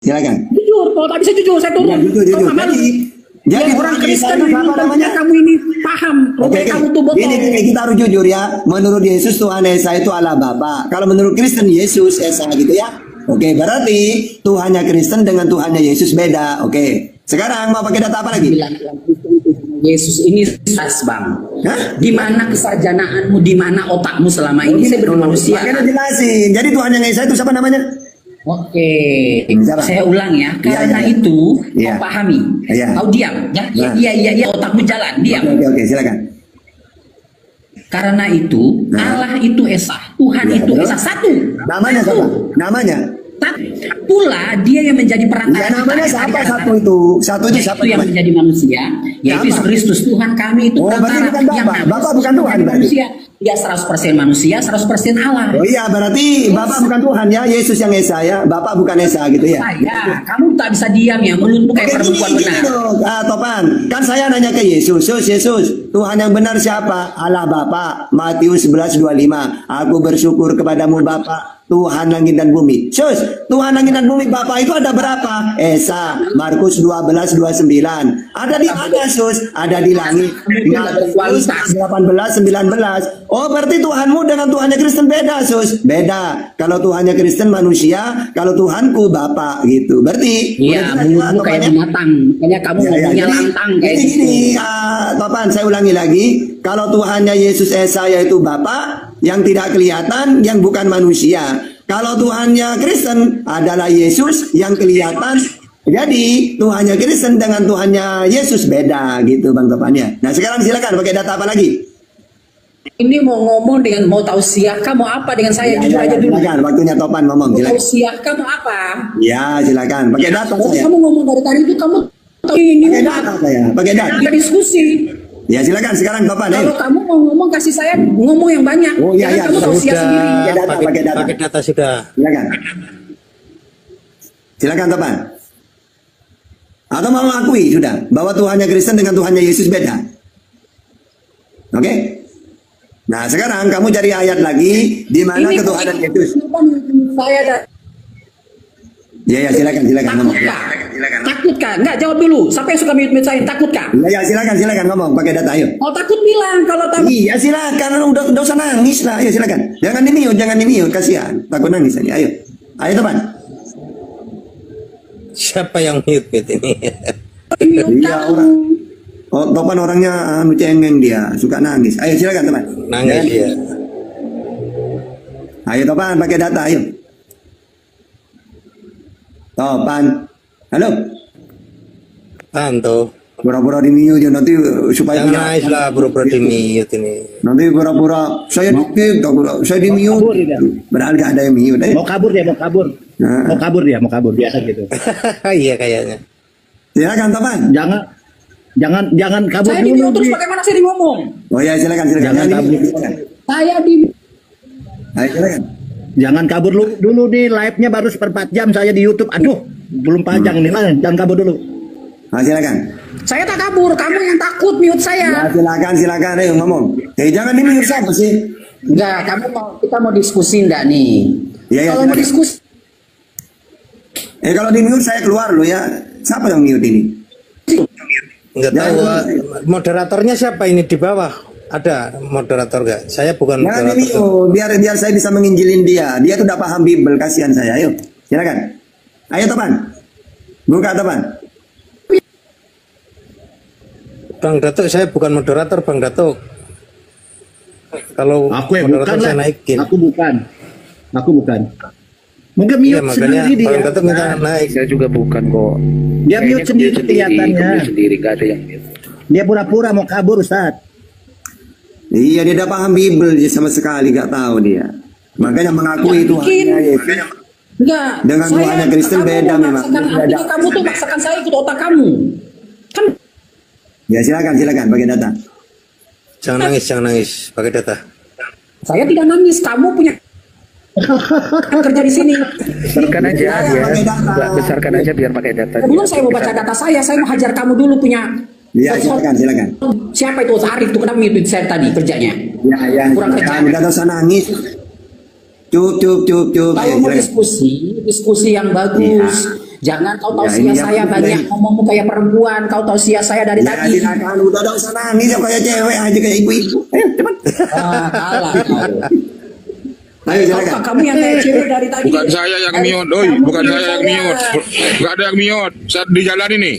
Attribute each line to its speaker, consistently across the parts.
Speaker 1: Silakan.
Speaker 2: Jujur, kalau tak bisa jujur, saya turun.
Speaker 1: Ya, jujur. Jadi
Speaker 2: orang Kristen kamu ini paham.
Speaker 1: Oke,
Speaker 2: kamu tuh botol.
Speaker 1: Ini kita harus jujur ya. Menurut Yesus Tuhan Esa itu Allah Bapa. Kalau menurut Kristen Yesus Esa gitu ya. Oke, berarti Tuhannya Kristen dengan Tuhannya Yesus beda. Oke. Sekarang mau pakai data apa lagi?
Speaker 2: Yesus ini khas bang.
Speaker 1: Hah?
Speaker 2: Di mana kesarjanaanmu, di mana otakmu selama ini? Saya bermanusia.
Speaker 1: Makanya jelasin. Jadi Tuhannya Esa itu siapa namanya?
Speaker 2: Oke, saya ulang ya. Karena itu, kau pahami. Kau diam. Iya, otakmu jalan. Diam.
Speaker 1: Oke, silakan.
Speaker 2: Karena itu, Allah itu Esa, Tuhan itu Esa satu.
Speaker 1: Namanya siapa? Namanya?
Speaker 2: Pula dia yang menjadi perantara.
Speaker 1: Ya, namanya siapa satu itu? Satu itu siapa?
Speaker 2: Yang menjadi manusia, yaitu Yesus Kristus. Tuhan kami itu perantara.
Speaker 1: Bapak bukan Tuhan
Speaker 2: manusia. Dia 100% manusia, 100% Allah.
Speaker 1: Oh iya, berarti Bapak bukan Tuhan ya, Yesus yang Esa ya, Bapak bukan Esa gitu ya.
Speaker 2: Ya, kamu tak bisa diam ya, mulutmu kayak perempuan benar.
Speaker 1: Topan, kan saya nanya ke Yesus, Yesus, Tuhan yang benar siapa? Allah Bapa. Matius 11:25. Aku bersyukur kepadamu Bapa, Tuhan langit dan bumi. Tuhan langit dan bumi Bapa itu ada berapa? Esa, Markus 12:29. Ada di mana, Ada di langit. Markus 18:19. Oh, berarti Tuhanmu dengan Tuhannya Kristen beda, Beda. Kalau Tuhannya Kristen manusia, kalau Tuhanku Bapa gitu. Berarti
Speaker 2: iya, mulutmu kayak binatang. Makanya kamu ngomongnya lantang kayak
Speaker 1: gini. Topan, saya ulangi lagi. Kalau Tuhannya Yesus Esa yaitu Bapa yang tidak kelihatan, yang bukan manusia. Kalau Tuhannya Kristen adalah Yesus yang kelihatan. Jadi Tuhannya Kristen dengan Tuhannya Yesus beda gitu Bang Topannya. Nah sekarang silakan pakai data apa lagi?
Speaker 2: Ini mau ngomong dengan mau tausiah, kamu apa dengan saya? Jujur aja dulu.
Speaker 1: Silakan, waktunya Topan ngomong.
Speaker 2: Mau tausiah, kamu apa?
Speaker 1: Ya silakan, pakai data saya.
Speaker 2: Kamu ngomong dari tadi itu kamu ini
Speaker 1: pakai data saya, pakai data.
Speaker 2: Kita diskusi.
Speaker 1: Ya silakan sekarang Topan.
Speaker 2: Kalau kamu mau ngomong kasih saya ngomong yang banyak.
Speaker 1: Oh iya,
Speaker 2: kamu tausiah sendiri.
Speaker 1: Pakai data sudah. Silakan Topan. Atau mau akui sudah bahwa Tuhannya Kristen dengan Tuhannya Yesus beda. Oke? Nah, sekarang kamu cari ayat lagi di mana ketuhanan Yesus. Ya, silakan.
Speaker 2: Takut kah? Enggak, jawab dulu. Siapa yang suka mute saya? Takut kah?
Speaker 1: Ya, silakan ngomong pakai data ayo.
Speaker 2: Oh, takut bilang kalau takut.
Speaker 1: Iya, silakan. Udah usah nangis lah. Ayo silakan. Jangan di-mute, kasihan. Takut nangis aja. Ayo teman.
Speaker 3: Siapa yang mute ini?
Speaker 1: Iya, orang. Oh, Topan orangnya cengeng dia, suka nangis. Ayo silakan teman.
Speaker 3: Nangis dia.
Speaker 1: Ayo Topan pakai data ayo. Topan. Halo.
Speaker 3: Tanto.
Speaker 1: Pura-pura di mute nanti supaya
Speaker 3: jangan nangis lah pura-pura di mute ini.
Speaker 1: Nanti pura-pura saya di mute. Padahal gak ada yang mute.
Speaker 4: Mau kabur dia. Mau kabur biasa gitu.
Speaker 3: Iya kayaknya.
Speaker 1: Silakan Topan.
Speaker 4: Jangan kabur
Speaker 2: saya
Speaker 4: dulu.
Speaker 2: Terus bagaimana saya ngomong?
Speaker 1: Oh ya silakan.
Speaker 4: Jangan kabur.
Speaker 2: Saya di.
Speaker 1: Ayo silakan.
Speaker 4: Jangan kabur dulu nih, live-nya baru 1/4 jam saya di YouTube. Aduh, belum panjang nih. Jangan kabur dulu.
Speaker 1: Silakan.
Speaker 2: Saya tak kabur, kamu yang takut mute saya.
Speaker 1: Ya silakan ayo ngomong. Jangan di mute siapa sih?
Speaker 2: Enggak, kita mau diskusi enggak nih?
Speaker 1: Ya,
Speaker 2: kalau mau diskusi.
Speaker 1: Kalau di mute saya keluar loh ya. Siapa yang mute ini?
Speaker 3: Enggak tahu. Moderatornya siapa ini di bawah? Ada moderator enggak? Saya bukan moderator.
Speaker 1: Biar saya bisa menginjilin dia. Dia tuh udah paham Bible, kasihan saya. Ayo, silakan. Ayo Topan. Buka Topan.
Speaker 3: Bang Datuk, saya bukan moderator Bang Datuk. Kalau
Speaker 4: aku
Speaker 3: moderator
Speaker 4: bukan
Speaker 3: saya naikin.
Speaker 4: Aku bukan. Mungkin mute sendiri dia.
Speaker 3: Bang Datuk minta naik.
Speaker 5: Saya juga bukan kok.
Speaker 4: Dia mute sendiri kelihatannya.
Speaker 5: Gak ada yang mute.
Speaker 4: Dia pura-pura mau kabur Ustaz.
Speaker 1: Iya, dia udah paham Bible sama sekali, gak tahu dia. Makanya mengakui Tuhannya Yesus.
Speaker 2: Enggak.
Speaker 1: Dengan Tuhannya Kristen beda memang.
Speaker 2: Artinya kamu tuh maksakan saya ikut otak kamu. Kan?
Speaker 1: Ya silakan pakai data.
Speaker 3: Jangan nangis, pakai data.
Speaker 2: Saya tidak nangis, kamu punya kerja di sini.
Speaker 5: Besarkan aja ya. Besarkan aja biar pakai data.
Speaker 2: Belum saya mau baca data saya mau hajar kamu dulu punya.
Speaker 1: Ya, silakan.
Speaker 2: Siapa itu Arif itu kenapa mute saya tadi kerjanya?
Speaker 1: Ya.
Speaker 2: Kurang kerja.
Speaker 1: Enggak usah nangis. Cup.
Speaker 2: Kalau mau diskusi yang bagus. Ya. Jangan kau tahu saya banyak ngomongmu kayak perempuan. Kau tahu saya dari tadi.
Speaker 1: Silakan, udah usah nangis ya kayak cewek aja kayak ibu-ibu. Ayo cepat.
Speaker 2: Kalah kau.
Speaker 1: Ayo silakan.
Speaker 2: Kamu yang kayak cewek dari tadi.
Speaker 6: Bukan saya yang mute, bukan saya yang mute. Enggak ada yang mute. Saat di jalan ini.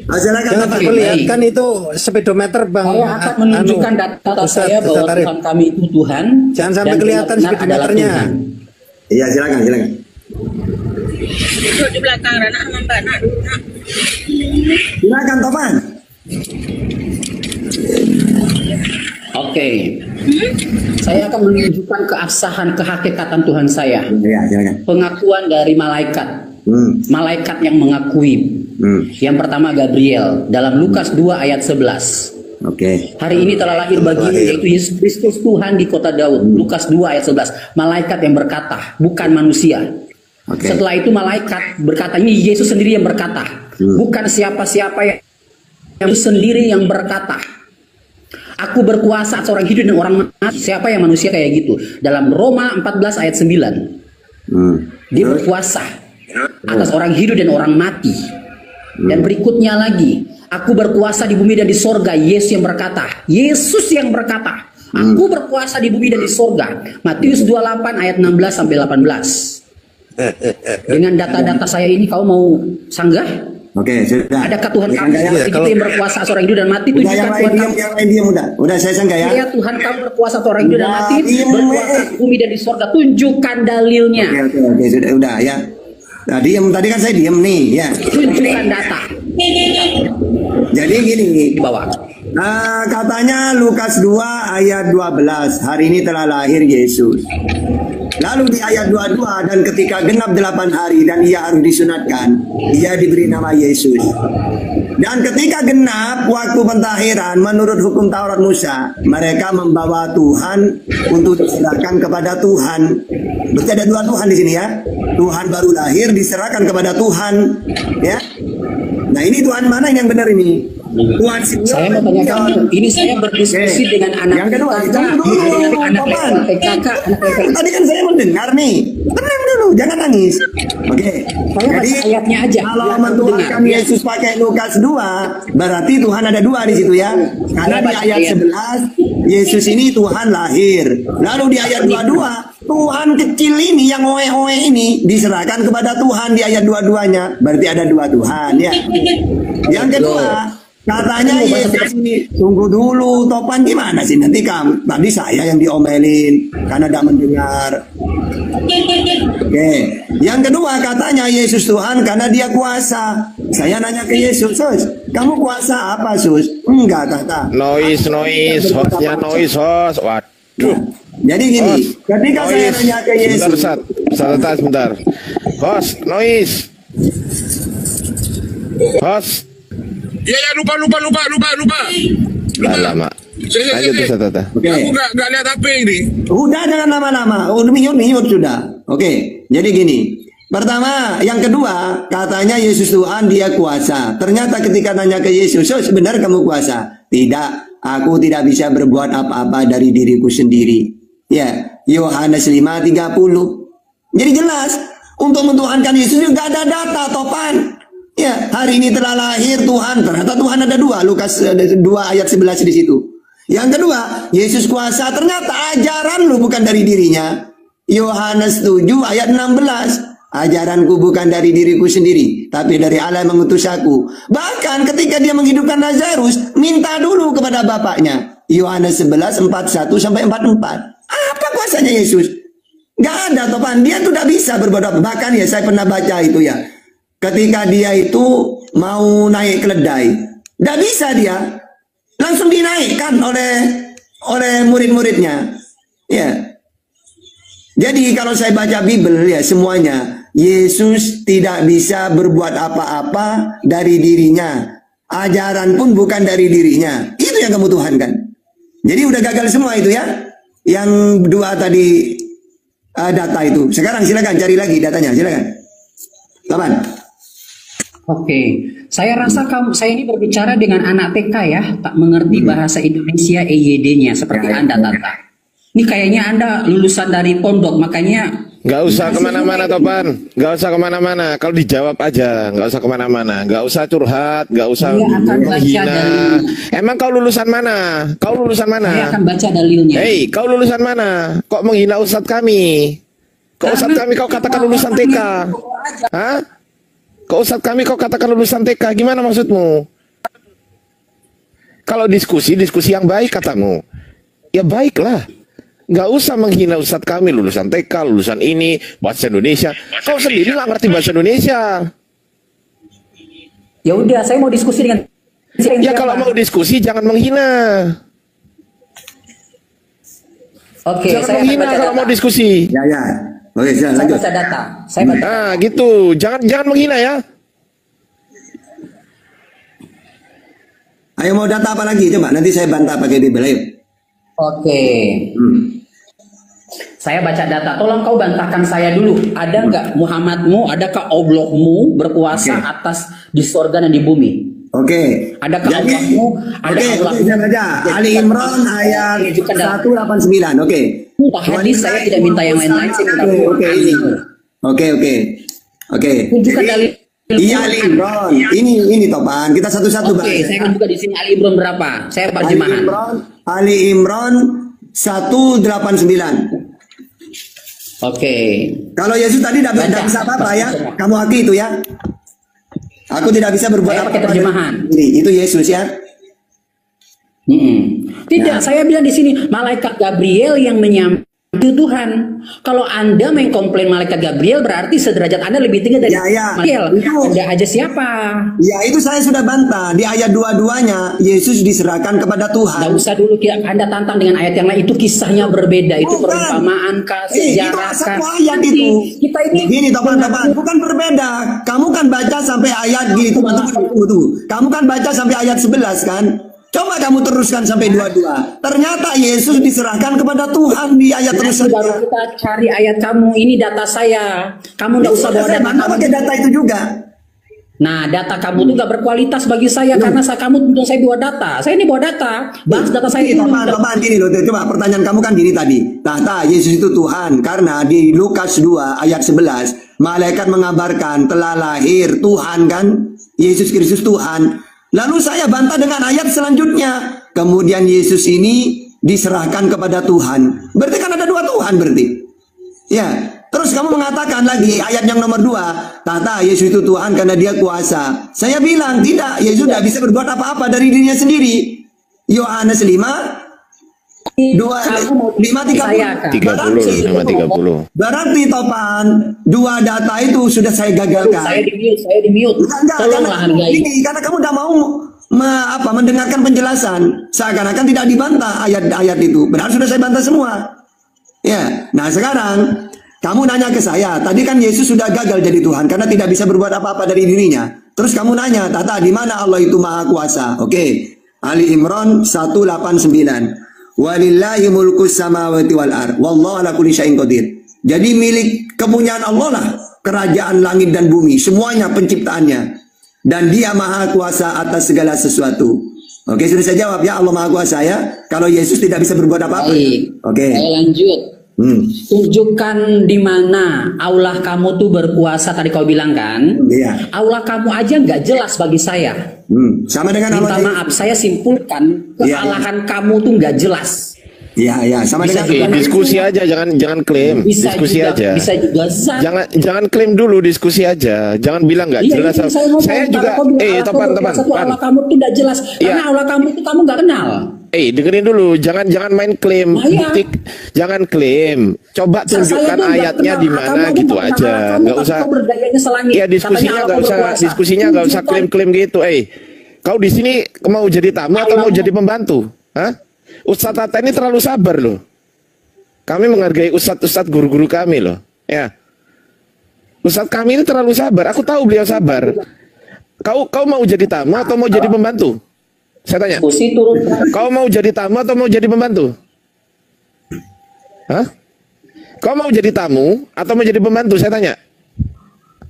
Speaker 3: Jangan diperlihatkan itu speedometer Bang.
Speaker 2: Saya akan menunjukkan data saya bahwa Tuhan kami itu Tuhan.
Speaker 3: Jangan sampai kelihatan speedometernya.
Speaker 1: Iya silakan.
Speaker 7: Duduk di belakang anak Mbak nak.
Speaker 1: Silakan Topan.
Speaker 2: Oke. Saya akan menunjukkan keabsahan kehakikatan Tuhan saya.
Speaker 1: Iya silakan.
Speaker 2: Pengakuan dari malaikat. Malaikat yang mengakui. Yang pertama Gabriel dalam Lukas 2 ayat 11. Hari ini telah lahir bagimu yaitu Yesus Kristus Tuhan di kota Daud. Lukas 2 ayat 11. Malaikat yang berkata, bukan manusia. Setelah itu malaikat berkata, ini Yesus sendiri yang berkata, bukan siapa-siapa yang sendiri yang berkata, aku berkuasa atas orang hidup dan orang mati. Siapa yang manusia kayak gitu? Dalam Roma 14 ayat 9. Dia berkuasa atas orang hidup dan orang mati. Dan berikutnya lagi, aku berkuasa di bumi dan di sorga. Yesus yang berkata, aku berkuasa di bumi dan di sorga. Matius 28 ayat 16 sampai 18. Dengan data-data saya ini kau mau sanggah?
Speaker 1: Sudah.
Speaker 2: Adakah Tuhan kamu itu yang berkuasa atas orang hidup dan mati? Tunjukkan Tuhan kamu.
Speaker 1: Yang udah saya sanggah ya.
Speaker 2: Tuhan kamu berkuasa atas orang hidup dan mati, berkuasa di bumi dan di sorga. Tunjukkan dalilnya.
Speaker 1: Oke, sudah udah ya. Tadi kan saya diem nih ya.
Speaker 2: Tunjukkan data.
Speaker 1: Jadi gini,
Speaker 2: bawa.
Speaker 1: Katanya Lukas 2 ayat 12, hari ini telah lahir Yesus. Lalu di ayat 22, dan ketika genap 8 hari dan ia harus disunatkan, ia diberi nama Yesus. Dan ketika genap waktu pentahiran menurut hukum Taurat Musa, mereka membawa Tuhan untuk diserahkan kepada Tuhan. Berarti ada dua Tuhan di sini ya. Tuhan baru lahir diserahkan kepada Tuhan, ya. Nah ini Tuhan mana yang benar ini? Tuhan senior.
Speaker 2: Saya mau tanya kamu, ini saya berdiskusi dengan anak
Speaker 1: yang kedua,
Speaker 2: kakak.
Speaker 1: Tadi kan saya mendengar nih. Tenang dulu, jangan nangis. Jadi
Speaker 2: ayatnya aja.
Speaker 1: Kalau mentuhankan Yesus pakai Lukas 2, berarti Tuhan ada dua di situ ya. Karena di ayat 11 Yesus ini Tuhan lahir. Lalu di ayat 22 Tuhan kecil ini yang oe-oe ini diserahkan kepada Tuhan di ayat 22-nya. Berarti ada dua Tuhan ya. Yang kedua, katanya Yesus ini, tunggu dulu Topan, gimana sih nanti kamu? Tadi saya yang diomelin karena tidak mendengar. Yang kedua katanya Yesus Tuhan karena dia kuasa. Saya nanya ke Yesus, Sus, kamu kuasa apa Sus? Enggak kata.
Speaker 6: Noise, hostnya noise, host. Waduh.
Speaker 1: Jadi gini, ketika saya nanya ke Yesus.
Speaker 6: Sebentar. Host, noise. Host. Ya lupa.
Speaker 5: Lama. Lanjut Tata.
Speaker 6: Aku nggak lihat HP ini.
Speaker 1: Udah jangan lama-lama. Udah mute sudah. Jadi gini. Pertama, yang kedua, katanya Yesus Tuhan, dia kuasa. Ternyata ketika tanya ke Yesus, benar kamu kuasa? Tidak, aku tidak bisa berbuat apa-apa dari diriku sendiri. Ya, Yohanes 5:30. Jadi jelas, untuk mentuhankan Yesus juga ada data, Topan. Ya, hari ini telah lahir Tuhan. Ternyata Tuhan ada dua. Lukas 2 ayat 11 di situ. Yang kedua, Yesus kuasa. Ternyata ajaran lu bukan dari dirinya. Yohanes 7 ayat 16. Ajaranku bukan dari diriku sendiri, tapi dari Allah yang mengutus aku. Bahkan ketika dia menghidupkan Lazarus, minta dulu kepada bapaknya. Yohanes 11 41 sampai 44. Apa kuasanya Yesus? Gak ada, Topan. Dia tuh tidak bisa berbuat apa. Bahkan ya saya pernah baca itu ya. Ketika dia itu mau naik keledai, tidak bisa dia, langsung dinaikkan oleh murid-muridnya. Ya. Jadi kalau saya baca Bible ya semuanya, Yesus tidak bisa berbuat apa-apa dari dirinya. Ajaran pun bukan dari dirinya. Itu yang kamu tuhankan. Jadi udah gagal semua itu ya. Yang dua tadi data itu. Sekarang silakan cari lagi datanya, silakan. Kapan?
Speaker 2: Oke, saya rasa saya ini berbicara dengan anak TK ya, tak mengerti bahasa Indonesia EYD-nya seperti Anda, Tata. Ini kayaknya Anda lulusan dari pondok, makanya
Speaker 5: Nggak usah kemana-mana, Topan. Nggak usah kemana-mana. Kalau dijawab aja, nggak usah kemana-mana. Nggak usah curhat, nggak usah menghina. Emang kau lulusan mana? Kau lulusan mana?
Speaker 2: Saya akan baca dalilnya.
Speaker 5: Hei, kau lulusan mana? Kok menghina ustadz kami? Kok ustadz kami kau katakan lulusan TK? Hah? Kok ustadz kami kau katakan lulusan TK? Gimana maksudmu? Kalau diskusi yang baik katamu. Ya baiklah. Nggak usah menghina ustadz kami lulusan TK, lulusan ini, bahasa Indonesia. Kau sendiri nggak ngerti bahasa Indonesia.
Speaker 2: Ya udah, saya mau diskusi dengan
Speaker 5: ya kalau mau diskusi jangan menghina.
Speaker 2: Oke,
Speaker 5: jangan
Speaker 2: saya
Speaker 5: menghina kalau mau diskusi.
Speaker 1: Ya. Oke,
Speaker 2: saya
Speaker 1: lanjut.
Speaker 2: baca data. Saya baca.
Speaker 5: Nah, gitu. Jangan menghina ya.
Speaker 1: Ayo mau data apa lagi? Coba nanti saya bantah pakai Bible. Ayo.
Speaker 2: Oke. Saya baca data. Tolong kau bantahkan saya dulu. Ada nggak Muhammadmu, adakah Allahmu berkuasa atas di sorga dan di bumi?
Speaker 1: Oke.
Speaker 2: Adakah Allahmu?
Speaker 1: Oke, saya baca. Ali Imran ayat 189. Oke.
Speaker 2: Hadis saya tidak minta yang lain-lain.
Speaker 1: Oke, ini. Oke.
Speaker 2: Tunjukkan dalil.
Speaker 1: Iya Ali Imran. Ini Topan. Kita satu-satu bahas.
Speaker 2: Oke, saya akan buka di sini Ali Imran berapa? Saya terjemahan.
Speaker 1: Ali Imran 189.
Speaker 2: Oke.
Speaker 1: Kalau Yesus tadi tidak bisa apa-apa ya. Kamu haki itu ya. Aku tidak bisa berbuat apa-apa.
Speaker 2: Pakai terjemahan.
Speaker 1: Itu Yesus ya.
Speaker 2: Tidak, saya bilang di sini malaikat Gabriel yang menyampaikan Tuhan. Kalau Anda mengkomplain malaikat Gabriel berarti sederajat Anda lebih tinggi dari Gabriel. Anda aja siapa?
Speaker 1: Ya itu saya sudah bantah. Di ayat 22-nya Yesus diserahkan kepada Tuhan.
Speaker 2: Tidak usah dulu Anda tantang dengan ayat yang lain. Itu kisahnya berbeda. Itu perumpamaan sejarah.
Speaker 1: Ayat itu. Kita ini gini teman-teman, bukan berbeda. Kamu kan baca sampai ayat gitu. Tunggu. Kamu kan baca sampai ayat 11 kan? Coba kamu teruskan sampai 22. Ternyata Yesus diserahkan kepada Tuhan di ayat terusan.
Speaker 2: Baru kita cari ayat kamu. Ini data saya. Kamu tidak usah bawa data.
Speaker 1: Mana pakai data itu juga?
Speaker 2: Nah, data kamu itu gak berkualitas bagi saya karena kamu tentu saya bawa data. Saya ini bawa data. Bahas data saya itu.
Speaker 1: Teman-teman gini loh. Coba pertanyaan kamu kan gini tadi. Tata Yesus itu Tuhan karena di Lukas 2 ayat 11 malaikat mengabarkan telah lahir Tuhan kan? Yesus Kristus Tuhan. Lalu saya bantah dengan ayat selanjutnya. Kemudian Yesus ini diserahkan kepada Tuhan. Berarti kan ada dua Tuhan berarti. Ya. Terus kamu mengatakan lagi ayat yang nomor 2. Tata Yesus itu Tuhan karena dia kuasa. Saya bilang tidak. Yesus tidak bisa berbuat apa-apa dari dirinya sendiri. Yohanes 5. 5:30. Berarti Topan, dua data itu sudah saya gagalkan.
Speaker 2: Saya di mute. Tolonglah hargai.
Speaker 1: Ini karena kamu tidak mau mendengarkan penjelasan. Seakan-akan tidak dibantah ayat-ayat itu. Benar sudah saya bantah semua. Ya. Nah, sekarang kamu nanya ke saya. Tadi kan Yesus sudah gagal jadi Tuhan karena tidak bisa berbuat apa-apa dari dirinya. Terus kamu nanya, Tata, di mana Allah itu Maha Kuasa? Oke. Ali Imran 189. Walillahi mulkus samawati wal ard wallahu ala kulli syai'in qadir. Jadi milik kepunyaan Allah lah kerajaan langit dan bumi, semuanya penciptaannya. Dan dia maha kuasa atas segala sesuatu. Oke, sudah saya jawab ya, Allah maha kuasa ya. Kalau Yesus tidak bisa berbuat apa-apa. Oke.
Speaker 2: Saya lanjut. Tunjukkan di mana Allah kamu tuh berkuasa tadi kau bilang kan?
Speaker 1: Iya.
Speaker 2: Allah kamu aja nggak jelas bagi saya.
Speaker 1: Sama dengan
Speaker 2: minta maaf, saya simpulkan kesalahan kamu tuh nggak jelas.
Speaker 1: Iya, sama
Speaker 5: bisa
Speaker 1: dengan
Speaker 5: diskusi aja, jangan klaim.
Speaker 2: Bisa
Speaker 5: diskusi
Speaker 2: juga,
Speaker 5: aja.
Speaker 2: Bisa juga
Speaker 5: jangan klaim dulu, diskusi aja. Jangan bilang nggak jelas. Saya juga teman.
Speaker 2: Allah kamu tuh nggak jelas karena Allah kamu tuh kamu nggak kenal.
Speaker 5: Dengerin dulu, jangan main klaim, bukti, jangan klaim. Coba tunjukkan ayatnya di mana gitu aja, nggak usah. Ya diskusinya nggak usah klaim gitu. Kau di sini mau jadi tamu atau mau jadi pembantu? Hah? Ustadz Tata ini terlalu sabar loh. Kami menghargai ustadz guru-guru kami loh. Ya, ustadz kami ini terlalu sabar. Aku tahu beliau sabar. Kau mau jadi tamu atau mau jadi pembantu? Saya tanya. Kau mau jadi tamu atau mau jadi pembantu? Hah? Kau mau jadi tamu atau mau jadi pembantu? Saya tanya.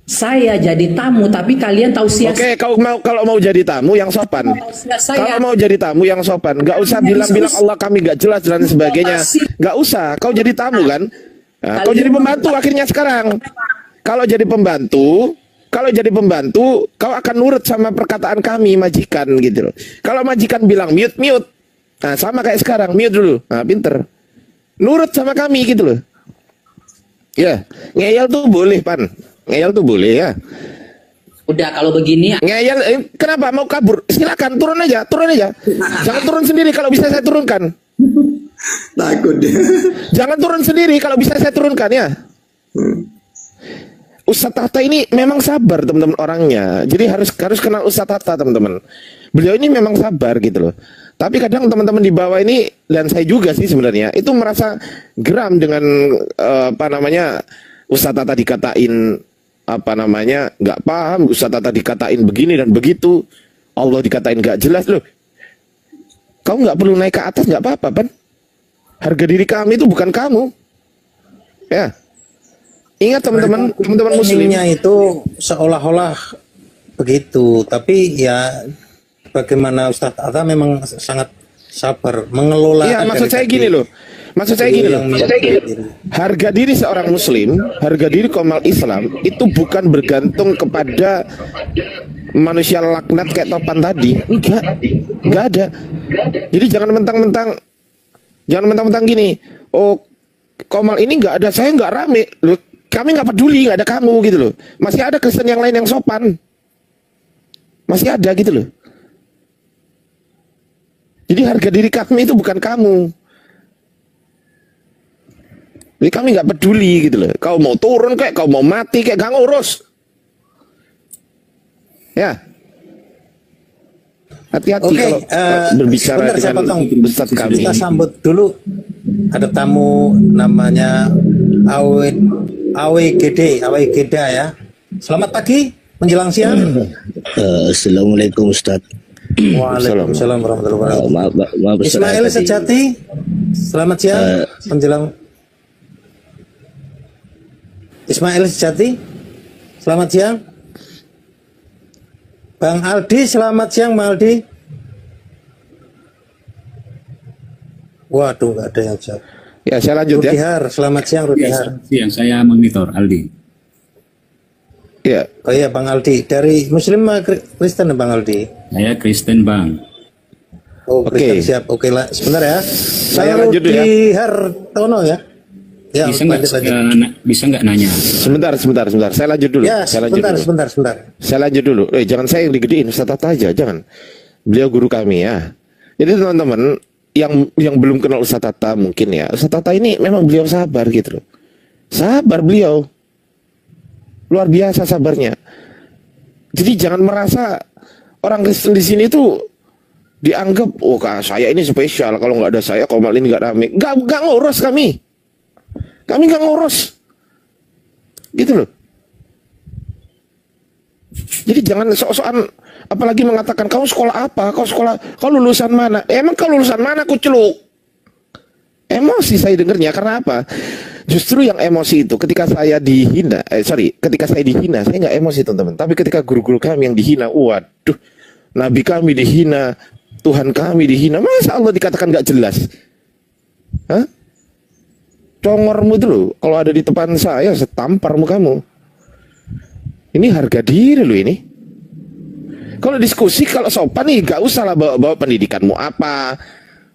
Speaker 2: Saya jadi tamu, tapi kalian tahu siasat.
Speaker 5: Oke, kalau mau jadi tamu yang sopan. Kalau mau jadi tamu yang sopan, nggak usah bilang-bilang Allah kami nggak jelas dan sebagainya. Nggak usah. Kau jadi tamu kan? Nah, kau jadi pembantu akhirnya sekarang. Kalau jadi pembantu, kau akan nurut sama perkataan kami majikan gitu loh. Kalau majikan bilang mute, nah sama kayak sekarang mute dulu. Nah pinter, nurut sama kami gitu loh. Ya, ngeyel tuh boleh Pan. Ngeyel tuh boleh ya.
Speaker 2: Udah kalau begini
Speaker 5: ngeyel, kenapa mau kabur? Silakan turun aja. Jangan turun sendiri kalau bisa saya turunkan.
Speaker 1: Takut dia.
Speaker 5: Jangan turun sendiri kalau bisa saya turunkan ya. Ustadz Tata ini memang sabar teman-teman orangnya. Jadi harus kenal Ustadz Tata teman-teman. Beliau ini memang sabar gitu loh. Tapi kadang teman-teman di bawah ini dan saya juga sih sebenarnya itu merasa geram dengan Ustadz Tata dikatain nggak paham, Ustadz Tata dikatain begini dan begitu, Allah dikatain nggak jelas loh. Kau nggak perlu naik ke atas, nggak apa-apa Pan. Harga diri kami itu bukan kamu. Ya. Ingat teman-teman muslimnya
Speaker 3: itu seolah-olah begitu, tapi ya bagaimana Ustadz Tata memang sangat sabar mengelola.
Speaker 5: Iya, maksud saya gini loh. Harga diri seorang muslim, harga diri komal Islam itu bukan bergantung kepada manusia laknat kayak Topan tadi. Enggak ada. Jadi jangan mentang-mentang gini. Oh, komal ini enggak ada, saya enggak rame. Loh, kami enggak peduli, enggak ada kamu gitu loh. Masih ada Kristen yang lain yang sopan. Masih ada gitu loh. Jadi harga diri kami itu bukan kamu. Jadi kami nggak peduli gitu loh. Kau mau turun kayak, kau mau mati kayak, gak ngurus. Ya. Hati-hati kalau berbicara dengan Ustadz kami.
Speaker 3: Kita sambut dulu. Ada tamu namanya AWGD ya. Selamat pagi menjelang siang.
Speaker 8: Assalamualaikum Ustadz.
Speaker 3: Waalaikumsalam warahmatullahi wabarakatuh.
Speaker 8: Maaf,
Speaker 3: Ismail Sejati. Selamat siang menjelang. Ismail Sejati, selamat siang. Bang Aldi, selamat siang Bang Aldi. Waduh, nggak ada yang jawab.
Speaker 5: Ya, saya lanjut
Speaker 3: Rudihar, selamat siang Rudihar.
Speaker 9: Siang, saya monitor Aldi.
Speaker 5: Ya.
Speaker 3: Oh iya Bang Aldi, dari Muslim Kristen Bang Aldi?
Speaker 9: Saya Kristen Bang.
Speaker 3: Oh, Kristen siap. Oke lah, sebentar ya.
Speaker 5: Saya lanjut dulu ya.
Speaker 3: Rudihar Tono ya. Ya,
Speaker 9: bisa nggak nanya?
Speaker 5: Sebentar. Saya lanjut dulu.
Speaker 3: Ya, sebentar.
Speaker 5: Saya lanjut dulu. Jangan saya yang digedein, Ustadz Tata aja, jangan. Beliau guru kami ya. Jadi teman-teman yang belum kenal Ustadz Tata mungkin ya. Ustadz Tata ini memang beliau sabar gitu loh. Sabar beliau. Luar biasa sabarnya. Jadi jangan merasa orang Kristen di sini tuh dianggap, oh saya ini spesial, kalau nggak ada saya komal ini nggak rame. Nggak ngurus kami. Kami nggak ngurus, gitu loh. Jadi jangan sok-sokan, apalagi mengatakan kau sekolah apa, kau lulusan mana? Emang kau lulusan mana? Aku celuk. Emosi saya dengernya karena apa? Justru yang emosi itu ketika saya dihina, ketika saya dihina, saya nggak emosi teman-teman. Tapi ketika guru-guru kami yang dihina, waduh, Nabi kami dihina, Tuhan kami dihina, masa Allah dikatakan nggak jelas? Hah? Congormu dulu, kalau ada di depan saya setampar mukamu. Ini harga diri lo ini. Kalau diskusi, kalau sopan nih gak usah lah bawa pendidikanmu apa,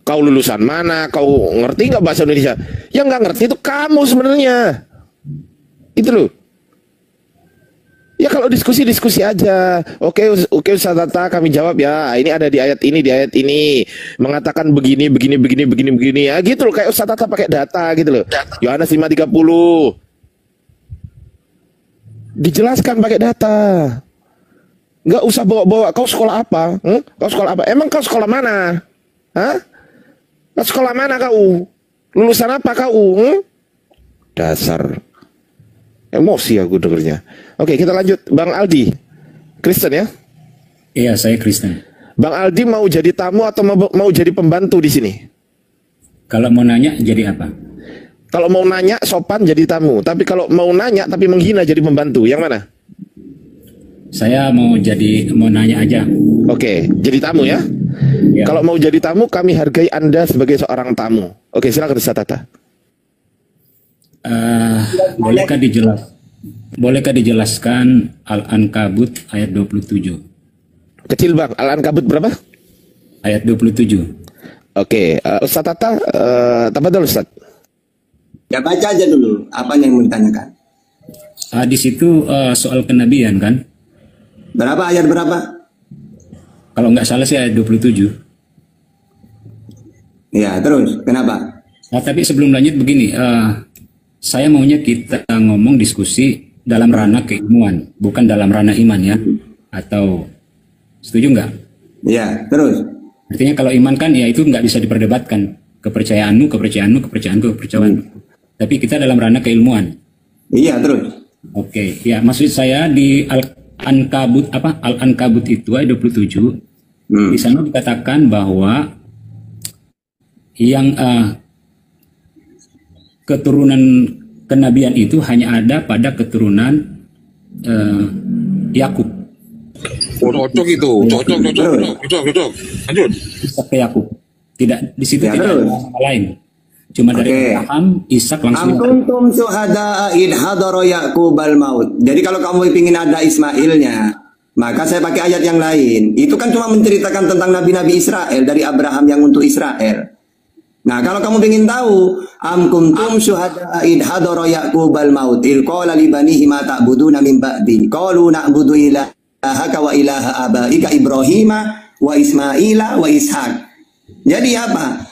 Speaker 5: kau lulusan mana, kau ngerti nggak bahasa Indonesia? Yang nggak ngerti itu kamu sebenarnya. Itu loh. Ya kalau diskusi aja. Oke Ustadz Tata kami jawab ya. Ini ada di ayat ini mengatakan begini ya gitu loh. Kayak Ustadz Tata pakai data gitu loh. Yohanes 5:30. Dijelaskan pakai data. Nggak usah bawa-bawa kau sekolah apa? Kau sekolah apa? Emang kau sekolah mana? Hah? Kau sekolah mana kau? Lulusan apa kau? Dasar. Emosi aku dengernya. Oke, kita lanjut. Bang Aldi, Kristen ya?
Speaker 9: Iya, saya Kristen.
Speaker 5: Bang Aldi mau jadi tamu atau mau jadi pembantu di sini?
Speaker 9: Kalau mau nanya, jadi apa?
Speaker 5: Kalau mau nanya, sopan jadi tamu. Tapi kalau mau nanya, tapi menghina jadi pembantu. Yang mana?
Speaker 9: Saya mau nanya aja.
Speaker 5: Oke, jadi tamu ya.
Speaker 9: Ya.
Speaker 5: Kalau mau jadi tamu, kami hargai Anda sebagai seorang tamu. Oke, silakan Ustaz Tata.
Speaker 9: Bolehkah dijelaskan Al-Ankabut ayat 27?
Speaker 5: Kecil Bang, Al-Ankabut berapa?
Speaker 9: Ayat 27.
Speaker 5: Oke, Ustaz Tata, tafadhol Ustaz.
Speaker 1: Ya baca aja dulu apa yang mau ditanyakan.
Speaker 9: Di situ soal kenabian kan?
Speaker 1: Berapa ayat berapa?
Speaker 9: Kalau nggak salah sih ayat 27.
Speaker 1: Ya, terus kenapa?
Speaker 9: Nah, tapi sebelum lanjut begini, saya maunya kita ngomong diskusi dalam ranah keilmuan, bukan dalam ranah iman ya. Atau setuju nggak?
Speaker 1: Ya, terus.
Speaker 9: Artinya kalau iman kan ya itu nggak bisa diperdebatkan. Kepercayaanmu. Tapi kita dalam ranah keilmuan.
Speaker 1: Iya, terus.
Speaker 9: Oke, ya maksud saya di Al-Ankabut itu ayat 27 di sana dikatakan bahwa yang keturunan kenabian itu hanya ada pada keturunan Yakub.
Speaker 6: Cocok itu, cocok. Lanjut.
Speaker 9: Ishak ke Yakub. Tidak di situ
Speaker 1: Ya,
Speaker 9: tidak ada
Speaker 1: terus.
Speaker 9: nama lain. Cuma dari Abraham, Ishak langsung.
Speaker 1: Am kuntum syuhada'a id hadara Yaqubal maut. Jadi kalau kamu ingin ada Ismailnya, maka saya pakai ayat yang lain. Itu kan cuma menceritakan tentang nabi-nabi Israel dari Abraham yang untuk Israel. Nah, kalau kamu ingin tahu, am kuntum syuhada'a id hadara Yaqubal maut. Il qala li banihi ma ta'buduna min ba'di. Qalu na'budu ilahaka wa ilaha abaika Ibrahim wa Ismaila wa Ishak. Jadi apa?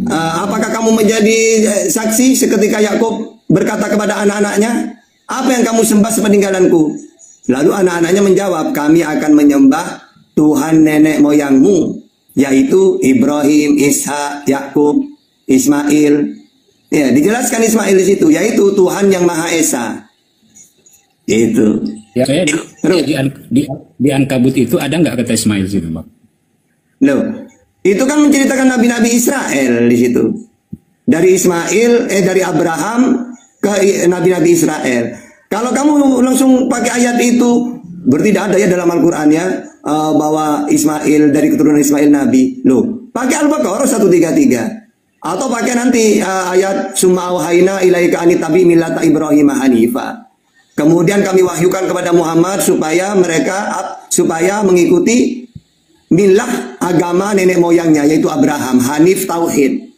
Speaker 1: Apakah kamu menjadi saksi seketika Yakub berkata kepada anak-anaknya, apa yang kamu sembah sepeninggalanku? Lalu anak-anaknya menjawab, kami akan menyembah Tuhan nenek moyangmu, yaitu Ibrahim, Ishak, Yakub, Ismail. Ya, dijelaskan Ismail di situ, yaitu Tuhan yang Maha Esa. Itu.
Speaker 9: Ya, saya di Ankabut itu ada nggak kata Ismail situ, Bang?
Speaker 1: Loh, itu kan menceritakan nabi-nabi Israel di situ. Dari dari Abraham ke nabi-nabi Israel. Kalau kamu langsung pakai ayat itu, berarti tidak ada ya dalam Al-Qur'an ya bahwa Ismail dari keturunan Ismail nabi. Loh, pakai Al-Baqarah 133. Atau pakai nanti ayat summa auhayna ilaika an tabi millata Ibrahim hanifa. Kemudian kami wahyukan kepada Muhammad supaya mengikuti milah agama nenek moyangnya, yaitu Abraham, Hanif, Tauhid.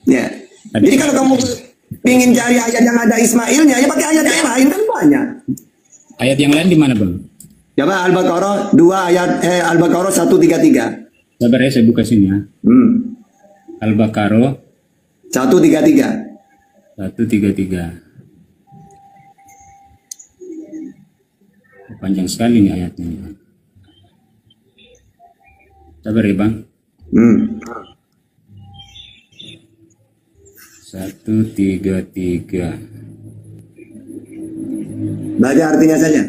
Speaker 1: Ya. Jadi kalau kamu ingin cari ayat yang ada Ismailnya, ya pakai ayat yang lain, kan banyak.
Speaker 9: Ayat yang lain di mana, Bang?
Speaker 1: Coba Al-Baqarah 2 Al-Baqarah 133.
Speaker 9: Sabar ya, saya buka sini ya. Al-Baqarah 133. Panjang sekali nih ayatnya. Sabar ya, Bang. 133.
Speaker 1: Baca artinya saja.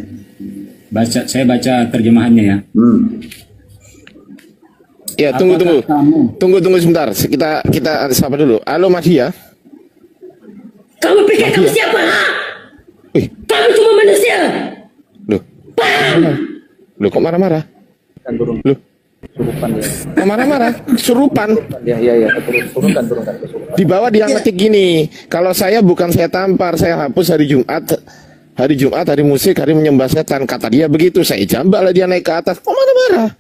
Speaker 9: Saya baca terjemahannya ya.
Speaker 5: Ya, tunggu sebentar. Kita sapa dulu. Halo Mas ya.
Speaker 7: Kamu pikir kamu siapa? Kamu cuma manusia.
Speaker 5: Loh, kok marah-marah? Loh, kok marah-marah? Surupan.
Speaker 10: Iya, turunkan.
Speaker 5: Di bawah dia ngetik gini. Kalau saya bukan saya tampar, saya hapus hari Jumat, hari musik, hari menyembah setan. Kata dia begitu, saya jambak lah dia naik ke atas. Kok marah-marah?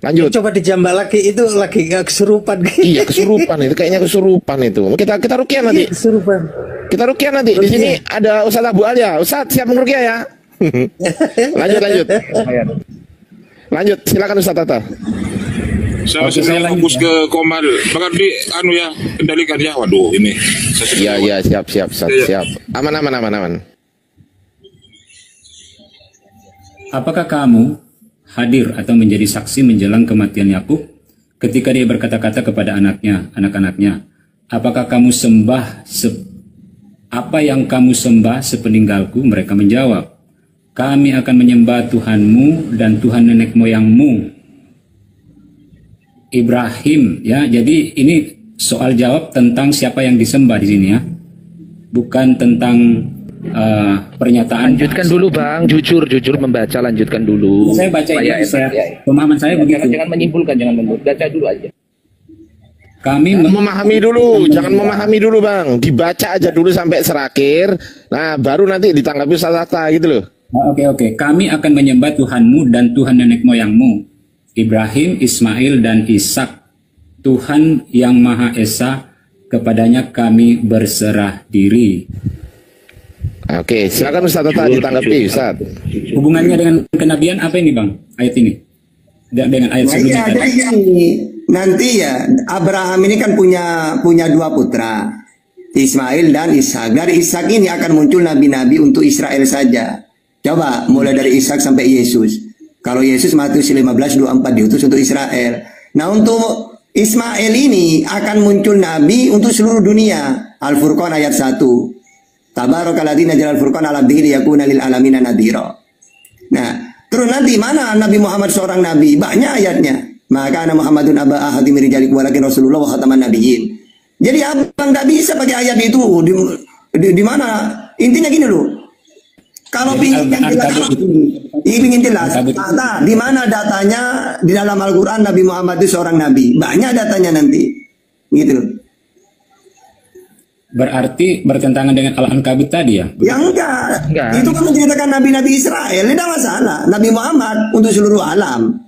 Speaker 5: Lanjut.
Speaker 3: Coba dijambak lagi, itu lagi kesurupan.
Speaker 5: Iya, kesurupan itu, kayaknya kesurupan itu. Kita ruqyah nanti.
Speaker 3: Kesurupan.
Speaker 5: Kita ruqyah nanti. Di sini ada Ustaz Abu Alia. Ustaz, siap meruqyah ya? Lanjut, silakan Ustaz Tata.
Speaker 6: Saya fokus ke Komar. Bahkan di ya kendalikan ya. Waduh ini.
Speaker 5: Iya, siap. Aman.
Speaker 9: Apakah kamu hadir atau menjadi saksi menjelang kematian Yakub ketika dia berkata-kata kepada anak-anaknya, apakah kamu apa yang kamu sembah sepeninggalku? Mereka menjawab, kami akan menyembah Tuhanmu dan Tuhan nenek moyangmu Ibrahim. Ya, jadi ini soal jawab tentang siapa yang disembah di sini ya, bukan tentang pernyataan.
Speaker 5: Lanjutkan dulu Bang, jujur membaca, lanjutkan dulu.
Speaker 9: Saya baca ini, pemahaman saya begitu.
Speaker 5: Jangan menyimpulkan, jangan baca dulu aja.
Speaker 9: Kami
Speaker 5: memahami dulu, jangan memahami dulu Bang, dibaca aja dulu sampai terakhir. Nah, baru nanti ditanggapi salah-salah gitu loh.
Speaker 9: Oke. Kami akan menyembah Tuhanmu dan Tuhan nenek moyangmu, Ibrahim, Ismail, dan Ishak. Tuhan yang Maha Esa, kepadanya kami berserah diri.
Speaker 5: Oke, silakan Ustaz Tata ditanggapi Ustaz.
Speaker 9: Hubungannya dengan kenabian apa ini Bang, ayat ini? Dengan ayat sebelumnya.
Speaker 1: Nanti ya, Abraham ini kan punya dua putra, Ismail dan Ishak. Dari Ishak ini akan muncul nabi-nabi untuk Israel saja. Coba mulai dari Ishak sampai Yesus. Kalau Yesus Matius 15:24 diutus untuk Israel. Nah, untuk Ismail ini akan muncul nabi untuk seluruh dunia. Al-Furqan ayat 1. Tabarakalladzi nazzala al-Furqan 'ala 'abdihi liyakuna lil alamin nadhira. Nah, terus nanti mana Nabi Muhammad seorang nabi? Banyak ayatnya. Maka ana Muhammadun aba ahadi min rijalikum walakin Rasulullah wa khataman nabiyyin. Jadi abang nggak bisa pakai ayat itu di mana? Intinya gini loh. Kalau ingin jelas, di mana datanya di dalam Al-Quran Nabi Muhammad itu seorang nabi? Banyak datanya nanti, gitu.
Speaker 9: Berarti bertentangan dengan Al-Ankabut tadi ya?
Speaker 1: Ya enggak. Itu kan menceritakan nabi-nabi Israel, tidak masalah. Nabi Muhammad untuk seluruh alam.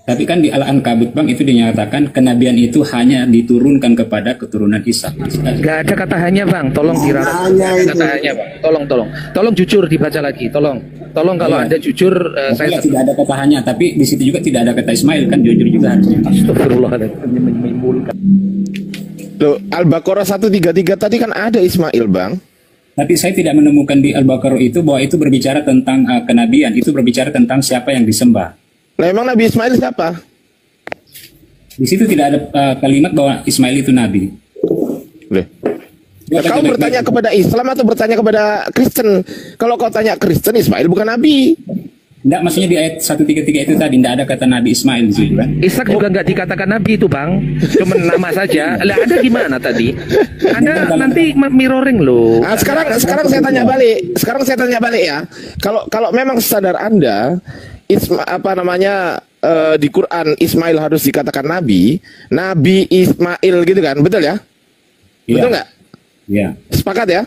Speaker 9: Tapi kan di Al-Ankabut Bang itu dinyatakan kenabian itu hanya diturunkan kepada keturunan Ishak.
Speaker 5: Gak ada kata hanya Bang, tolong diralat. Kata hanya Bang, tolong jujur dibaca lagi, tolong kalau Anda jujur.
Speaker 9: Saya tidak ada kata hanya, tapi di situ juga tidak ada kata Ismail kan, jujur juga harusnya.
Speaker 5: Astagfirullahaladzim, menyimpulkan. Loh, Al-Baqarah 133 tadi kan ada Ismail Bang.
Speaker 9: Tapi saya tidak menemukan di Al-Baqarah itu bahwa itu berbicara tentang kenabian, itu berbicara tentang siapa yang disembah.
Speaker 5: Nah, emang Nabi Ismail siapa?
Speaker 9: Di situ tidak ada kalimat bahwa Ismail itu nabi.
Speaker 5: Kau bertanya kepada Islam atau bertanya kepada Kristen? Kalau kau tanya Kristen, Ismail bukan nabi.
Speaker 9: Enggak, maksudnya di ayat 133 itu tadi tidak ada kata Nabi Ismail di situ kan?
Speaker 5: Ishak juga nggak dikatakan nabi itu Bang, cuma nama saja. Lah ada gimana tadi? Anda nanti mirroring loh. Nah, sekarang saya tanya balik. Ya. Kalau memang sadar Anda di Quran Ismail harus dikatakan Nabi Ismail gitu kan, betul ya? Betul nggak?
Speaker 9: Iya.
Speaker 5: Sepakat ya?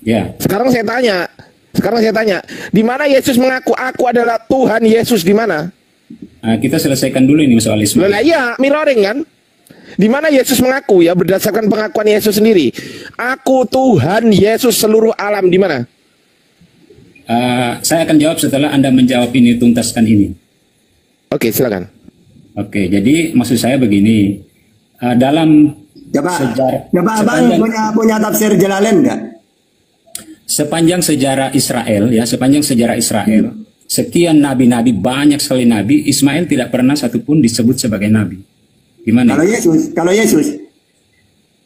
Speaker 9: Ya.
Speaker 5: Sekarang saya tanya, di mana Yesus mengaku aku adalah Tuhan Yesus di mana?
Speaker 9: Kita selesaikan dulu ini soal Ismail.
Speaker 5: Iya, mirroring kan? Di mana Yesus mengaku ya berdasarkan pengakuan Yesus sendiri, aku Tuhan Yesus seluruh alam, di mana?
Speaker 9: Saya akan jawab setelah Anda menjawab ini, tuntaskan ini.
Speaker 5: Oke, silakan.
Speaker 9: Oke, jadi maksud saya begini, dalam sejarah,
Speaker 1: abang punya tafsir Jalalain nggak?
Speaker 9: Sepanjang sejarah Israel, sekian nabi-nabi, banyak sekali nabi, Ismail tidak pernah satupun disebut sebagai nabi. Gimana?
Speaker 1: Kalau Yesus?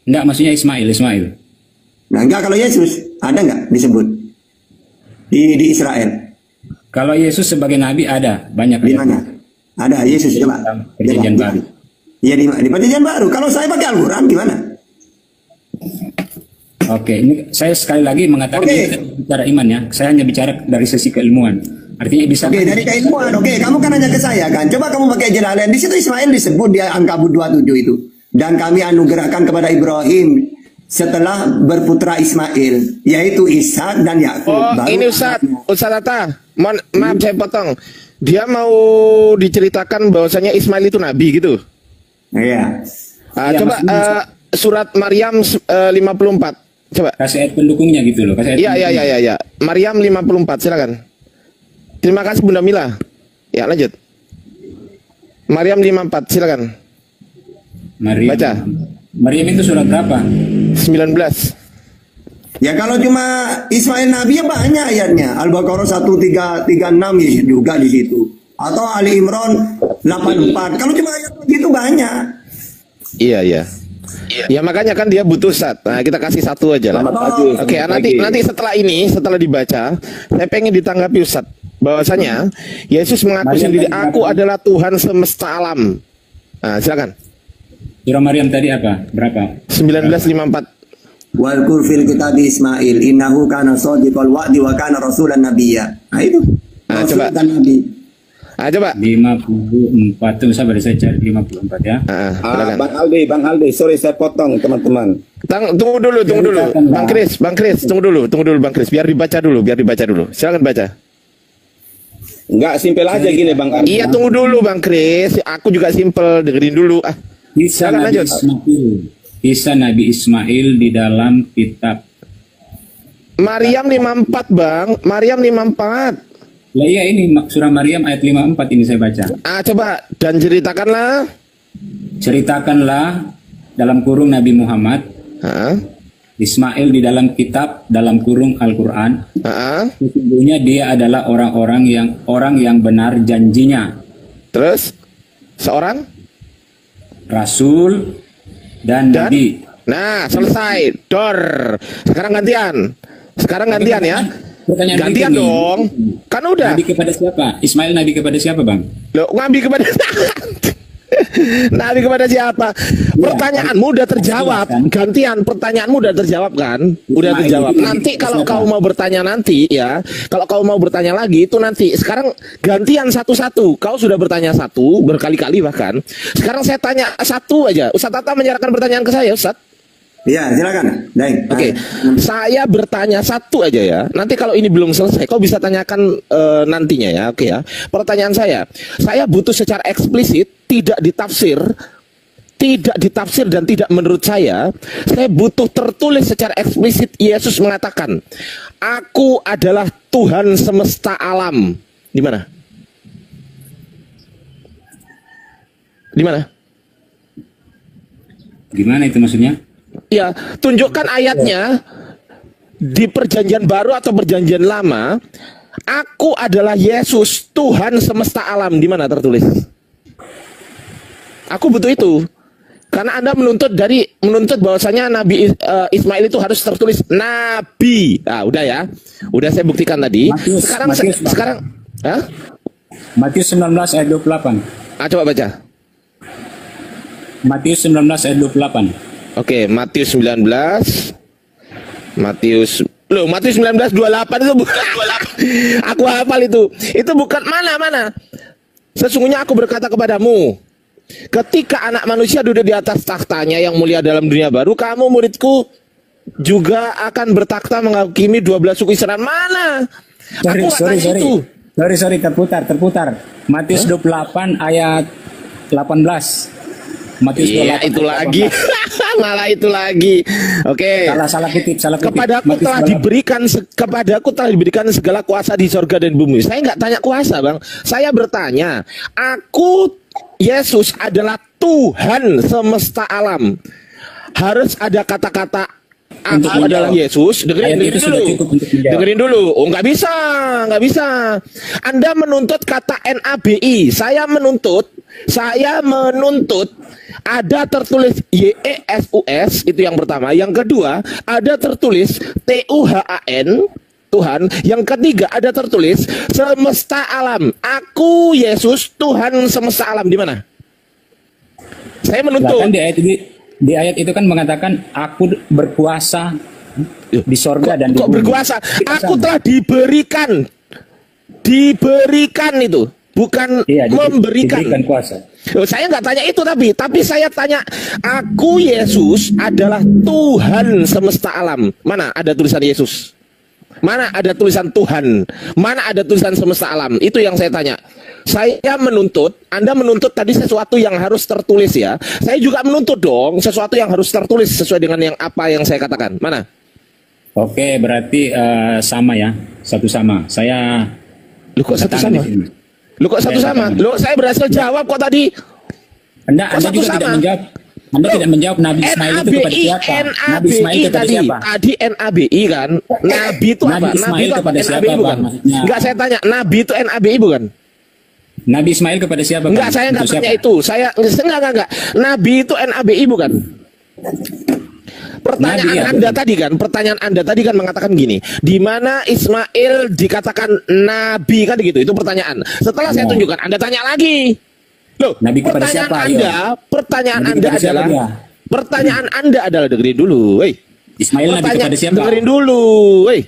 Speaker 9: Enggak, maksudnya Ismail.
Speaker 1: Nah, enggak, kalau Yesus ada nggak disebut di Israel?
Speaker 9: Kalau Yesus sebagai nabi ada, banyak.
Speaker 1: Di mana? Ada Yesus, coba.
Speaker 9: Perjanjian baru.
Speaker 1: Iya, di Perjanjian Baru. Kalau saya pakai Al-Quran gimana?
Speaker 9: Oke, ini saya sekali lagi mengatakan ini bicara iman ya. Saya hanya bicara dari sisi keilmuan. Artinya bisa.
Speaker 1: Dari keilmuan. Kamu kan nanya ke saya kan. Coba kamu pakai Jalalain. Di situ Ismail disebut di Ankabut 27 itu. Dan kami anugerahkan kepada Ibrahim setelah berputra Ismail, yaitu Ishak dan Yakub.
Speaker 5: Ini Ustaz Tata. Maaf saya potong. Dia mau diceritakan bahwasanya Ismail itu nabi gitu.
Speaker 1: Iya.
Speaker 5: Coba surat Maryam 54. Coba
Speaker 9: kasih ayat pendukungnya gitu loh.
Speaker 5: Iya. Maryam 54, silakan. Terima kasih Bunda Mila. Ya, lanjut. Maryam 54, silakan. Baca.
Speaker 9: Maryam itu surat berapa?
Speaker 5: 19.
Speaker 1: Ya kalau cuma Ismail Nabi ya banyak ayatnya. Al-Baqarah 1336 juga di situ. Atau Ali Imran 84. Kalau cuma ayat begitu banyak.
Speaker 5: Iya. Ya makanya kan dia butuh Nah, kita kasih satu aja lah. Oke, nanti setelah dibaca, saya pengen ditanggapi Ustaz bahwasanya Yesus mengaku sendiri, aku adalah Tuhan semesta alam. Nah, silakan.
Speaker 9: Surah Maryam tadi apa? Berapa?
Speaker 5: 1954.
Speaker 1: wal kurfil kitab Ismail innahu kana shadiqal wa'di wa kana rasulan nabiyya. Nah itu.
Speaker 5: Coba.
Speaker 1: Nabi.
Speaker 5: Coba.
Speaker 9: 54 tuh sabar saya cari 54 ya.
Speaker 11: Bang Aldi, sorry saya potong teman-teman.
Speaker 5: Tunggu dulu. Bang Kris, tunggu dulu Bang Kris, biar dibaca dulu. Silakan baca.
Speaker 11: Enggak, simpel aja gini Bang Aldi.
Speaker 5: Iya, tunggu dulu Bang Kris. Aku juga simpel, dengerin dulu.
Speaker 9: Kisah Nabi Ismail di dalam kitab
Speaker 5: Maryam 54, Bang. Maryam 54.
Speaker 9: Lah iya, ini surah Maryam ayat 54 ini saya baca.
Speaker 5: Coba dan ceritakanlah dalam kurung Nabi Muhammad. Ismail di dalam kitab dalam kurung Al-Qur'an. Sesungguhnya dia adalah orang yang benar janjinya. Terus seorang
Speaker 9: rasul dan nabi.
Speaker 5: Nah, selesai. Sekarang gantian ya. Gantian dong. Kan udah.
Speaker 9: Nabi kepada siapa? Ismail nabi kepada siapa, Bang?
Speaker 5: Loh, nabi kepada Nabi kepada siapa? Pertanyaanmu udah terjawab. Gantian, pertanyaanmu udah terjawab kan? Udah terjawab. Nanti kalau kau mau bertanya nanti ya, kalau kau mau bertanya lagi itu nanti. Sekarang gantian satu-satu. Kau sudah bertanya satu berkali-kali bahkan. Sekarang saya tanya satu aja. Ustaz Tata menyerahkan pertanyaan ke saya, Ustaz.
Speaker 1: Iya, silakan.
Speaker 5: Oke. Saya bertanya satu aja ya. Nanti kalau ini belum selesai, kau bisa tanyakan nantinya ya. Oke ya. Pertanyaan saya butuh secara eksplisit, tidak ditafsir dan tidak menurut saya butuh tertulis secara eksplisit. Yesus mengatakan, "Aku adalah Tuhan semesta alam." Di mana?
Speaker 9: Gimana itu maksudnya?
Speaker 5: Ya, tunjukkan ayatnya di perjanjian baru atau perjanjian lama. Aku adalah Yesus, Tuhan semesta alam. Di mana tertulis? Aku butuh itu. Karena Anda menuntut bahwasanya Nabi Ismail itu harus tertulis Nabi. Nah, udah ya. Udah saya buktikan tadi. Sekarang
Speaker 9: Matius 19 ayat 28.
Speaker 5: Coba baca.
Speaker 9: Matius 19 ayat 28.
Speaker 5: Oke, Matius 19 28 itu bukan 28. Aku hafal itu. Itu bukan mana. Sesungguhnya aku berkata kepadamu, ketika anak manusia duduk di atas tahtanya yang mulia dalam dunia baru, kamu muridku juga akan bertakhta menghakimi 12 suku Israel. Mana?
Speaker 9: Sorry, terputar. Matius 28 ayat 18. Matius 28
Speaker 5: itu lagi. Malah itu lagi. Oke.
Speaker 9: Salah kutip.
Speaker 5: Kepadaku telah diberikan segala kuasa di sorga dan bumi. Saya nggak tanya kuasa, Bang. Saya bertanya, aku Yesus adalah Tuhan semesta alam. Harus ada kata-kata aku adalah Yesus. Dengerin dulu. Oh, nggak bisa. Anda menuntut kata NABI. Saya menuntut ada tertulis YESUS, itu yang pertama. Yang kedua, ada tertulis TUHAN, Tuhan. Yang ketiga, ada tertulis semesta alam. Aku Yesus, Tuhan semesta alam. Di mana? Saya menuntut.
Speaker 9: Di ayat itu kan mengatakan aku berkuasa di sorga dan di bumi.
Speaker 5: Berkuasa? Aku telah diberikan itu, bukan memberikan.
Speaker 9: Diberikan kuasa.
Speaker 5: Saya nggak tanya itu tapi saya tanya, aku Yesus adalah Tuhan semesta alam. Mana ada tulisan Yesus? Mana ada tulisan Tuhan? Mana ada tulisan semesta alam? Itu yang saya tanya. Saya menuntut, Anda menuntut tadi sesuatu yang harus tertulis ya. Saya juga menuntut dong sesuatu yang harus tertulis sesuai dengan apa yang saya katakan. Mana?
Speaker 9: Oke, berarti sama ya, satu sama. Saya.
Speaker 5: Lu kok satu sama? Saya berhasil jawab kok tadi.
Speaker 9: Anda juga tidak menjawab. Anda tidak menjawab Nabi Ismail itu kepada siapa? Nabi Ismail kepada siapa?
Speaker 5: Tadi NABI kan? Nabi itu apa?
Speaker 9: Nabi itu kepada siapa,
Speaker 5: bukan? Enggak, saya tanya, Nabi itu NABI bukan?
Speaker 9: Nabi Ismail kepada siapa?
Speaker 5: Enggak, saya enggak tanya itu. Enggak. Nabi itu NABI bukan? Pertanyaan Anda tadi kan mengatakan gini, di mana Ismail dikatakan nabi kan gitu. Itu pertanyaan. Setelah saya tunjukkan, Anda tanya lagi. Loh,
Speaker 9: Nabi kepada siapa?
Speaker 5: Pertanyaan Anda adalah dengerin dulu.
Speaker 9: Ismail nabi kepada siapa?
Speaker 5: Dengerin dulu, woi.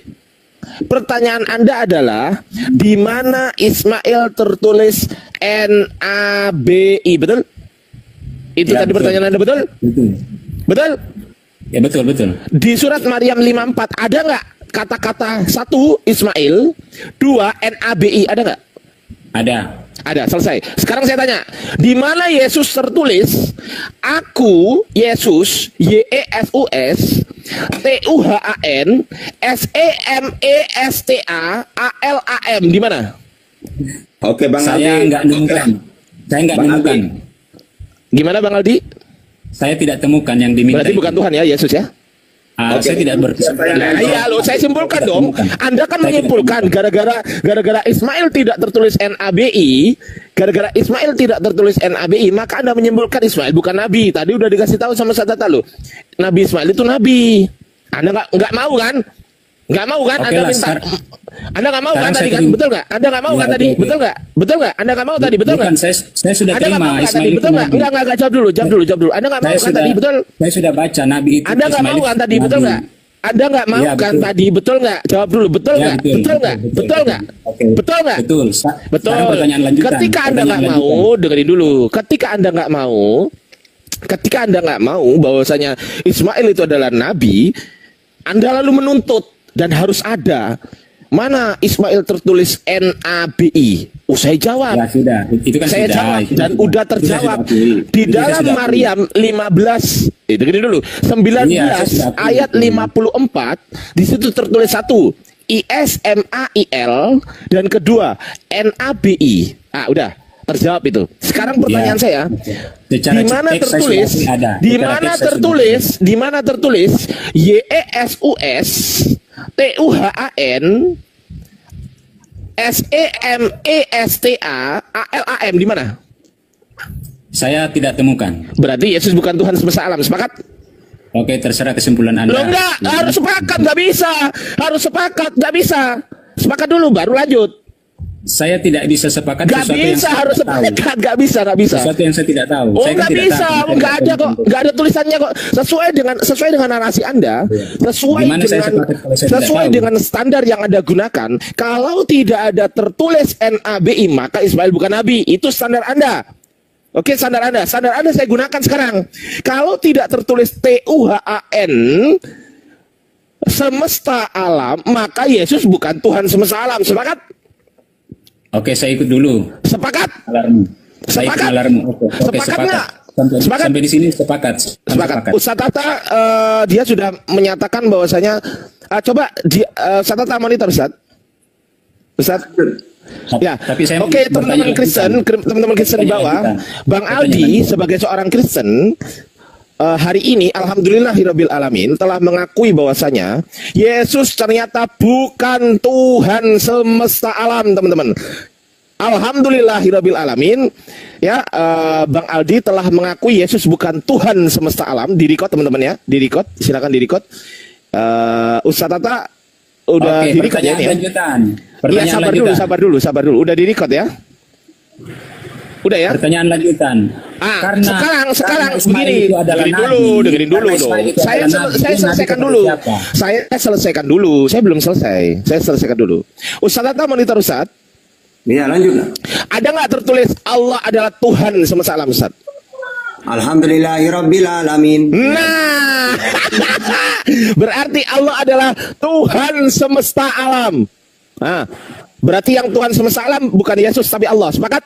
Speaker 5: Pertanyaan Anda adalah di mana Ismail tertulis NABI, betul? Itu
Speaker 9: Ya,
Speaker 5: tadi
Speaker 9: betul.
Speaker 5: pertanyaan Anda, betul?
Speaker 9: Betul.
Speaker 5: Betul?
Speaker 9: Ya betul betul.
Speaker 5: Di surat Maryam 54 ada nggak kata-kata 1 Ismail, 2 NABI, ada nggak?
Speaker 9: Ada.
Speaker 5: Ada, selesai. Sekarang saya tanya, di mana Yesus tertulis aku Yesus YESUS TUHAN SEMESTAALAM, di mana?
Speaker 11: Oke, Bang
Speaker 9: Saya
Speaker 11: Aldi.
Speaker 9: nggak nemukan. Saya nggak
Speaker 11: Bang
Speaker 9: nemukan.
Speaker 11: Aldi.
Speaker 5: Gimana Bang Aldi?
Speaker 9: Saya tidak temukan yang diminta.
Speaker 5: Berarti bukan Tuhan ya, Yesus ya?
Speaker 9: Saya tidak berkesimpulan.
Speaker 5: Iya loh, saya simpulkan dong. Anda kan menyimpulkan gara-gara Ismail tidak tertulis NABI, gara-gara Ismail tidak tertulis NABI, maka Anda menyimpulkan Ismail bukan nabi. Tadi udah dikasih tahu sama Satata lo. Nabi Ismail itu nabi. Anda nggak mau kan? Nggak mau kan? Anda minta. Anda nggak mau kan tadi kan? Betul nggak? Anda nggak mau kan tadi? Betul nggak? Betul nggak? Anda nggak mau tadi? Betul nggak?
Speaker 9: Saya sudah
Speaker 5: Anda nggak
Speaker 9: terima
Speaker 5: mau nggak tadi?
Speaker 9: Ismail
Speaker 5: Betul nggak? Enggak, jawab dulu. Anda nggak mau kan tadi? Betul?
Speaker 9: Saya sudah baca Nabi itu.
Speaker 5: Anda nggak mau kan tadi? Betul nggak? Anda nggak mau
Speaker 9: Ya,
Speaker 5: kan
Speaker 9: betul.
Speaker 5: tadi? Betul nggak? Jawab dulu. Betul
Speaker 9: Ya,
Speaker 5: nggak?
Speaker 9: betul,
Speaker 5: Betul nggak?
Speaker 9: betul,
Speaker 5: Betul nggak?
Speaker 9: Betul nggak?
Speaker 5: Betul.
Speaker 9: Betul. Sekarang pertanyaan lanjutan.
Speaker 5: Ketika Anda nggak
Speaker 9: Pertanyaan
Speaker 5: mau, dengerin dulu. Ketika Anda nggak mau bahwasanya Ismail itu adalah nabi, Anda lalu menuntut dan harus ada mana Ismail tertulis NABI. Saya jawab.
Speaker 9: Ya sudah, itu kan
Speaker 5: Saya
Speaker 9: sudah.
Speaker 5: jawab
Speaker 9: Itu
Speaker 5: dan
Speaker 9: sudah.
Speaker 5: udah
Speaker 9: Itu
Speaker 5: terjawab
Speaker 9: saya sudah akui.
Speaker 5: di
Speaker 9: Itu saya
Speaker 5: dalam
Speaker 9: sudah akui.
Speaker 5: Maryam 15. Dengerin dulu. 19
Speaker 9: Iya, saya sudah akui.
Speaker 5: ayat 54 di situ tertulis 1 ISMAIL dan kedua NABI. Udah terjawab itu. Sekarang pertanyaan
Speaker 9: Ya.
Speaker 5: saya,
Speaker 9: Secara
Speaker 5: di mana
Speaker 9: teks saya
Speaker 5: tertulis?
Speaker 9: sudah ada.
Speaker 5: Di
Speaker 9: Secara
Speaker 5: mana
Speaker 9: teks saya
Speaker 5: tertulis? Di mana tertulis YESUS TUHAN SEMESTAALAM, di mana?
Speaker 9: Saya tidak temukan.
Speaker 5: Berarti Yesus bukan Tuhan semesta alam. Sepakat?
Speaker 9: Oke, terserah kesimpulan Anda.
Speaker 5: Lo enggak, harus sepakat, nggak bisa. Harus sepakat, nggak bisa. Sepakat dulu, baru lanjut.
Speaker 9: Saya tidak bisa sepakat
Speaker 5: Nggak
Speaker 9: sesuatu yang
Speaker 5: bisa,
Speaker 9: saya
Speaker 5: harus
Speaker 9: tidak tahu.
Speaker 5: sepakat, nggak bisa.
Speaker 9: Sesuatu yang saya tidak tahu.
Speaker 5: Oh,
Speaker 9: Saya kan
Speaker 5: nggak
Speaker 9: tidak
Speaker 5: bisa,
Speaker 9: tahu.
Speaker 5: nggak ada kok, nggak ada tulisannya kok. Sesuai dengan narasi Anda, sesuai
Speaker 9: Gimana saya
Speaker 5: dengan
Speaker 9: sepakat kalau saya tidak
Speaker 5: sesuai
Speaker 9: tahu?
Speaker 5: dengan standar yang Anda gunakan. Kalau tidak ada tertulis NABI, maka Ismail bukan nabi. Itu standar Anda. Oke, standar Anda saya gunakan sekarang. Kalau tidak tertulis TUHAN semesta alam, maka Yesus bukan Tuhan semesta alam. Sepakat?
Speaker 9: Oke, saya ikut dulu.
Speaker 5: Sepakat?
Speaker 9: Alarmu. Saya ikut
Speaker 5: Sepakat?
Speaker 9: alarmu. Oke,
Speaker 5: Sepakat nggak? Sepakat?
Speaker 9: Sampai di sini sepakat.
Speaker 5: Sepakat. Ustadz Tata dia sudah menyatakan bahwasanya coba Ustadz Tata monitor Ustadz. Ya,
Speaker 9: tapi saya
Speaker 5: oke, teman-teman Kristen di bawah, Bang Aldi sebagai seorang Kristen hari ini alhamdulillahirabbil alamin telah mengakui bahwasanya Yesus ternyata bukan Tuhan semesta alam, teman-teman. Alhamdulillahirabbil alamin ya, Bang Aldi telah mengakui Yesus bukan Tuhan semesta alam. Di record teman-teman ya, di record, silakan di record. Ustadz Tata udah
Speaker 9: Oke,
Speaker 5: di record ya ini ya.
Speaker 9: lanjutan.
Speaker 5: Iya, sabar dulu. Udah di record ya. Udah ya.
Speaker 9: Pertanyaan lanjutan.
Speaker 5: Sekarang begini, dengerin dulu dong. Saya selesaikan dulu. Saya belum selesai. Saya selesaikan dulu. Ustadz Tata monitor Ustadz.
Speaker 1: Iya, lanjut.
Speaker 5: Ada nggak tertulis Allah adalah Tuhan semesta alam, Ustadz?
Speaker 1: Alhamdulillahirabbil alamin.
Speaker 5: Nah, berarti Allah adalah Tuhan semesta alam. Nah, berarti yang Tuhan semesta alam bukan Yesus tapi Allah. Sepakat,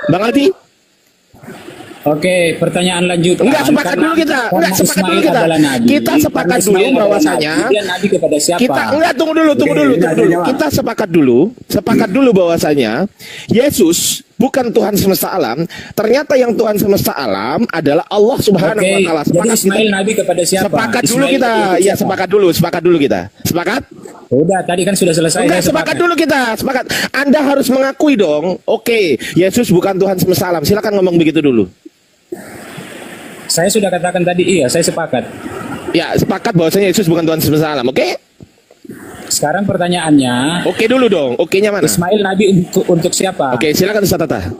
Speaker 5: Bang Aldi?
Speaker 9: Oke, pertanyaan lanjutan.
Speaker 5: Enggak, sepakat dulu kita. Kita sepakat dulu bahwasanya tunggu dulu. Kita sepakat dulu bahwasanya Yesus bukan Tuhan semesta alam. Ternyata yang Tuhan semesta alam adalah Allah Subhanahu wa taala.
Speaker 9: Jadi Ismail nabi kepada siapa?
Speaker 5: Sepakat dulu kita. Iya, sepakat dulu kita. Sepakat?
Speaker 9: Udah, tadi kan sudah selesai.
Speaker 5: Enggak, sepakat dulu kita. Sepakat. Anda harus mengakui dong. Oke, Yesus bukan Tuhan semesta alam. Silakan ngomong begitu dulu.
Speaker 9: Saya sudah katakan tadi, iya, saya sepakat.
Speaker 5: Ya, sepakat bahwasanya Yesus bukan Tuhan semesta alam, oke?
Speaker 9: Sekarang pertanyaannya,
Speaker 5: oke dulu dong, oke-nya mana?
Speaker 9: Ismail nabi untuk siapa?
Speaker 5: Oke, silakan Ustaz Tata.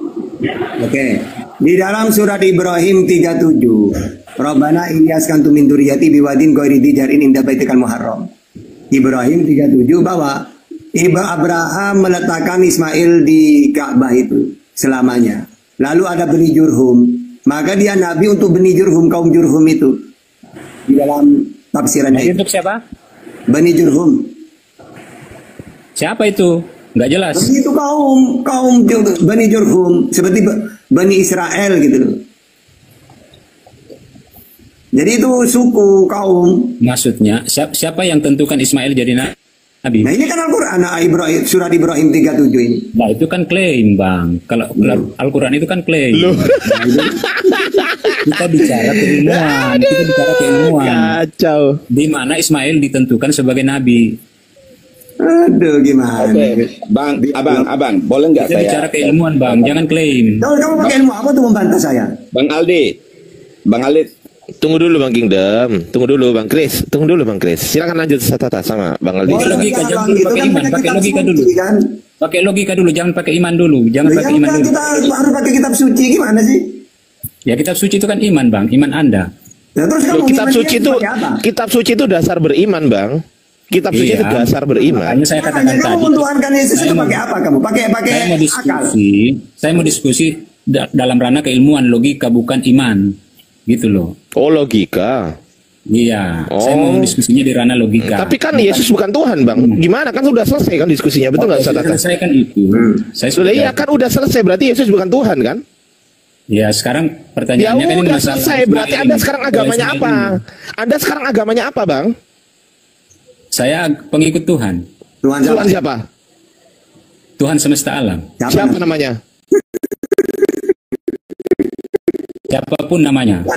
Speaker 1: Oke. Di dalam surat Ibrahim 37, Rabbana inyaskantu min dzurriyyati biwadin ghairi dzi jar'in inda baitikal muharram. Ibrahim 37 bahwa Abraham meletakkan Ismail di Ka'bah itu selamanya. Lalu ada Bani Jurhum, maka dia nabi untuk Bani Jurhum, kaum Jurhum itu. Di dalam tafsirannya itu.
Speaker 9: Untuk siapa?
Speaker 1: Bani Jurhum.
Speaker 9: Siapa itu? Nggak jelas.
Speaker 1: Itu kaum Bani Jurhum, seperti Bani Israel gitu loh. Jadi itu suku kaum.
Speaker 9: Maksudnya siapa yang tentukan Ismail jadi nabi?
Speaker 1: Nah ini kan Al-Quran, Ibrahim, surat Ibrahim 37 ini.
Speaker 9: Nah itu kan klaim bang. Kalau Al-Quran itu kan klaim. Kita bicara keilmuan.
Speaker 5: Kacau.
Speaker 9: Di mana Ismail ditentukan sebagai nabi.
Speaker 1: Aduh gimana?
Speaker 11: Abang, boleh nggak
Speaker 9: Kita
Speaker 11: saya?
Speaker 9: bicara keilmuan bang, jangan klaim.
Speaker 1: Kamu pakai ilmu apa tuh membantah saya?
Speaker 11: Bang Aldi.
Speaker 5: Tunggu dulu Bang Kingdom, tunggu dulu Bang Kris, silakan lanjut Tata sama Bang Aldi.
Speaker 9: Pakai logika, jangan dulu pakai iman, pakai logika dulu. Pakai logika dulu, jangan pakai iman dulu,
Speaker 1: Kita harus pakai kitab suci gimana sih?
Speaker 9: Ya kitab suci itu kan iman bang, iman Anda.
Speaker 1: Nah, terus kamu
Speaker 5: kitab suci itu dasar beriman Bang. Kitab suci itu dasar beriman.
Speaker 9: Makanya saya katakan
Speaker 1: kamu
Speaker 9: tadi.
Speaker 1: mentuhankan Yesus itu pakai apa kamu? Pakai akal.
Speaker 9: Saya mau diskusi dalam ranah keilmuan, logika bukan iman. Gitu loh.
Speaker 5: Oh logika.
Speaker 9: Iya. Saya mau diskusinya di ranah logika.
Speaker 5: Tapi kan Yesus bukan Tuhan Bang. Gimana kan sudah selesai kan diskusinya, betul nggak Ustaz?
Speaker 9: Selesai kan itu. Saya
Speaker 5: sudah iya kan udah selesai, berarti Yesus bukan Tuhan kan?
Speaker 9: Ya sekarang pertanyaannya
Speaker 5: ya,
Speaker 9: kan ini
Speaker 5: udah selesai. Berarti Anda sekarang agamanya apa? Anda sekarang agamanya apa Bang?
Speaker 9: Saya pengikut Tuhan.
Speaker 1: Tuhan
Speaker 5: siapa?
Speaker 9: Tuhan semesta alam.
Speaker 5: Siapa namanya?
Speaker 9: Siapapun namanya.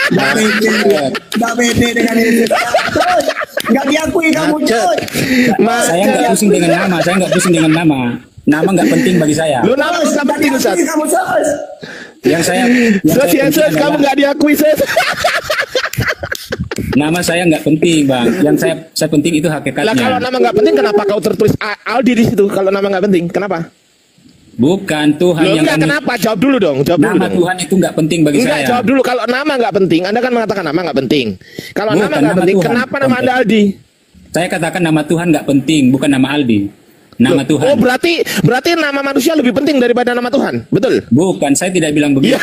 Speaker 1: Nggak pede dengan Yesus. Nggak diakui kamu.
Speaker 9: Saya nggak pusing dengan nama. Saya nggak pusing dengan nama. Nama nggak penting bagi saya.
Speaker 5: Lu nama nggak penting Ustaz.
Speaker 9: Yang saya
Speaker 5: kamu nggak diakui Sus.
Speaker 9: Nama saya nggak penting bang. Yang saya penting itu hakikatnya.
Speaker 5: Lah kalau nama nggak penting, kenapa kau tertulis Aldi di situ? Kalau nama nggak penting, kenapa?
Speaker 9: Bukan Tuhan
Speaker 5: yang kenapa? Jawab dulu dong.
Speaker 9: Nama Tuhan itu nggak penting bagi saya.
Speaker 5: Jawab dulu. Kalau nama nggak penting, Anda kan mengatakan nama nggak penting. Kalau nama nggak penting, kenapa nama Anda Aldi?
Speaker 9: Saya katakan nama Tuhan nggak penting, bukan nama Aldi. Nama Tuhan.
Speaker 5: Oh berarti nama manusia lebih penting daripada nama Tuhan, betul?
Speaker 9: Bukan, saya tidak bilang begitu.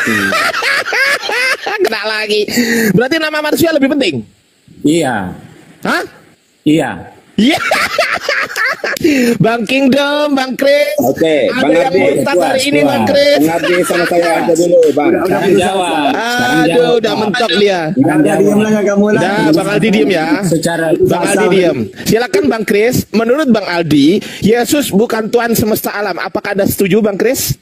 Speaker 5: Kena lagi. Berarti nama manusia lebih penting.
Speaker 9: Iya.
Speaker 5: Hah?
Speaker 9: Iya.
Speaker 5: Iya. Bang Kingdom, Bang Kris.
Speaker 11: Oke, Bang Ardi.
Speaker 5: Hari ini Bang Kris.
Speaker 11: Bang Ardi sama saya aja dulu, Bang.
Speaker 9: Sekarang jawab.
Speaker 5: Aduh, udah mentok dia. Udah, Bang Aldi diem ya. Bang Aldi diem. Silakan Bang Kris. Menurut Bang Aldi, Yesus bukan Tuhan semesta alam. Apakah Anda setuju, Bang Kris?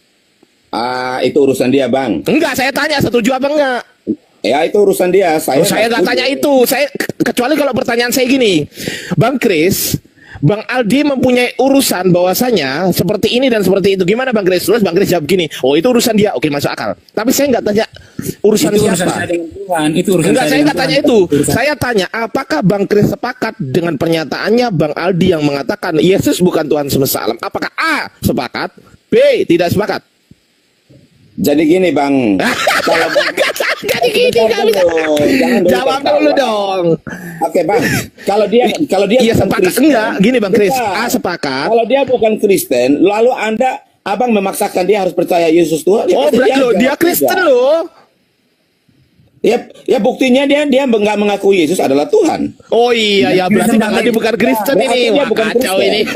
Speaker 11: Itu urusan dia, Bang.
Speaker 5: Enggak, saya tanya setuju apa enggak?
Speaker 11: Ya itu urusan dia. Saya
Speaker 5: nggak tanya itu. Saya kecuali kalau pertanyaan saya gini, Bang Kris, Bang Aldi mempunyai urusan bahwasanya seperti ini dan seperti itu. Gimana Bang Kris? Terus Bang Kris jawab gini, oh itu urusan dia. Oke, masuk akal. Tapi saya nggak tanya urusan
Speaker 9: itu
Speaker 5: siapa.
Speaker 9: Urusan saya dengan Tuhan. Itu urusan
Speaker 5: Enggak, saya nggak tanya itu.
Speaker 9: Urusan.
Speaker 5: Saya tanya, apakah Bang Kris sepakat dengan pernyataannya Bang Aldi yang mengatakan Yesus bukan Tuhan semesta alam? Apakah A sepakat, B tidak sepakat?
Speaker 11: Jadi gini Bang, kalau
Speaker 5: jadi gini jawab dulu dong.
Speaker 11: Oke Bang, kalau dia
Speaker 5: iya sepakat Kristen, enggak? Gini Bang Kris, A sepakat.
Speaker 11: Kalau dia bukan Kristen, lalu Abang memaksakan dia harus percaya Yesus Tuhan.
Speaker 5: Oh berarti dia Kristen loh.
Speaker 11: Ya buktinya dia nggak mengakui Yesus adalah Tuhan.
Speaker 5: Oh iya ya berarti Bang Aldi bukan Kristen ini. Wah kacau ini.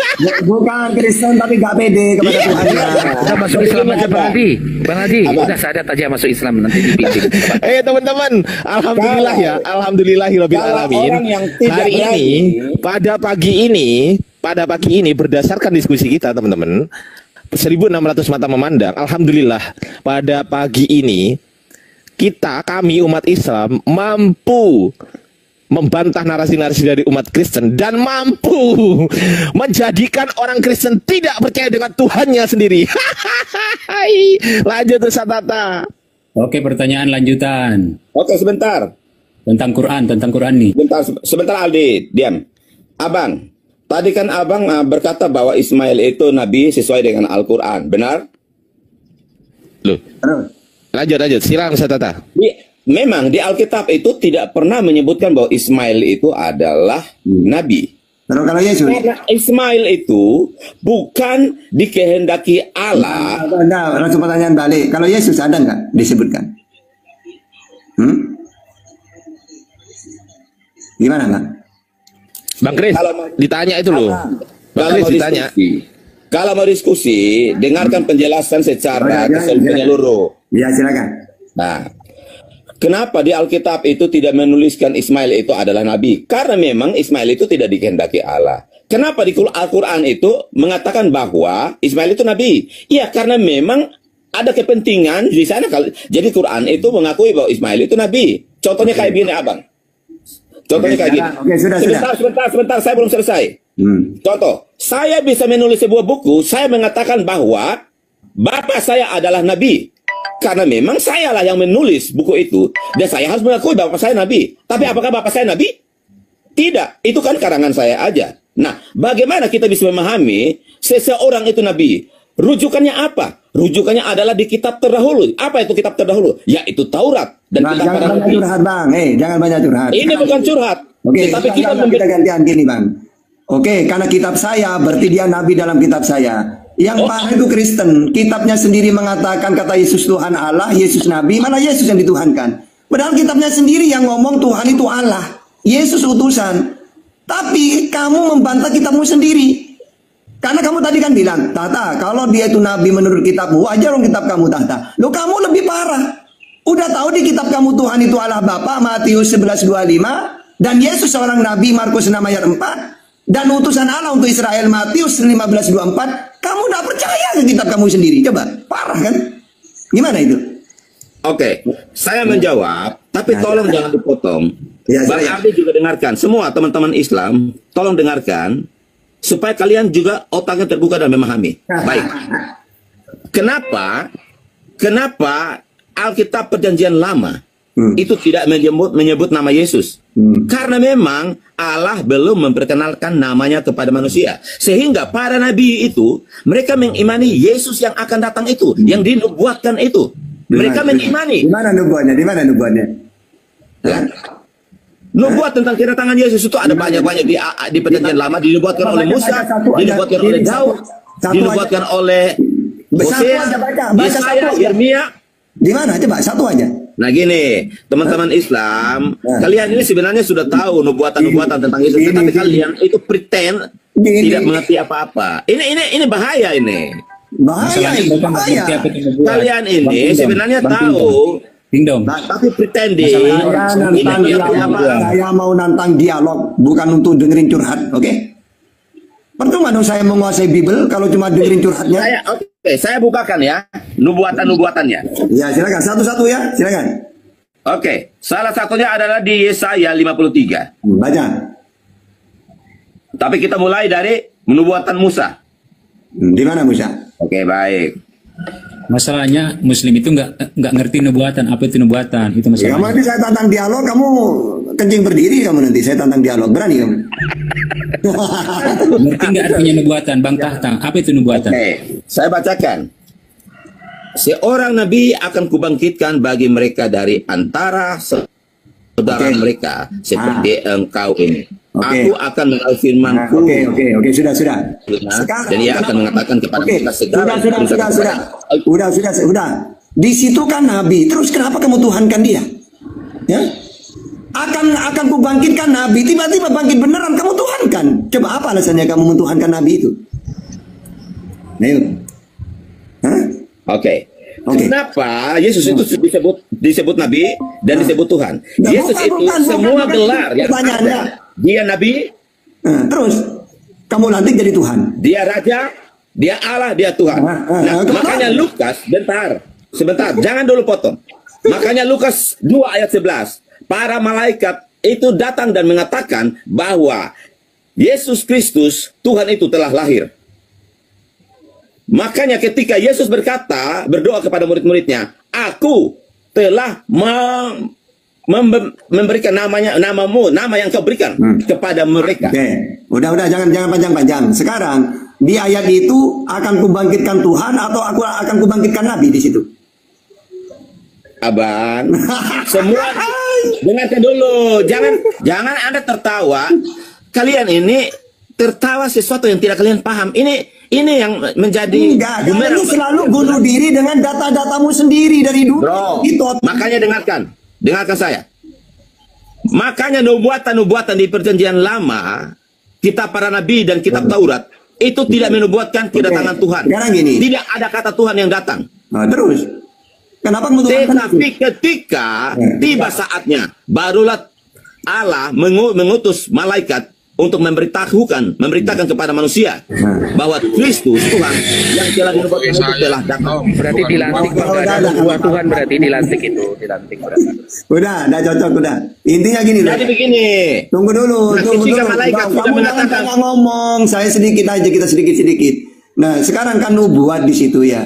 Speaker 1: Bukan Kristen tapi nggak pede kepada Tuhan.
Speaker 2: Udah masuk Islam aja Bang Aldi. Bang Aldi udah sadat aja masuk Islam nanti dibimbing.
Speaker 5: Teman-teman, alhamdulillah ya, alhamdulillahirabbil alamin. Hari ini pada pagi ini berdasarkan diskusi kita teman-teman, 1.600 mata memandang. Alhamdulillah pada pagi ini kami umat Islam mampu membantah narasi-narasi dari umat Kristen dan mampu menjadikan orang Kristen tidak percaya dengan Tuhannya sendiri. Lanjut Ustaz Tata.
Speaker 9: Oke, pertanyaan lanjutan.
Speaker 11: Oke, sebentar.
Speaker 9: Tentang Quran nih.
Speaker 11: Sebentar Aldi, diam. Abang, tadi kan Abang berkata bahwa Ismail itu nabi sesuai dengan Al-Quran, benar?
Speaker 5: Loh. Lanjut. Silakan Ustaz Tata.
Speaker 11: Memang di Alkitab itu tidak pernah menyebutkan bahwa Ismail itu adalah nabi.
Speaker 1: Kalau Yesus,
Speaker 11: karena Ismail itu bukan dikehendaki Allah.
Speaker 1: Nah, langsung pertanyaan balik. Kalau Yesus ada nggak disebutkan? Gimana Bang?
Speaker 5: Bang Kris, ditanya itu loh. Bang Kris ditanya.
Speaker 11: Kalau mau diskusi, dengarkan penjelasan secara menyeluruh.
Speaker 1: Ya, silakan.
Speaker 11: Nah, kenapa di Alkitab itu tidak menuliskan Ismail itu adalah nabi? Karena memang Ismail itu tidak dikehendaki Allah. Kenapa di Al-Quran itu mengatakan bahwa Ismail itu nabi? Ya, karena memang ada kepentingan di sana. Jadi Quran itu mengakui bahwa Ismail itu nabi. Contohnya kayak gini, Abang. Contohnya kayak gini. Sebentar, saya belum selesai. Contoh, saya bisa menulis sebuah buku, saya mengatakan bahwa bapak saya adalah nabi. Karena memang sayalah yang menulis buku itu. Dan saya harus mengakui bapak saya nabi. Tapi apakah bapak saya nabi? Tidak, itu kan karangan saya aja. Nah, bagaimana kita bisa memahami seseorang itu nabi? Rujukannya apa? Rujukannya adalah di kitab terdahulu. Apa itu kitab terdahulu? Yaitu Taurat dan kitab
Speaker 1: jangan banyak curhat, Bang. Jangan banyak curhat.
Speaker 11: Ini bukan curhat.
Speaker 1: Oke, tapi kita gantian gini, Bang. Oke, karena kitab saya berarti dia nabi dalam kitab saya. Yang parah itu Kristen. Kitabnya sendiri mengatakan kata Yesus Tuhan Allah, Yesus nabi, mana Yesus yang dituhankan? Padahal kitabnya sendiri yang ngomong Tuhan itu Allah, Yesus utusan. Tapi kamu membantah kitabmu sendiri. Karena kamu tadi kan bilang, Tata, kalau dia itu nabi menurut kitabmu, wajar dong kitab kamu, Tata. Loh, kamu lebih parah. Udah tahu di kitab kamu Tuhan itu Allah Bapa, Matius 11:25, dan Yesus seorang nabi, Markus 6 ayat 4, dan utusan Allah untuk Israel, Matius 15:24. Kamu tidak percaya ke kitab kamu sendiri. Coba, parah kan? Gimana itu?
Speaker 11: Oke, saya menjawab, tapi tolong jangan dipotong. Bang Ardi juga dengarkan. Semua teman-teman Islam, tolong dengarkan, supaya kalian juga otaknya terbuka dan memahami. Baik. Kenapa Alkitab Perjanjian Lama itu tidak menyebut nama Yesus? Karena memang Allah belum memperkenalkan namanya kepada manusia. Sehingga para nabi itu, mereka mengimani Yesus yang akan datang itu, yang dinubuatkan itu. Mereka mengimani.
Speaker 1: Di mana nubuatnya? Di mana nubuatnya?
Speaker 11: Ya. Nubuat tentang kedatangan Yesus itu ada banyak-banyak di Perjanjian Lama. Dinubuatkan oleh Musa, dinubuatkan oleh Daud, dinubuatkan oleh Hosea, Yesaya, Yeremia.
Speaker 1: Di mana? Coba satu aja.
Speaker 11: Nah gini, teman-teman Islam, kalian ini sebenarnya sudah tahu nubuatan-nubuatan tentang Yesus, tetapi kalian itu pretend tidak mengerti apa-apa. Ini bahaya ini.
Speaker 1: Bahaya.
Speaker 11: Kalian ini sebenarnya tahu, tapi pretending.
Speaker 1: Saya mau nantang dialog, bukan untuk dengerin curhat, oke? Percuma dong saya menguasai Bible kalau cuma dengerin curhatnya.
Speaker 11: Saya bukakan ya nubuatan-nubuatannya.
Speaker 1: Ya, silakan satu-satu ya, silakan.
Speaker 11: Oke, salah satunya adalah di Yesaya 53.
Speaker 1: Baca.
Speaker 11: Tapi kita mulai dari nubuatan Musa.
Speaker 1: Di mana Musa?
Speaker 11: Oke, baik.
Speaker 9: Masalahnya Muslim itu nggak ngerti nubuatan. Apa itu nubuatan? Itu masalahnya.
Speaker 1: Ya, nanti saya tantang dialog, kamu kencing berdiri kamu nanti. Saya tantang dialog, berani kamu?
Speaker 9: Ngerti nggak artinya nubuatan, Bang Tahtang? Apa itu nubuatan?
Speaker 11: Oke, saya bacakan. Seorang nabi akan kubangkitkan bagi mereka dari antara saudara mereka seperti engkau ini. Aku akan menaruh firmanku.
Speaker 1: Oke, sudah.
Speaker 11: Dan ia akan mengatakan kepada mereka segala.
Speaker 1: Sudah. Di situ kan nabi. Terus kenapa kamu tuhankan dia? Ya? Akan kubangkitkan nabi. Tiba-tiba bangkit beneran kamu tuhankan. Coba apa alasannya kamu mentuhankan nabi itu? Ayo.
Speaker 11: Oke. Kenapa Yesus itu disebut nabi dan disebut Tuhan? Yesus itu semua gelar yang ada. Dia nabi.
Speaker 1: Terus kamu lantik jadi Tuhan.
Speaker 11: Dia raja, dia Allah, dia Tuhan. Makanya Lukas, sebentar, jangan dulu potong. Makanya Lukas 2 ayat 11. Para malaikat itu datang dan mengatakan bahwa Yesus Kristus Tuhan itu telah lahir. Makanya ketika Yesus berdoa kepada murid-muridnya, aku telah memberikan namamu, nama yang kau berikan kepada mereka.
Speaker 1: Udah, jangan panjang-panjang. Sekarang di ayat itu akan kubangkitkan Tuhan atau aku akan kubangkitkan nabi di situ?
Speaker 11: Abang, semua dengarkan dulu. Jangan Anda tertawa. Kalian ini tertawa sesuatu yang tidak kalian paham. Ini yang menjadi
Speaker 1: kamu selalu bunuh diri dengan data-datamu sendiri dari dulu.
Speaker 11: Bro, makanya dengarkan saya. Makanya nubuatan-nubuatan di perjanjian lama, kitab para nabi dan kitab Taurat, itu tidak menubuatkan kedatangan Tuhan.
Speaker 1: Sekarang gini.
Speaker 11: Tidak ada kata Tuhan yang datang.
Speaker 1: Nah, terus kenapa
Speaker 11: tetapi ketika tiba saatnya, barulah Allah mengutus malaikat untuk memberitakan kepada manusia bahwa Kristus Tuhan yang telah dinubuatkan itu telah datang.
Speaker 5: Berarti dilantik, buah Tuhan berarti dilantik itu, dilantik berarti.
Speaker 1: Udah cocok udah. Intinya gini loh.
Speaker 11: Jadi begini.
Speaker 1: Tunggu dulu.
Speaker 11: Malaikat sudah mengatakan
Speaker 1: ngomong, saya sedikit aja, kita sedikit. Nah, sekarang kan nubuat di situ ya.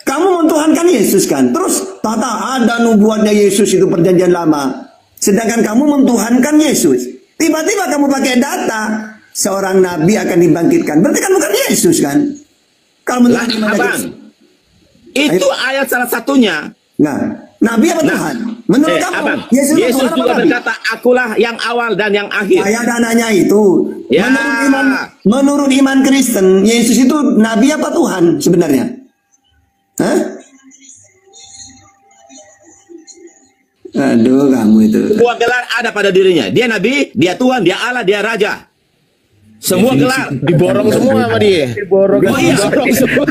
Speaker 1: Kamu mentuhankan Yesus kan? Terus ada nubuatnya Yesus itu perjanjian lama. Sedangkan kamu mentuhankan Yesus. Tiba-tiba kamu pakai data seorang nabi akan dibangkitkan. Berarti kan bukan Yesus kan? Kalau menurut
Speaker 11: Abang, itu ayat salah satunya.
Speaker 1: Nah, nabi apa Tuhan? Menurut kamu,
Speaker 11: Abang,
Speaker 1: Yesus
Speaker 11: juga berkata, akulah yang awal dan yang akhir.
Speaker 1: Saya nanya itu.
Speaker 11: Ya.
Speaker 1: Menurut iman Kristen, Yesus itu nabi apa Tuhan sebenarnya? Hah? Aduh, kamu itu.
Speaker 11: Semua gelar ada pada dirinya. Dia nabi, dia Tuhan, dia Allah, dia raja. Semua gelar
Speaker 5: diborong semua sama dia. Diborong semua.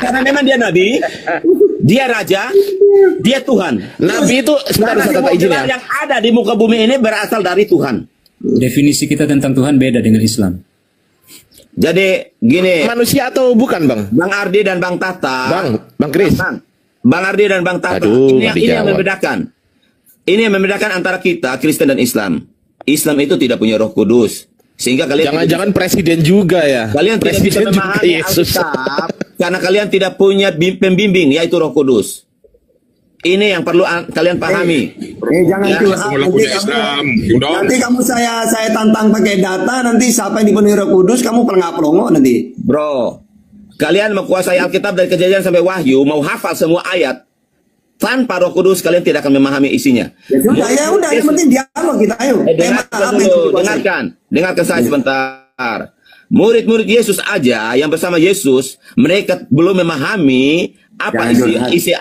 Speaker 11: Karena memang dia nabi, dia raja, dia Tuhan.
Speaker 5: Nabi itu sebentar izin ya.
Speaker 11: Yang ada di muka bumi ini berasal dari Tuhan.
Speaker 9: Definisi kita tentang Tuhan beda dengan Islam.
Speaker 11: Jadi gini.
Speaker 5: Manusia atau bukan, Bang?
Speaker 11: Bang Ardi dan Bang Tata.
Speaker 5: Bang Kris.
Speaker 11: Bang Ardi dan Bang Tata. Ini yang membedakan. Ini yang membedakan antara kita Kristen dan Islam. Islam itu tidak punya Roh Kudus. Sehingga kalian
Speaker 5: jangan presiden juga ya.
Speaker 11: Kalian tidak bisa memahami Alkitab karena kalian tidak punya pembimbing, yaitu Roh Kudus. Ini yang perlu kalian pahami.
Speaker 1: Jangan nanti kamu saya tantang pakai data, nanti siapa yang dipenuhi Roh Kudus kamu pelongo nanti.
Speaker 11: Bro, kalian menguasai Alkitab dari Kejadian sampai Wahyu, mau hafal semua ayat. Tanpa Roh Kudus kalian tidak akan memahami isinya.
Speaker 1: Ya udah, yang penting dialog kita ayo.
Speaker 11: Dengarkan saya sebentar. Murid-murid Yesus aja yang bersama Yesus, mereka belum memahami apa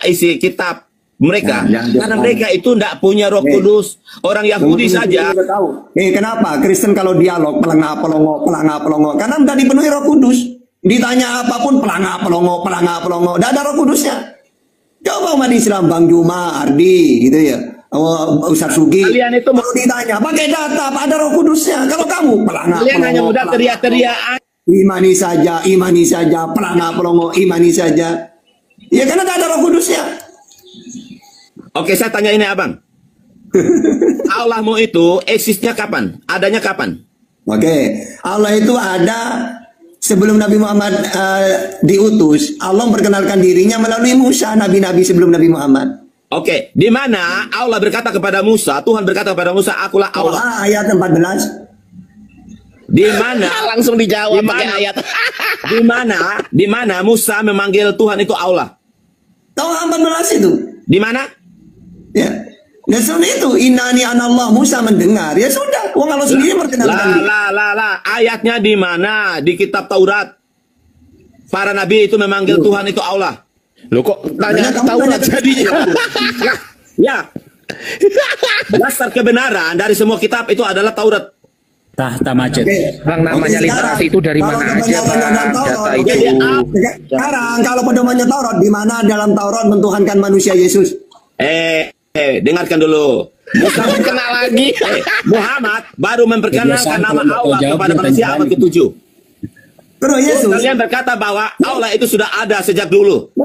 Speaker 11: isi kitab mereka. Karena mereka itu tidak punya Roh Kudus. Orang Yahudi saja.
Speaker 1: Kenapa Kristen kalau dialog pelanga-pelongo? Karena tidak dipenuhi Roh Kudus. Ditanya apapun pelanga-pelongo. Tidak ada Roh Kudusnya. Coba umat Islam, Bang Juma, Ardi, gitu ya, Ustaz Sugi.
Speaker 11: Kalian itu
Speaker 1: mau ditanya, pakai data, apa ada Roh Kudusnya? Kalau kamu
Speaker 11: kalian hanya mudah teriak-teriak.
Speaker 1: Imani saja, pelanga-pelongo, imani saja. Ya karena tidak ada Roh Kudusnya.
Speaker 11: Oke, saya tanya ini abang. Allahmu itu eksisnya kapan? Adanya kapan?
Speaker 1: Oke, Allah itu ada sebelum Nabi Muhammad diutus. Allah memperkenalkan dirinya melalui Musa, nabi-nabi sebelum Nabi Muhammad.
Speaker 11: Oke, di mana Allah berkata kepada Musa, Tuhan berkata kepada Musa, akulah Allah.
Speaker 1: Ayat 14.
Speaker 11: Di mana
Speaker 5: langsung dijawab pakai ayat.
Speaker 11: Di mana Musa memanggil Tuhan itu Allah?
Speaker 1: Tahu 14 itu?
Speaker 11: Di mana?
Speaker 1: Ya. Dan sebenarnya itu innani anallah, Musa mendengar. Ya sudah, wong Allah sendiri perkenalkan.
Speaker 11: Ayatnya di mana? Di kitab Taurat. Para nabi itu memanggil Tuhan itu Allah.
Speaker 5: Loh kok tanya Taurat jadinya?
Speaker 11: Ya. Dasar kebenaran dari semua kitab itu adalah Taurat.
Speaker 9: Tahta Majid.
Speaker 5: Bang, namanya literasi itu dari mana aja, Bang? Data itu.
Speaker 1: Sekarang kalau pedomannya Taurat, di mana dalam Taurat mentuhankan manusia Yesus?
Speaker 11: Dengarkan dulu.
Speaker 5: Kenal lagi.
Speaker 11: Muhammad baru memperkenalkan nama Allah kepada manusia abad ke-7.
Speaker 1: Terus Yesus.
Speaker 11: Kalian berkata bahwa Allah itu sudah ada sejak dulu.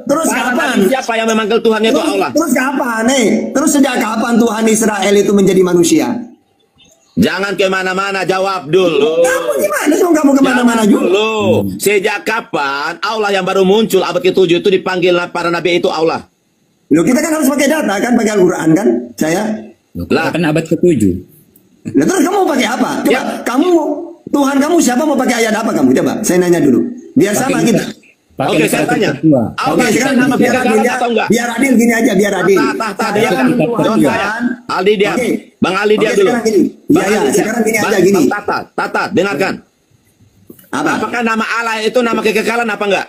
Speaker 1: Terus kapan?
Speaker 11: Siapa yang memanggil Tuhan itu Allah?
Speaker 1: Terus kapan? Terus sejak kapan Tuhan Israel itu menjadi manusia?
Speaker 11: Jangan kemana-mana, jawab dulu.
Speaker 1: Kamu gimana sih kamu kemana-mana
Speaker 11: dulu? Sejak kapan Allah yang baru muncul abad ke-7 itu dipanggil para nabi itu Allah?
Speaker 1: Loh, kita kan harus pakai data kan, pakai Al-Quran kan, saya.
Speaker 9: Lah kan abad ke-7.
Speaker 1: Nah, terus kamu mau pakai apa? Coba kamu, Tuhan kamu siapa, mau pakai ayat apa kamu? Coba, saya nanya dulu. Biar sama kita.
Speaker 11: Oke, saya tanya.
Speaker 1: Oke, sekarang nama biar adil ya. Biar adil gini aja, biar adil.
Speaker 11: Dia kan Aldi dia. Bang Aldi dia dulu.
Speaker 1: Iya, sekarang gini aja gini.
Speaker 11: Tata, dengarkan. Apakah nama Allah itu nama kekekalan apa enggak?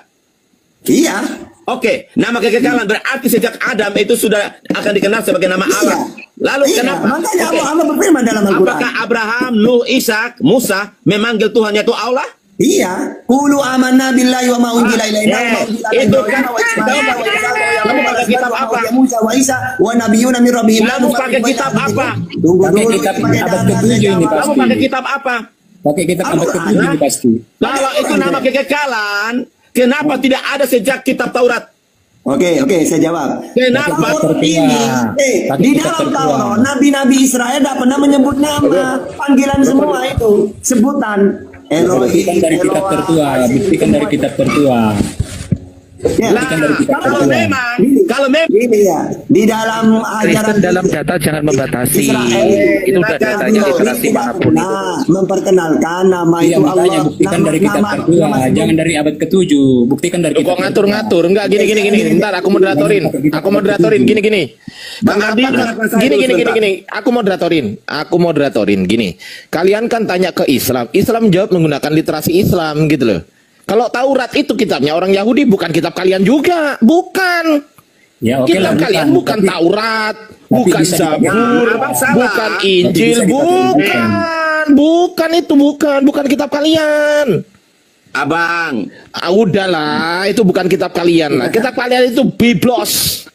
Speaker 1: Iya.
Speaker 11: Oke, nama kekekalan berarti sejak Adam itu sudah akan dikenal sebagai nama Allah. Lalu kenapa?
Speaker 1: Makanya Allah berfirman dalam Al-Quran.
Speaker 11: Apakah Abraham, Nuh, Ishak, Musa memanggil Tuhannya itu Allah?
Speaker 1: Iya. Qulu amanna billahi wa ma unzila ilaina
Speaker 11: itu kan kamu pakai kitab apa?
Speaker 1: Musa wa Isa wa nabiyyuna min rabbihim.
Speaker 11: Kamu pakai kitab apa?
Speaker 2: Pakai kitab abad ke-7 ini pasti.
Speaker 11: Kamu pakai kitab apa?
Speaker 2: Pakai kitab abad ke-7 ini pasti.
Speaker 11: Kalau itu nama kekekalan, kenapa tidak ada sejak kitab Taurat?
Speaker 1: Oke, saya jawab.
Speaker 11: Kenapa
Speaker 1: ini? Di dalam Taurat, nabi-nabi Israel tidak pernah menyebut nama, panggilan semua itu, sebutan.
Speaker 2: Buktikan dari kitab tertua, buktikan dari kitab tertua.
Speaker 11: Kalau memang
Speaker 1: ini ya di dalam ajaran
Speaker 5: dalam data jangan membatasi. Itu udah datanya literasi manapun itu.
Speaker 1: Memperkenalkan nama itu Allah.
Speaker 2: Buktikan dari kitab tertua, jangan dari abad ke-7. Buktikan dari kitab.
Speaker 5: Kok ngatur-ngatur? Enggak gini. Bentar, aku moderatorin. Gini. Bang Adi, gini. Aku moderatorin. Gini. Kalian kan tanya ke Islam. Islam jawab menggunakan literasi Islam gitu loh. Kalau Taurat itu kitabnya orang Yahudi, bukan kitab kalian juga, bukan.
Speaker 2: Ya, okay
Speaker 5: kitab kalian bukan Taurat, bukan Zabur, bukan Injil, bukan kitab kalian.
Speaker 11: Abang,
Speaker 5: udahlah, itu bukan kitab kalian lah. Kitab kalian itu Biblos.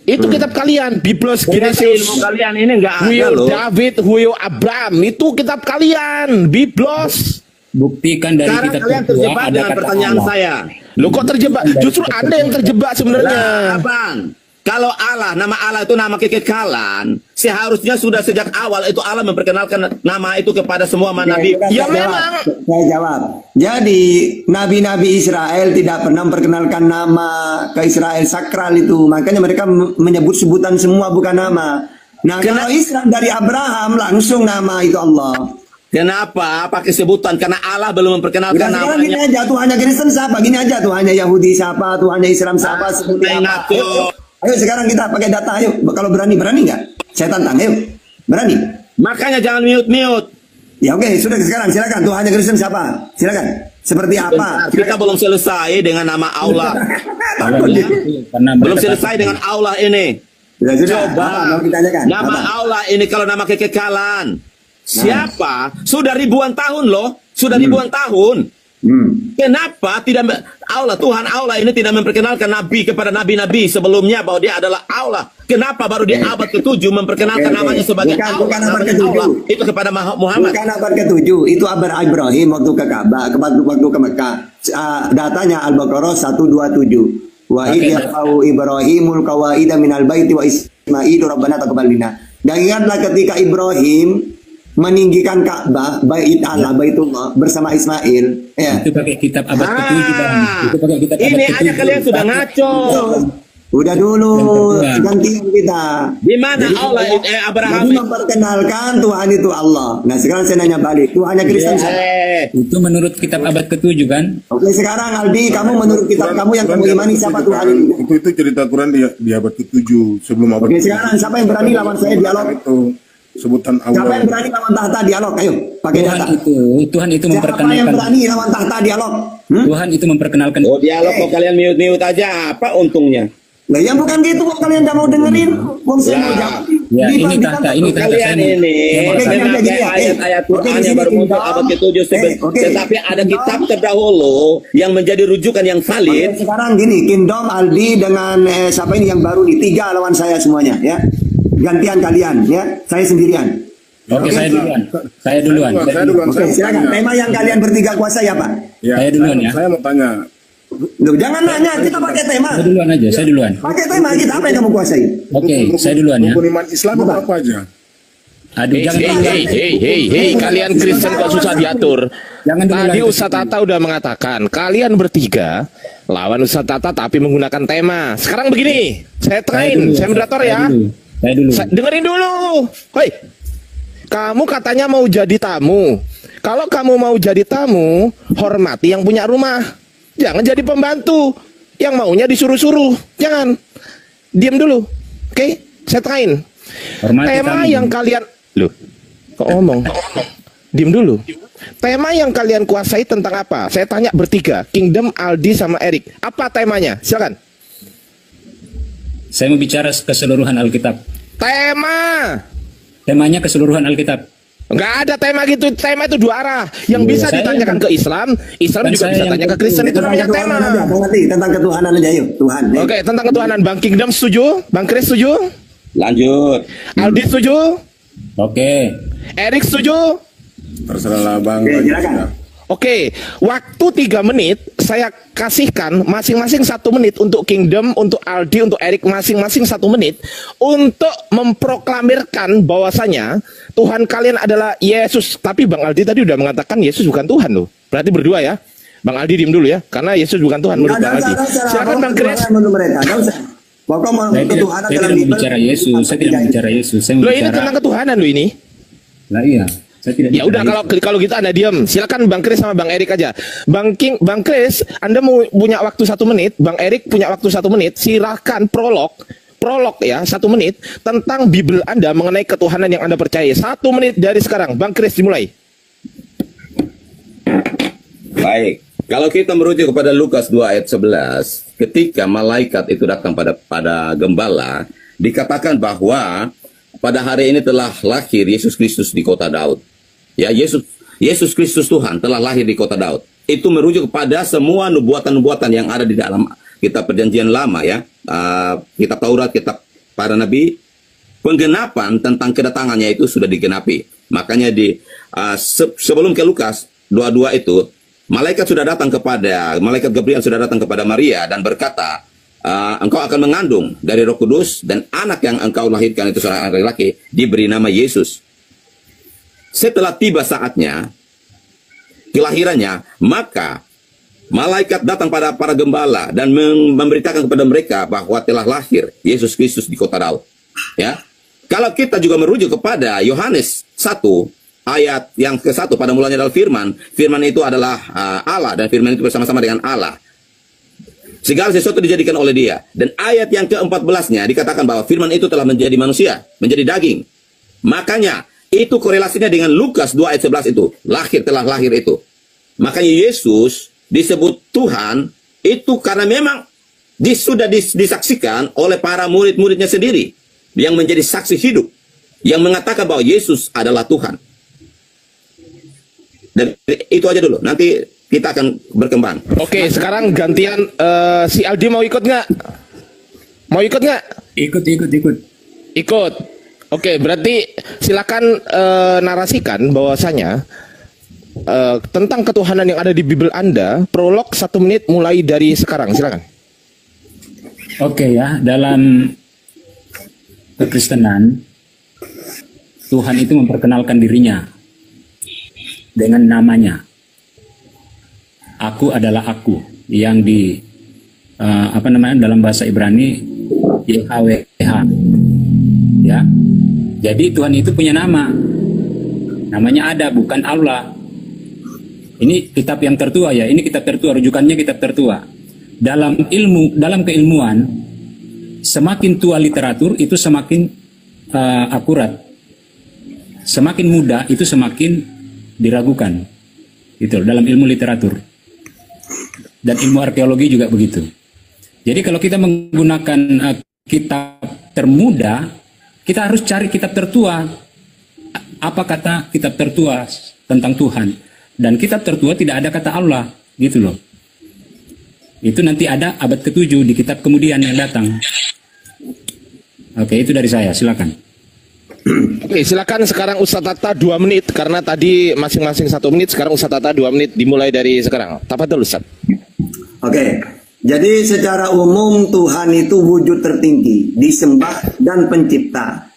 Speaker 5: Itu kitab kalian, Biblos, Genesis.
Speaker 11: Kalian ini enggak ada loh.
Speaker 5: David, Huyo, Abraham, itu kitab kalian, Biblos.
Speaker 2: Buktikan dari
Speaker 11: sekarang
Speaker 2: kitab
Speaker 11: kalian terjebak dengan pertanyaan
Speaker 2: Allah.
Speaker 11: saya.
Speaker 5: Lo kok terjebak? Justru Anda yang terjebak sebenarnya.
Speaker 11: Abang, kalau Allah, nama Allah itu nama kekekalan, seharusnya sudah sejak awal itu Allah memperkenalkan nama itu kepada semua nabi.
Speaker 1: Ya memang. Saya jawab. Jadi nabi-nabi Israel tidak pernah memperkenalkan nama ke Israel sakral itu. Makanya mereka menyebut sebutan semua bukan nama. Nah, kalau Islam dari Abraham langsung nama itu Allah.
Speaker 11: Kenapa pakai sebutan? Karena Allah belum memperkenalkan namanya.
Speaker 1: Gini aja, Tuhannya Kristen siapa? Gini aja, Tuhannya Yahudi siapa? Tuhannya Islam siapa? Seperti apa? Ayo sekarang kita pakai data, ayo. Kalau berani nggak? Saya tantang, ayo. Berani?
Speaker 11: Makanya jangan mute.
Speaker 1: Ya oke, sudah sekarang silakan. Tuhannya Kristen siapa? Silakan. Seperti apa?
Speaker 11: Kita belum selesai dengan nama Allah. Belum selesai dengan Allah ini. Coba nama Allah ini kalau nama kekekalan. Siapa? Sudah ribuan tahun loh. Sudah ribuan tahun. Kenapa tidak Tuhan Allah ini tidak memperkenalkan nabi kepada nabi-nabi sebelumnya bahwa dia adalah Allah? Kenapa baru di abad ke-7 memperkenalkan namanya sebagai Allah?
Speaker 1: Bukan abad ke-7.
Speaker 11: Itu kepada Muhammad.
Speaker 1: Bukan abad ke-7. Itu abad Ibrahim waktu ke Ka'bah, waktu ke Mekah. Datanya Al-Baqarah 127. Wa idh yarfa'u Ibrahimul qawaida minal baiti wa Ismailu rabbana taqabbal minna. Dan ingatlah ketika Ibrahim meninggikan Ka'bah, bait Allah, Baitullah bersama Ismail. Ya.
Speaker 2: Itu pakai kitab abad ke-7, Bang. Itu pakai kitab abad
Speaker 11: ini
Speaker 2: ke-7.
Speaker 11: aja kalian sudah ngaco.
Speaker 1: Udah dulu, gantian kita.
Speaker 11: Di mana Allah Abraham
Speaker 1: memperkenalkan Tuhan itu Allah. Nah, sekarang saya nanya balik, Tuhannya Kristen siapa?
Speaker 2: Itu menurut kitab abad ke-7 kan?
Speaker 1: Oke, sekarang Aldi, kamu menurut kitab kamu yang kamu imani siapa Tuhan itu?
Speaker 6: Itu cerita Quran di abad ke-7 sebelum abad.
Speaker 1: Oke, sekarang siapa yang berani lawan saya dialog?
Speaker 6: Itu sebutan Allah.
Speaker 1: Siapa yang berani lawan tahta dialog? Ayo, pakai data.
Speaker 2: Tuhan itu memperkenalkan.
Speaker 1: Siapa yang berani lawan tahta dialog?
Speaker 2: Tuhan itu memperkenalkan.
Speaker 11: Oh, dialog kok kalian mute aja, apa untungnya?
Speaker 1: Lah yang bukan gitu kok kalian tidak mau dengerin. Wong saya mau jawab.
Speaker 2: Ya, ini tahta
Speaker 11: kalian ini. Ayat-ayat Quran yang baru muncul abad ke-7 tetapi ada kitab terdahulu yang menjadi rujukan yang valid.
Speaker 1: Sekarang gini, Kingdom, Aldi dengan siapa ini yang baru nih? 3 lawan saya semuanya ya. Gantian kalian ya, saya sendirian.
Speaker 2: Oke, saya duluan.
Speaker 1: Oke, silakan. Tema yang kalian bertiga kuasai apa?
Speaker 6: Ya,
Speaker 2: saya duluan ya.
Speaker 6: Saya mau tanya.
Speaker 1: Loh, jangan nanya, kita pakai tema.
Speaker 2: Saya duluan aja, saya duluan.
Speaker 1: Pakai tema kita, apa yang kamu kuasai?
Speaker 2: Oke, saya duluan ya.
Speaker 6: Rukun iman Islam itu apa aja?
Speaker 2: Aduh,
Speaker 5: Hei, kalian Kristen kok susah diatur. Tadi Ustaz Tata udah mengatakan kalian bertiga lawan Ustaz Tata tapi menggunakan tema. Sekarang begini, saya terain, saya moderator ya.
Speaker 2: Saya dulu.
Speaker 5: Dengerin dulu. Hoi, kamu katanya mau jadi tamu. Kalau kamu mau jadi tamu, hormati yang punya rumah. Jangan jadi pembantu yang maunya disuruh-suruh. Jangan. Diam dulu. Oke? Saya tanyain. Tema yang kalian... Loh, kok ngomong? Diam dulu. Tema yang kalian kuasai tentang apa? Saya tanya bertiga. Kingdom, Aldi, sama Erik. Apa temanya? Silakan.
Speaker 9: Saya mau bicara keseluruhan Alkitab. Temanya keseluruhan Alkitab.
Speaker 5: Enggak ada tema gitu. Tema itu dua arah. Yang bisa ditanyakan ke Islam, Islam juga bisa tanya ke Kristen. Itu namanya tema.
Speaker 1: Tentang ketuhanan aja yuk. Tuhan.
Speaker 5: Oke, tentang ketuhanan. Bang Kingdom setuju? Bang Chris setuju?
Speaker 11: Lanjut.
Speaker 5: Aldi setuju?
Speaker 9: Oke.
Speaker 5: Erik setuju?
Speaker 6: Terserah Bang.
Speaker 5: Oke, waktu 3 menit saya kasihkan masing-masing 1 menit untuk Kingdom, untuk Aldi, untuk Erik masing-masing 1 menit untuk memproklamirkan bahwasanya Tuhan kalian adalah Yesus. Tapi Bang Aldi tadi udah mengatakan Yesus bukan Tuhan loh. Berarti berdua ya. Bang Aldi diem dulu ya, karena Yesus bukan Tuhan menurut Bang Aldi. Silakan Bang Chris.
Speaker 9: Saya tidak bicara Yesus, saya tidak bicara Yesus.
Speaker 5: Loh ini tentang ketuhanan loh ini.
Speaker 9: Lah iya.
Speaker 5: Ya udah kalau gitu Anda diam. Silakan Bang Chris sama Bang Erik aja. Bang Chris, Anda mau punya waktu 1 menit, Bang Erik punya waktu 1 menit. Silakan prolog ya 1 menit tentang Bible Anda mengenai ketuhanan yang Anda percaya. 1 menit dari sekarang. Bang Chris dimulai.
Speaker 11: Baik. Kalau kita merujuk kepada Lukas 2 ayat 11, ketika malaikat itu datang pada gembala, dikatakan bahwa pada hari ini telah lahir Yesus Kristus di kota Daud. Ya, Yesus Kristus Tuhan telah lahir di kota Daud. Itu merujuk kepada semua nubuatan-nubuatan yang ada di dalam kitab Perjanjian Lama ya. Kitab Taurat, kitab para nabi. Penggenapan tentang kedatangannya itu sudah digenapi. Makanya sebelum ke Lukas 22 itu, malaikat Gabriel sudah datang kepada Maria dan berkata, engkau akan mengandung dari Roh Kudus dan anak yang engkau lahirkan itu seorang laki-laki diberi nama Yesus. Setelah tiba saatnya kelahirannya, maka malaikat datang pada para gembala dan memberitakan kepada mereka bahwa telah lahir Yesus Kristus di kota Daud. Ya, kalau kita juga merujuk kepada Yohanes 1 ayat yang ke-1, pada mulanya adalah firman. Firman itu adalah Allah dan firman itu bersama-sama dengan Allah. Segala sesuatu dijadikan oleh Dia. Dan ayat yang ke-14-nya dikatakan bahwa firman itu telah menjadi manusia, menjadi daging. Makanya itu korelasinya dengan Lukas 2 ayat 11 itu. Telah lahir itu. Makanya Yesus disebut Tuhan itu karena memang sudah disaksikan oleh para murid-muridnya sendiri. Yang menjadi saksi hidup. Yang mengatakan bahwa Yesus adalah Tuhan. Dan itu aja dulu. Nanti kita akan berkembang.
Speaker 5: Oke, sekarang gantian si Aldi mau ikut nggak? Mau ikut nggak? Ikut. Oke, berarti silakan narasikan bahwasanya tentang ketuhanan yang ada di Bible Anda, prolog 1 menit mulai dari sekarang. Silakan.
Speaker 9: Oke ya, dalam kekristenan Tuhan itu memperkenalkan dirinya dengan namanya. Aku adalah aku, yang di dalam bahasa Ibrani YHWH. Ya. Jadi Tuhan itu punya nama. Namanya ada, bukan Allah. Ini kitab yang tertua ya, ini kitab tertua, rujukannya kitab tertua. Dalam keilmuan, semakin tua literatur itu semakin akurat. Semakin muda itu semakin diragukan. Itu dalam ilmu literatur. Dan ilmu arkeologi juga begitu. Jadi kalau kita menggunakan kitab termuda, kita harus cari kitab tertua. Apa kata kitab tertua tentang Tuhan? Dan kitab tertua tidak ada kata Allah, gitu loh. Itu nanti ada abad ke-7 di kitab kemudian yang datang. Oke, itu dari saya, silakan.
Speaker 5: Oke, silakan sekarang Ustadz Tata 2 menit, karena tadi masing-masing 1 menit, sekarang Ustadz Tata 2 menit dimulai dari sekarang. Tafadhol Ustadz.
Speaker 1: Oke, jadi secara umum Tuhan itu wujud tertinggi, disembah dan pencipta.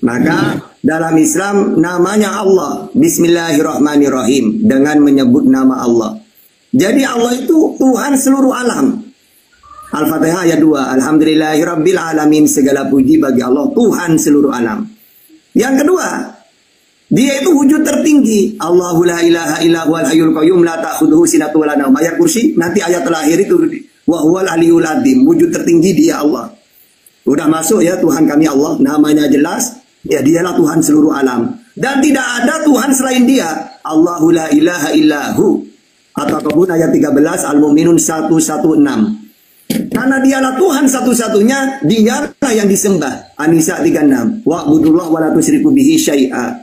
Speaker 1: Maka dalam Islam namanya Allah, Bismillahirrahmanirrahim, dengan menyebut nama Allah. Jadi Allah itu Tuhan seluruh alam. Al-Fatihah ayat 2, Alhamdulillahirrabbilalamin, segala puji bagi Allah, Tuhan seluruh alam. Yang kedua, Dia itu wujud tertinggi. Allahu la ilaha illa huwal hayyul qayyum la ta'khudhuhu sinatun wa la naum. Ayat kursi nanti ayat terakhir itu wa huwal aliyul azim. Wujud tertinggi dia Allah. Udah masuk ya Tuhan kami Allah, namanya jelas. Ya dialah Tuhan seluruh alam. Dan tidak ada Tuhan selain dia. Allahu la ilaha illahu. At-Takabun ayat 13 Al-Mu'minun 116. Karena dialah Tuhan satu-satunya, dialah yang disembah. An-Nisa 36. Wa'budullah wa la tusyriku bihi syai'a.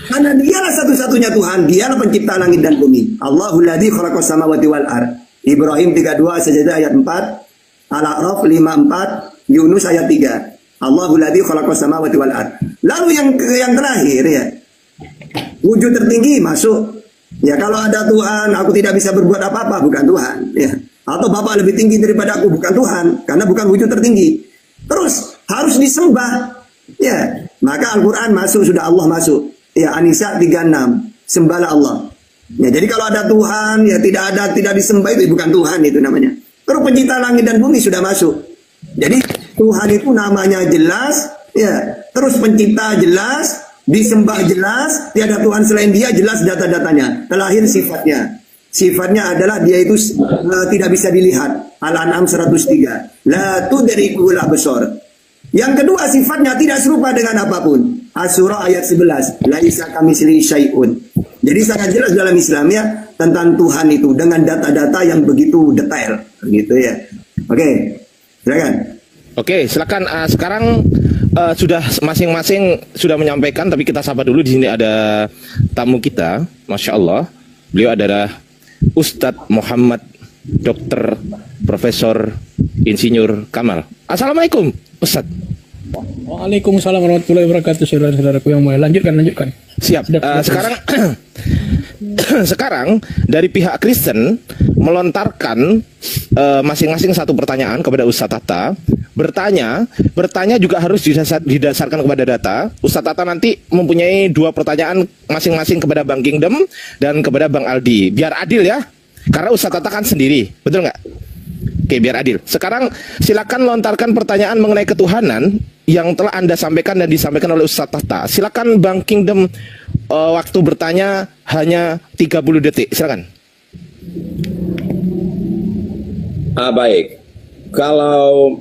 Speaker 1: Karena dialah satu-satunya Tuhan, dialah pencipta langit dan bumi. Allahul ladzi khalaqas samawati wal ard. Ibrahim 32 Sajdah ayat 4, Al-A'raf 54, Yunus ayat 3. Allahul ladzi khalaqas samawati wal ard. Lalu yang terakhir ya. Wujud tertinggi masuk. Ya kalau ada Tuhan, aku tidak bisa berbuat apa-apa, bukan Tuhan, ya. Atau Bapak lebih tinggi daripada aku, bukan Tuhan, karena bukan wujud tertinggi. Terus harus disembah. Ya, maka Al-Qur'an masuk, sudah Allah masuk. Ya, An-Nisa 36, sembahlah Allah. Ya, jadi kalau ada Tuhan, ya tidak disembah itu bukan Tuhan itu namanya. Terus pencipta langit dan bumi sudah masuk. Jadi Tuhan itu namanya jelas, ya. Terus pencipta jelas, disembah jelas, tiada Tuhan selain dia jelas data-datanya. Terakhir sifatnya. Sifatnya adalah dia itu tidak bisa dilihat. Al-An'am 103. La tudrikuhul absar. Yang kedua sifatnya tidak serupa dengan apapun. Asy-Syura ayat 11. Laisa kamitslihi syai'un. Jadi sangat jelas dalam Islam ya tentang Tuhan itu dengan data-data yang begitu detail, gitu ya. Oke, silakan.
Speaker 5: Oke, silakan. Sekarang sudah masing-masing sudah menyampaikan, tapi kita sapa dulu. Di sini ada tamu kita, Masya Allah. Beliau adalah Ustadz Muhammad Dr. Profesor Insinyur Kamal. Assalamualaikum, Ustadz.
Speaker 12: Waalaikumsalam warahmatullahi wabarakatuh. Saudara-saudaraku yang mulia, lanjutkan.
Speaker 5: Siap. Sekarang dari pihak Kristen melontarkan masing-masing satu pertanyaan kepada Ustadz Atta. Bertanya juga harus didasarkan kepada data. Ustadz Atta nanti mempunyai 2 pertanyaan masing-masing kepada Bang Kingdom dan kepada Bang Aldi. Biar adil ya, karena Ustadz Atta kan sendiri, betul nggak? Oke, biar adil. Sekarang silakan lontarkan pertanyaan mengenai ketuhanan yang telah Anda sampaikan dan disampaikan oleh Ustadz Atta. Silakan Bang Kingdom, waktu bertanya hanya 30 detik. Silakan.
Speaker 11: Baik. Kalau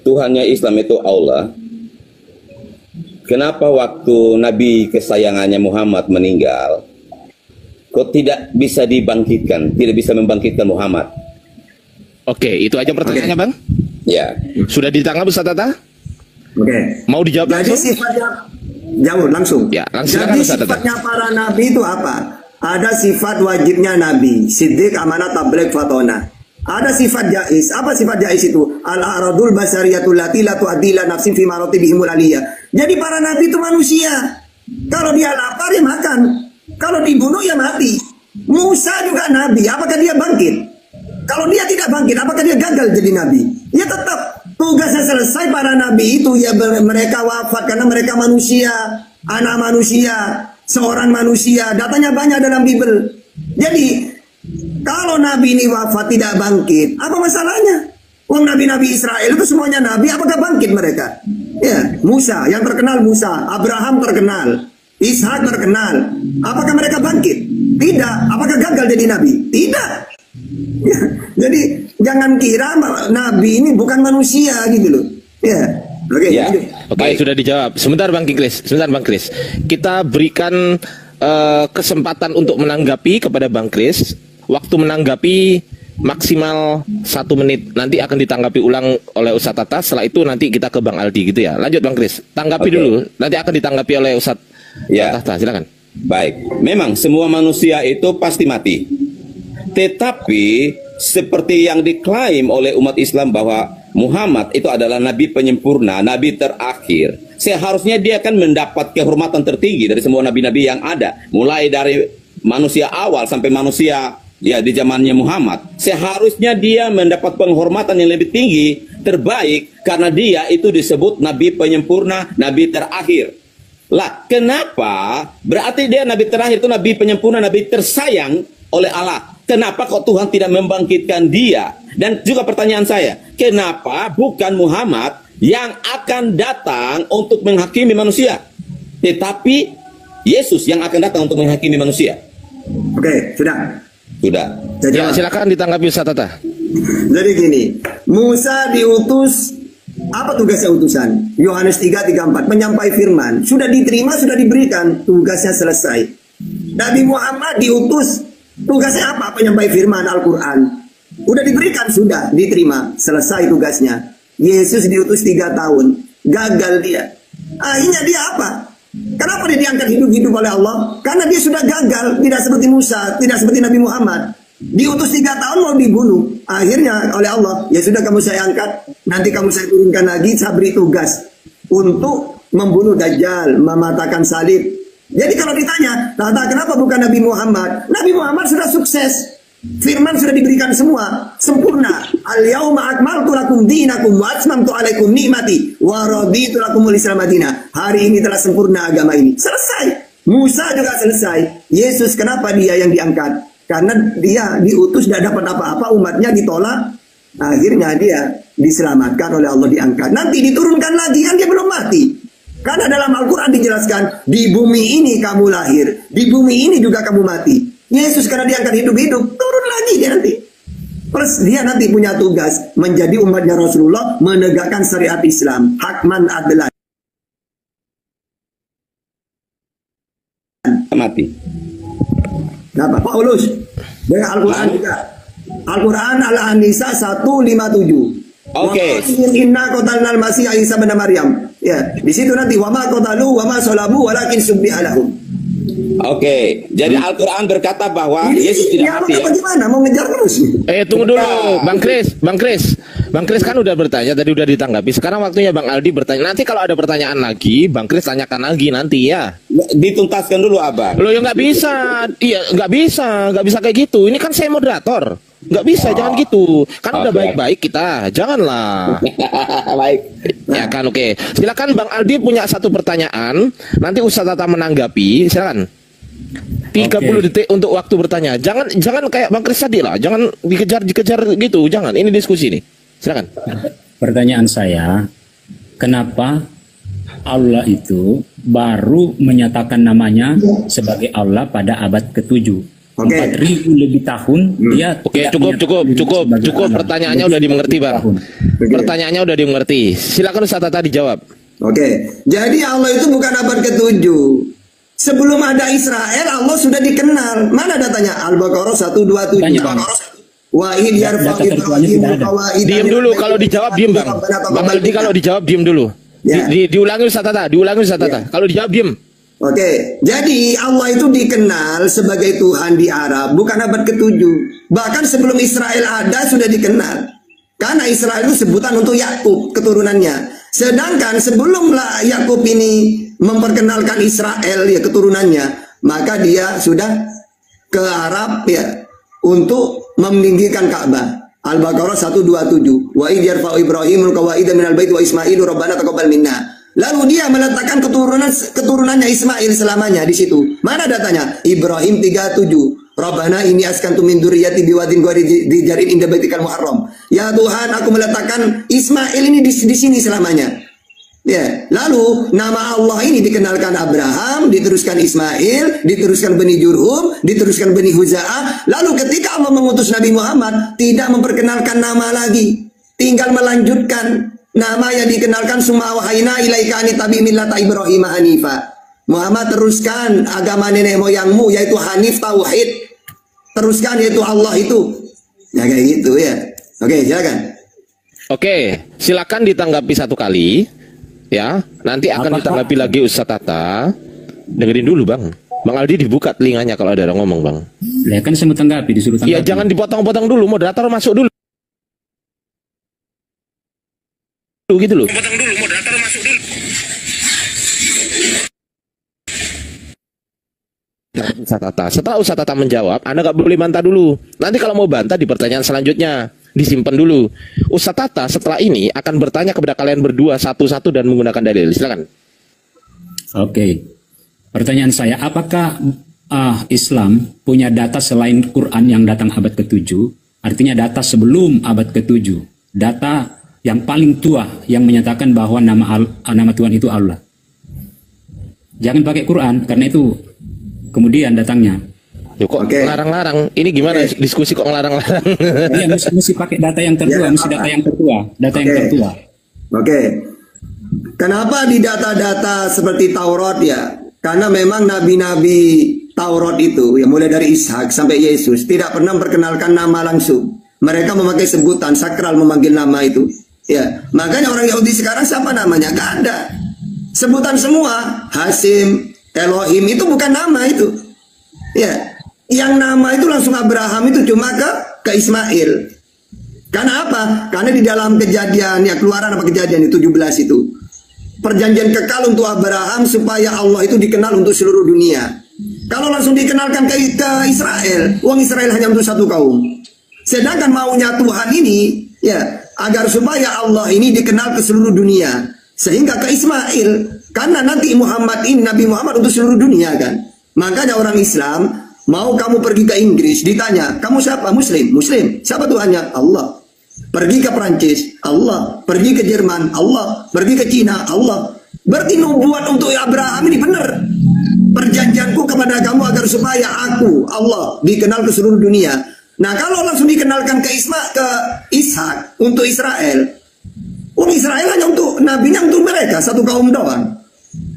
Speaker 11: Tuhannya Islam itu Allah, kenapa waktu Nabi kesayangannya Muhammad meninggal, kok tidak bisa dibangkitkan, tidak bisa membangkitkan Muhammad?
Speaker 5: Oke, itu aja pertanyaannya, Bang.
Speaker 11: Ya.
Speaker 5: Sudah ditangkap Ustadz Atta?
Speaker 1: Oke.
Speaker 5: Mau dijawab langsung?
Speaker 1: Jadi sifatnya jauh langsung.
Speaker 5: Ya, langsung.
Speaker 1: Jadi sifatnya para nabi itu apa? Ada sifat wajibnya nabi, siddiq, amanah, tabligh, fatona. Ada sifat jais. Apa sifat jais itu? Al-aradul basariyatul lati la tu'adila nafsin fi maratibihimul aliyah. Jadi para nabi itu manusia. Kalau dia lapar ya makan. Kalau dibunuh ya mati. Musa juga nabi. Apakah dia bangkit? Kalau dia tidak bangkit, apakah dia gagal jadi nabi? Ya tetap tugasnya selesai. Para nabi itu ya mereka wafat karena mereka manusia, anak manusia, seorang manusia. Datanya banyak dalam Bible. Jadi kalau nabi ini wafat tidak bangkit, apa masalahnya? Wong nabi-nabi Israel itu semuanya nabi, apakah bangkit mereka? Ya, Musa yang terkenal Musa, Abraham terkenal, Ishak terkenal. Apakah mereka bangkit? Tidak. Apakah gagal jadi nabi? Tidak. Ya, jadi jangan kira nabi ini bukan manusia gitu loh. Ya. Oke.
Speaker 11: Ya.
Speaker 5: Oke, sudah dijawab. Sebentar Bang Kris. Kita berikan kesempatan untuk menanggapi kepada Bang Kris. Waktu menanggapi maksimal 1 menit. Nanti akan ditanggapi ulang oleh Ustadz Atta. Setelah itu nanti kita ke Bang Aldi gitu ya. Lanjut Bang Kris. Tanggapi dulu. Nanti akan ditanggapi oleh Ustadz Atta. Silakan.
Speaker 11: Baik. Memang semua manusia itu pasti mati. Tetapi seperti yang diklaim oleh umat Islam bahwa Muhammad itu adalah nabi penyempurna, nabi terakhir. Seharusnya dia akan mendapat kehormatan tertinggi dari semua nabi-nabi yang ada. Mulai dari manusia awal sampai manusia ya di zamannya Muhammad. Seharusnya dia mendapat penghormatan yang lebih tinggi, terbaik, karena dia itu disebut nabi penyempurna, nabi terakhir. Lah, kenapa? Berarti dia nabi terakhir itu nabi penyempurna, nabi tersayang oleh Allah. Kenapa kok Tuhan tidak membangkitkan dia? Dan juga pertanyaan saya, kenapa bukan Muhammad yang akan datang untuk menghakimi manusia? tetapi Yesus yang akan datang untuk menghakimi manusia.
Speaker 1: Oke, sudah.
Speaker 11: Sudah.
Speaker 1: Jadi,
Speaker 5: Ya, silakan ditanggapi Ustaz Tata.
Speaker 1: Jadi gini, Musa diutus, apa tugasnya utusan? Yohanes 3:34, penyampai firman. Sudah diterima, sudah diberikan, tugasnya selesai. Nabi Muhammad diutus, tugasnya apa? Penyampai firman Al-Quran. Udah diberikan, sudah diterima, selesai tugasnya. Yesus diutus 3 tahun, gagal dia. Akhirnya dia apa? Kenapa dia diangkat hidup-hidup oleh Allah? Karena dia sudah gagal, tidak seperti Musa, tidak seperti Nabi Muhammad. Diutus 3 tahun mau dibunuh. Akhirnya oleh Allah, ya sudah kamu saya angkat, nanti kamu saya turunkan lagi, saya beri tugas untuk membunuh Dajjal, mematahkan salib. Jadi kalau ditanya, Tata kenapa bukan Nabi Muhammad? Nabi Muhammad sudah sukses. Firman sudah diberikan semua, sempurna. Al-yauma akmaltu lakum dinakum wa atmamtu alaikum nikmati wa raditu lakumul Islam madinah. Hari ini telah sempurna agama ini. Selesai. Musa juga selesai. Yesus kenapa dia yang diangkat? Karena dia diutus tidak dapat apa-apa, umatnya ditolak. Akhirnya dia diselamatkan oleh Allah, diangkat. Nanti diturunkan lagi, kan dia belum mati. Karena dalam Al-Quran dijelaskan, di bumi ini kamu lahir, di bumi ini juga kamu mati. Yesus karena diangkat hidup-hidup, turun lagi dia nanti. Terus dia nanti punya tugas menjadi umatnya Rasulullah, menegakkan syariat Islam, hakman adlan.
Speaker 11: Mati.
Speaker 1: Kenapa? Paulus dengan Al-Quran juga. Al-Quran Al-An-Nisa 157.
Speaker 11: Oke.
Speaker 1: Inna qatalnal Masih Isa bin Maryam. Ya, di situ nanti wa ma qatalu wa ma salabu walakin subbiha lahum.
Speaker 11: Oke, jadi Al-Quran berkata bahwa Yesus tidak mati.
Speaker 1: Bagaimana mau ngejar terus?
Speaker 5: Tunggu dulu, Bang Kris kan udah bertanya, tadi udah ditanggapi. Sekarang waktunya Bang Aldi bertanya. Nanti kalau ada pertanyaan lagi, Bang Kris tanyakan lagi nanti ya.
Speaker 11: Dituntaskan dulu, Abang.
Speaker 5: Loh ya nggak bisa, iya nggak bisa kayak gitu. Ini kan saya moderator, nggak bisa, jangan gitu. Kan udah baik-baik kita, janganlah.
Speaker 11: Baik.
Speaker 5: Ya kan, oke. Silakan Bang Aldi punya satu pertanyaan. Nanti Ustaz Tata menanggapi. Silakan. 30 detik untuk waktu bertanya. Jangan kayak Bang Kris tadi lah. Jangan dikejar gitu. Jangan. Ini diskusi nih. Silakan.
Speaker 9: Pertanyaan saya, kenapa Allah itu baru menyatakan namanya sebagai Allah pada abad ke-7? 4.000 lebih tahun dia.
Speaker 5: Oke, cukup. Pertanyaannya udah dimengerti, Bang. Pertanyaannya udah dimengerti. Silakan Ustaz Tata dijawab.
Speaker 1: Oke. Jadi Allah itu bukan abad ke-7. Sebelum ada Israel, Allah sudah dikenal. Mana datanya? Al-Baqarah 127. Wahid yarfa'u Ibrahim qawaid.
Speaker 5: Diam dulu, kalau dijawab diam, Bang. Bang Aldi kalau dijawab diam dulu. Diulangi Ustaz Tata, Kalau dijawab diam.
Speaker 1: Oke, jadi Allah itu dikenal sebagai Tuhan di Arab bukan abad ke-7. Bahkan sebelum Israel ada sudah dikenal. Karena Israel itu sebutan untuk Yakub, keturunannya. Sedangkan sebelum Yakub ini memperkenalkan Israel ya keturunannya, maka dia sudah ke Arab ya untuk meninggikan Ka'bah. Al-Baqarah 127. Wa idh yarfa'u Ibrahimul qawaida minal bait wa Ismailu rabbana taqabbal minna. Lalu dia meletakkan keturunannya Ismail selamanya di situ. Mana datanya? Ibrahim 37. Rabbana ini askantu min dzurriyyati biwadin ghairi dzar'in inda baitikal muharram. Ya Tuhan, aku meletakkan Ismail ini di sini selamanya. Ya, lalu nama Allah ini dikenalkan Abraham, diteruskan Ismail, diteruskan Bani Jurhum, diteruskan Bani Huza'ah. Lalu ketika Allah mengutus Nabi Muhammad, tidak memperkenalkan nama lagi, tinggal melanjutkan nama yang dikenalkan summa wahayna ilaika an tabi millata Ibrahim hanifa. Muhammad, teruskan agama nenek moyangmu yaitu Hanif, tauhid. Teruskan yaitu Allah itu. Ya kayak gitu ya. Oke, silakan.
Speaker 5: Oke, silakan ditanggapi satu kali. Ya, nanti akan ditanggapi lagi Ustaz Tata. Dengerin dulu, Bang. Bang Aldi dibuka telinganya kalau ada orang ngomong, Bang.
Speaker 9: Ya kan saya mau tanggapi, disuruh tanggapi.
Speaker 5: Ya jangan dipotong-potong dulu, moderator masuk dulu. Gitu loh.
Speaker 6: Potong dulu, moderator masuk dulu.
Speaker 5: Ustaz Tata. Setelah Ustaz Tata menjawab, Anda nggak boleh bantah dulu. Nanti kalau mau bantah di pertanyaan selanjutnya, disimpan dulu. Ustaz Tata setelah ini akan bertanya kepada kalian berdua satu-satu dan menggunakan dalil. Silakan.
Speaker 9: Oke. Pertanyaan saya, apakah Islam punya data selain Quran yang datang abad ke-7? Artinya data sebelum abad ke-7. Data yang paling tua yang menyatakan bahwa nama Tuhan itu Allah. jangan pakai Quran karena itu kemudian datangnya.
Speaker 5: Loh, kok ngelarang-larang? Ini gimana diskusi kok ngelarang-larang?
Speaker 9: Iya, mesti pakai data yang tertua, mesti data yang tertua, yang tertua.
Speaker 1: Oke. Kenapa di data-data seperti Taurat ya? Karena memang nabi-nabi Taurat itu, ya mulai dari Ishak sampai Yesus, tidak pernah memperkenalkan nama langsung. Mereka memakai sebutan sakral memanggil nama itu. Ya, makanya orang Yahudi sekarang siapa namanya? Gak ada. Sebutan semua, Hasim, Elohim itu bukan nama itu. Ya. Yang nama itu langsung Abraham itu cuma ke Ismail. Karena apa? Karena di dalam Kejadian, ya Keluaran apa Kejadian itu 17 itu, perjanjian kekal untuk Abraham supaya Allah itu dikenal untuk seluruh dunia. Kalau langsung dikenalkan ke Israel, uang Israel hanya untuk satu kaum. Sedangkan maunya Tuhan ini, ya agar supaya Allah ini dikenal ke seluruh dunia, sehingga ke Ismail. Karena nanti Muhammad ini, Nabi Muhammad untuk seluruh dunia kan. Makanya orang Islam, mau kamu pergi ke Inggris, ditanya, kamu siapa? Muslim. Muslim. Siapa Tuhannya? Allah. Pergi ke Prancis, Allah. Pergi ke Jerman, Allah. Pergi ke Cina, Allah. Berarti nubuat untuk Abraham ini benar. Perjanjianku kepada kamu agar supaya aku, Allah, dikenal ke seluruh dunia. Nah, kalau langsung dikenalkan ke Ishak untuk Israel, Israel hanya untuk nabinya untuk mereka, satu kaum doang.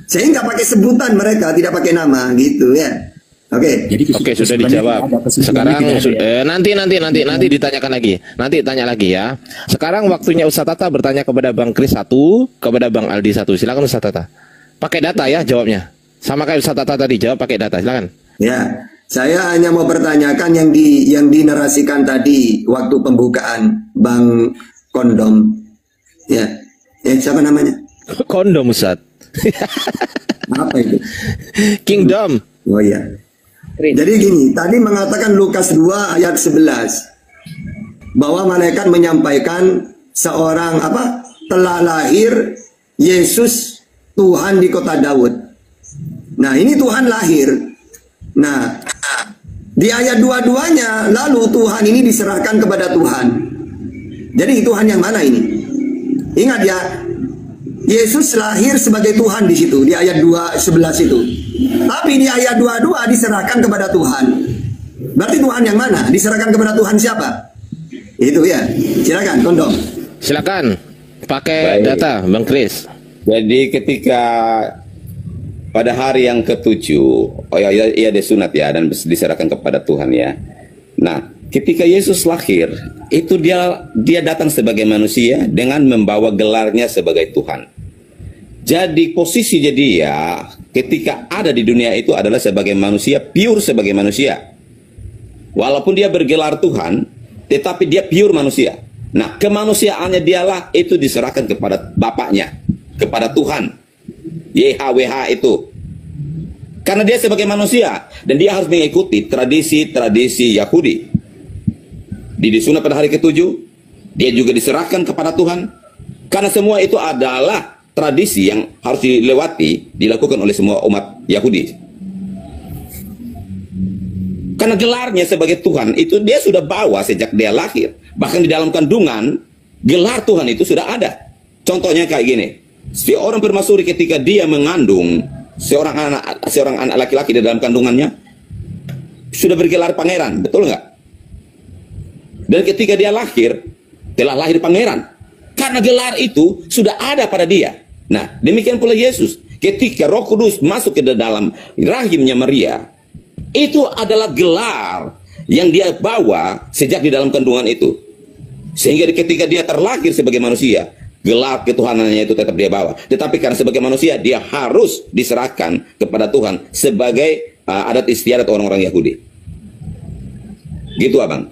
Speaker 1: Sehingga pakai sebutan mereka, tidak pakai nama, gitu ya. Oke,
Speaker 5: sudah dijawab. Sekarang nanti ditanyakan lagi. Nanti tanya lagi ya. Sekarang waktunya Ustaz Tata bertanya kepada Bang Kris 1, kepada Bang Aldi 1. Silakan Ustaz Tata. Pakai data ya jawabnya. Sama kayak Ustaz Tata tadi, jawab pakai data. Silakan.
Speaker 1: Ya, saya hanya mau pertanyakan yang dinarasikan tadi waktu pembukaan Bang Kondom. Ya, siapa namanya?
Speaker 5: Kondom Ustaz.
Speaker 1: Apa itu?
Speaker 5: Kingdom.
Speaker 1: Oh iya. Jadi gini, tadi mengatakan Lukas 2 ayat 11 bahwa malaikat menyampaikan seorang telah lahir Yesus Tuhan di kota Daud. Nah, ini Tuhan lahir. Nah, di ayat 22-nya lalu Tuhan ini diserahkan kepada Tuhan. Jadi Tuhan yang mana ini? Ingat ya, Yesus lahir sebagai Tuhan di situ di ayat 2:11 itu. Tapi di ayat 22 diserahkan kepada Tuhan. Berarti Tuhan yang mana? Diserahkan kepada Tuhan siapa? Itu ya. Silakan, Kondom.
Speaker 5: Silakan. Pakai data, Bang Kris.
Speaker 11: Jadi ketika pada hari yang ke-7, ia disunat ya dan diserahkan kepada Tuhan ya. Nah, ketika Yesus lahir, itu dia datang sebagai manusia dengan membawa gelarnya sebagai Tuhan. Jadi posisinya dia ketika ada di dunia itu adalah sebagai manusia, pure sebagai manusia. Walaupun dia bergelar Tuhan, tetapi dia pure manusia. Nah, kemanusiaannya dialah itu diserahkan kepada Bapaknya, kepada Tuhan. YHWH itu. Karena dia sebagai manusia dan dia harus mengikuti tradisi-tradisi Yahudi. Disunat pada hari ke-7, dia juga diserahkan kepada Tuhan. Karena semua itu adalah tradisi yang harus dilewati, dilakukan oleh semua umat Yahudi. Karena gelarnya sebagai Tuhan itu dia sudah bawa sejak dia lahir. Bahkan di dalam kandungan, gelar Tuhan itu sudah ada. Contohnya kayak gini, seorang permaisuri ketika dia mengandung seorang anak laki-laki di dalam kandungannya, sudah bergelar pangeran, betul nggak? Dan ketika dia lahir, telah lahir pangeran. Karena gelar itu sudah ada pada dia. Nah, demikian pula Yesus. Ketika Roh Kudus masuk ke dalam rahimnya Maria, itu adalah gelar yang dia bawa sejak di dalam kandungan itu. Sehingga ketika dia terlahir sebagai manusia, gelar ketuhanannya itu tetap dia bawa. Tetapi karena sebagai manusia, dia harus diserahkan kepada Tuhan sebagai adat istiadat orang-orang Yahudi. Gitu, Abang.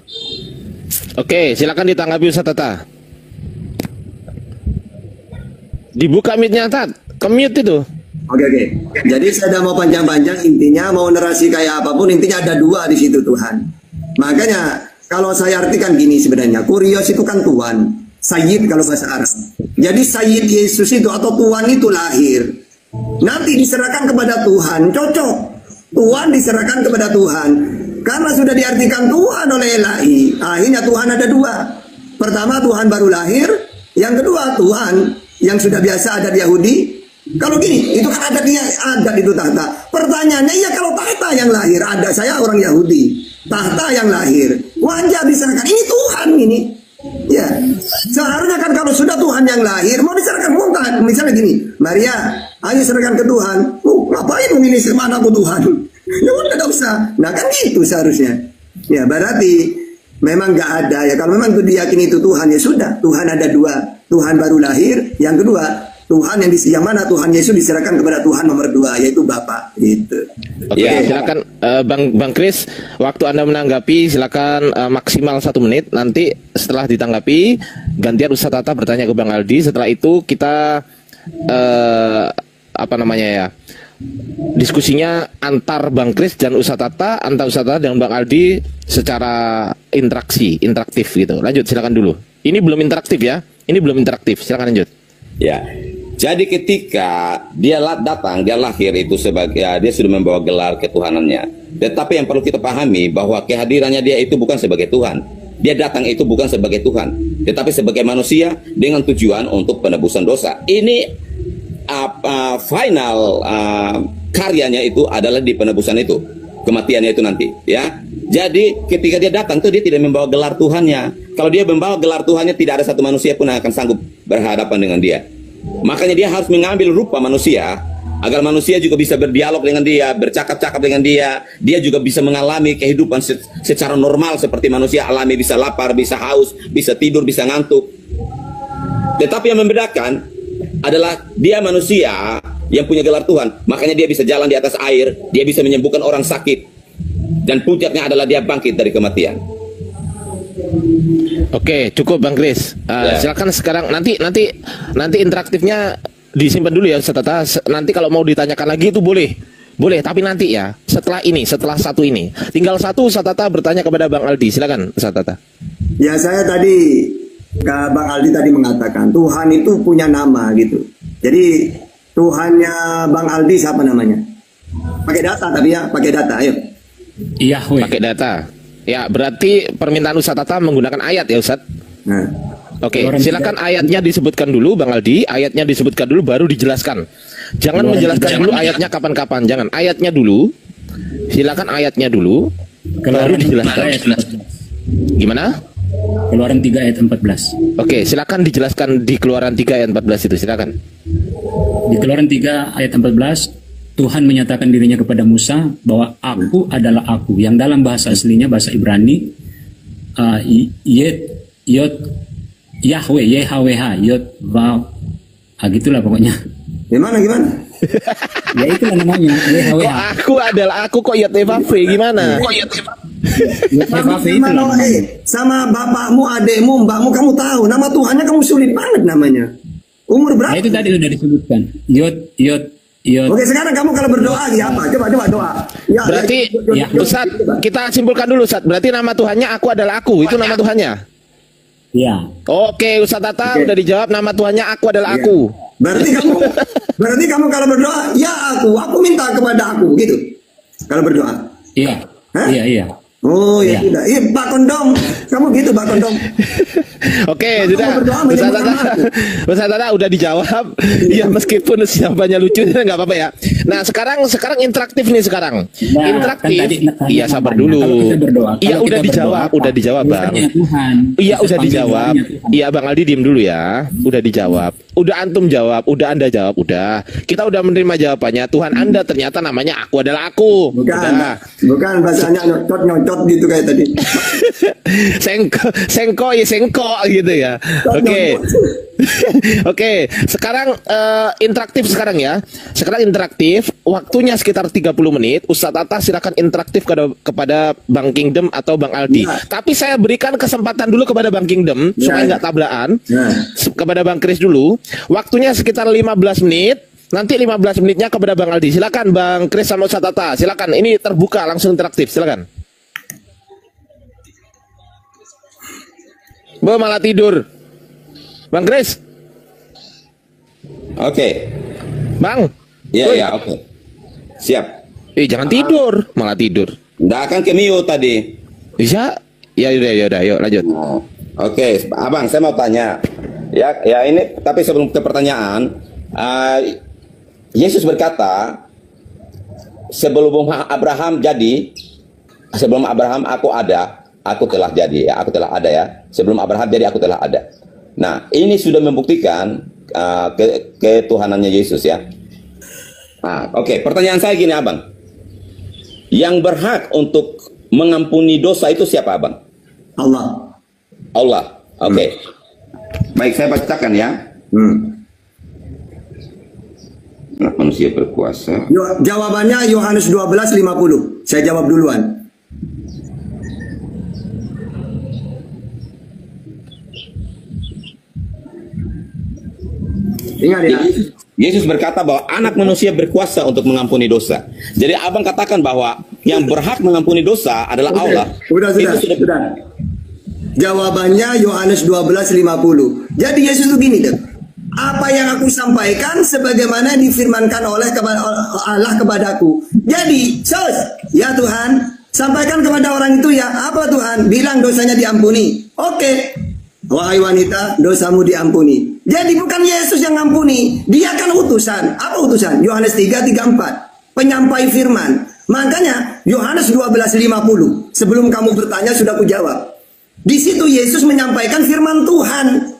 Speaker 5: Oke, silakan ditanggapi Ustaz Tata. Dibuka mic-nya, Tat. Ke-mute itu.
Speaker 1: Oke. Jadi saya tidak mau panjang-panjang, intinya mau narasi kayak apapun, intinya ada dua di situ Tuhan. Makanya kalau saya artikan gini sebenarnya, kurios itu kan Tuhan, Sayyid kalau bahasa Arab. Jadi Sayyid Yesus itu atau Tuhan itu lahir. Nanti diserahkan kepada Tuhan, cocok. Tuhan diserahkan kepada Tuhan. Karena sudah diartikan Tuhan oleh Ilahi, akhirnya Tuhan ada dua. Pertama Tuhan baru lahir, yang kedua Tuhan yang sudah biasa ada di Yahudi, Kalau gini, itu kan adat itu tahta. Pertanyaannya, ya kalau tahta yang lahir ada, saya orang Yahudi, tahta yang lahir wajar diserahkan. Ini Tuhan ini. Ya, seharusnya kan kalau sudah Tuhan yang lahir mau diserahkan muntah. Misalnya gini, Maria, ayo serahkan ke Tuhan. Ngapain memilih mana aku Tuhan? Ya udah, nggak usah. Nah kan gitu seharusnya. Ya berarti memang nggak ada ya. Kalau memang itu diyakini itu Tuhan, ya sudah. Tuhan ada dua. Tuhan baru lahir. Yang kedua, Tuhan yang mana Tuhan Yesus diserahkan kepada Tuhan nomor 2, yaitu Bapa. Gitu.
Speaker 5: Oke, silakan Bang Kris, waktu Anda menanggapi silakan maksimal 1 menit. Nanti setelah ditanggapi gantian Ustadz Tata bertanya ke Bang Aldi. Setelah itu kita diskusinya antar Bang Kris dan Ustadz Tata, antar Ustadz Tata dan Bang Aldi secara interaktif gitu. Lanjut, silakan dulu. Ini belum interaktif ya. Ini belum interaktif. Silakan lanjut.
Speaker 11: Ya. Jadi ketika dia datang, dia lahir itu sebagai dia sudah membawa gelar ketuhanannya. Tetapi yang perlu kita pahami bahwa kehadirannya dia itu bukan sebagai Tuhan. Dia datang itu bukan sebagai Tuhan, tetapi sebagai manusia dengan tujuan untuk penebusan dosa. Ini final karyanya itu adalah di penebusan itu, kematiannya itu nanti, ya. Jadi ketika dia datang tuh dia tidak membawa gelar Tuhannya. Kalau dia membawa gelar Tuhannya, tidak ada satu manusia pun yang akan sanggup berhadapan dengan dia. Makanya dia harus mengambil rupa manusia agar manusia juga bisa berdialog dengan dia, bercakap-cakap dengan dia. Dia juga bisa mengalami kehidupan secara normal seperti manusia alami, bisa lapar, bisa haus, bisa tidur, bisa ngantuk. Tetapi yang membedakan adalah dia manusia yang punya gelar Tuhan. Makanya dia bisa jalan di atas air, dia bisa menyembuhkan orang sakit, dan puncaknya adalah dia bangkit dari kematian.
Speaker 5: Oke, cukup Bang Kris. Silakan sekarang nanti interaktifnya disimpan dulu ya Ustadz Tata. Nanti kalau mau ditanyakan lagi itu boleh, tapi nanti ya setelah satu ini. Tinggal satu Ustadz Tata bertanya kepada Bang Aldi. Silakan Ustadz Tata.
Speaker 1: Ya saya tadi Bang Aldi tadi mengatakan Tuhan itu punya nama gitu. Jadi Tuhannya Bang Aldi siapa namanya? Pakai data tapi ya, pakai data. Ayo.
Speaker 9: Iya,
Speaker 5: pakai data. Ya, berarti permintaan Ustadz Tata menggunakan ayat ya Ustadz?
Speaker 1: Nah.
Speaker 5: Oke, silakan ayatnya disebutkan dulu Bang Aldi, ayatnya disebutkan dulu baru dijelaskan. Jangan menjelaskan dulu ayatnya kapan-kapan, jangan. Ayatnya dulu. Silakan ayatnya dulu baru dijelaskan. Gimana?
Speaker 9: Keluaran 3 ayat 14.
Speaker 5: Oke, silakan dijelaskan di Keluaran 3 ayat 14 itu, silakan.
Speaker 9: Di Keluaran 3 ayat 14 Tuhan menyatakan dirinya kepada Musa bahwa aku adalah aku, yang dalam bahasa aslinya bahasa Ibrani Yahweh, YHWH, Yod-Vav, gitulah pokoknya.
Speaker 1: Gimana?
Speaker 9: Ya itulah namanya, YHWH.
Speaker 5: Aku adalah aku kok Yod-Vav, gimana?
Speaker 1: Sama bapakmu, adekmu, mbakmu kamu tahu, nama Tuhannya kamu sulit banget namanya. Umur berapa?
Speaker 9: Nah, itu tadi sudah disebutkan. Yod.
Speaker 1: Oke, sekarang kamu kalau berdoa ya apa? Coba doa. Ya,
Speaker 5: berarti Ustadz, kita simpulkan dulu Ustadz. Berarti nama Tuhannya aku adalah aku. Itu nama Tuhannya?
Speaker 9: Iya.
Speaker 5: Oke, Ustadz Tata udah dijawab, nama Tuhannya aku adalah aku.
Speaker 1: Berarti kamu kalau berdoa, ya aku minta kepada aku gitu. Kalau berdoa.
Speaker 9: Iya. Iya.
Speaker 1: Oh ya sudah. Iya Pak Kondom, kamu gitu Pak Kondom.
Speaker 5: Oke, sudah. Ustadz Tata udah dijawab. Ya meskipun siapanya lucu nggak apa-apa ya. Nah sekarang interaktif nih sekarang. Interaktif. Iya sabar dulu. Iya udah dijawab Bang. Iya udah dijawab. Iya Bang Aldi diem dulu ya. Udah dijawab. Udah antum jawab. Udah Anda jawab. Udah. Kita udah menerima jawabannya. Tuhan Anda ternyata namanya aku adalah aku.
Speaker 1: Bukan bahasanya nyocot gitu kayak tadi.
Speaker 5: Sengko gitu ya. Oke. Sekarang interaktif sekarang ya. Sekarang interaktif. Waktunya sekitar 30 menit. Ustadz Tata silakan interaktif kepada Bang Kingdom atau Bang Aldi. Tapi saya berikan kesempatan dulu kepada Bang Kingdom supaya nggak tabrakan. Kepada Bang Kris dulu. Waktunya sekitar 15 menit. Nanti 15 menitnya kepada Bang Aldi. Silakan Bang Kris sama Ustadz Tata. Silakan. Ini terbuka langsung interaktif. Silakan. Malah tidur. Bang Kris.
Speaker 11: Oke.
Speaker 5: Bang.
Speaker 11: Iya, oke. Siap.
Speaker 5: Jangan tidur, malah tidur.
Speaker 11: Nggak akan ke mute tadi.
Speaker 5: Bisa? Ya udah, yuk lanjut.
Speaker 11: Oke, Abang, saya mau tanya. Ya ini tapi sebelum ke pertanyaan, Yesus berkata, sebelum Abraham jadi, sebelum Abraham aku ada, aku telah jadi, ya, aku telah ada ya. Sebelum Abraham jadi, aku telah ada. Nah, ini sudah membuktikan ketuhanannya Yesus ya. Nah, oke, pertanyaan saya gini abang, yang berhak untuk mengampuni dosa itu siapa abang?
Speaker 1: Allah.
Speaker 11: Allah, oke. Baik, saya bacakan ya. Manusia berkuasa.
Speaker 1: Jawabannya Yohanes 12:50. Saya jawab duluan. Ingat ya.
Speaker 11: Yesus berkata bahwa anak manusia berkuasa untuk mengampuni dosa. Jadi abang katakan bahwa yang berhak mengampuni dosa adalah Allah.
Speaker 1: Sudah. Jawabannya Yohanes 12:50. Jadi Yesus itu gini deh. Apa yang aku sampaikan sebagaimana difirmankan oleh Allah kepadaku. Jadi, ya Tuhan, sampaikan kepada orang itu ya, apa Tuhan? Bilang dosanya diampuni. Oke. Wahai wanita, dosamu diampuni. Jadi bukan Yesus yang ngampuni, dia kan utusan. Apa utusan? Yohanes 3:34. Penyampai firman. Makanya Yohanes 12:50. Sebelum kamu bertanya sudah kujawab. Di situ Yesus menyampaikan firman Tuhan.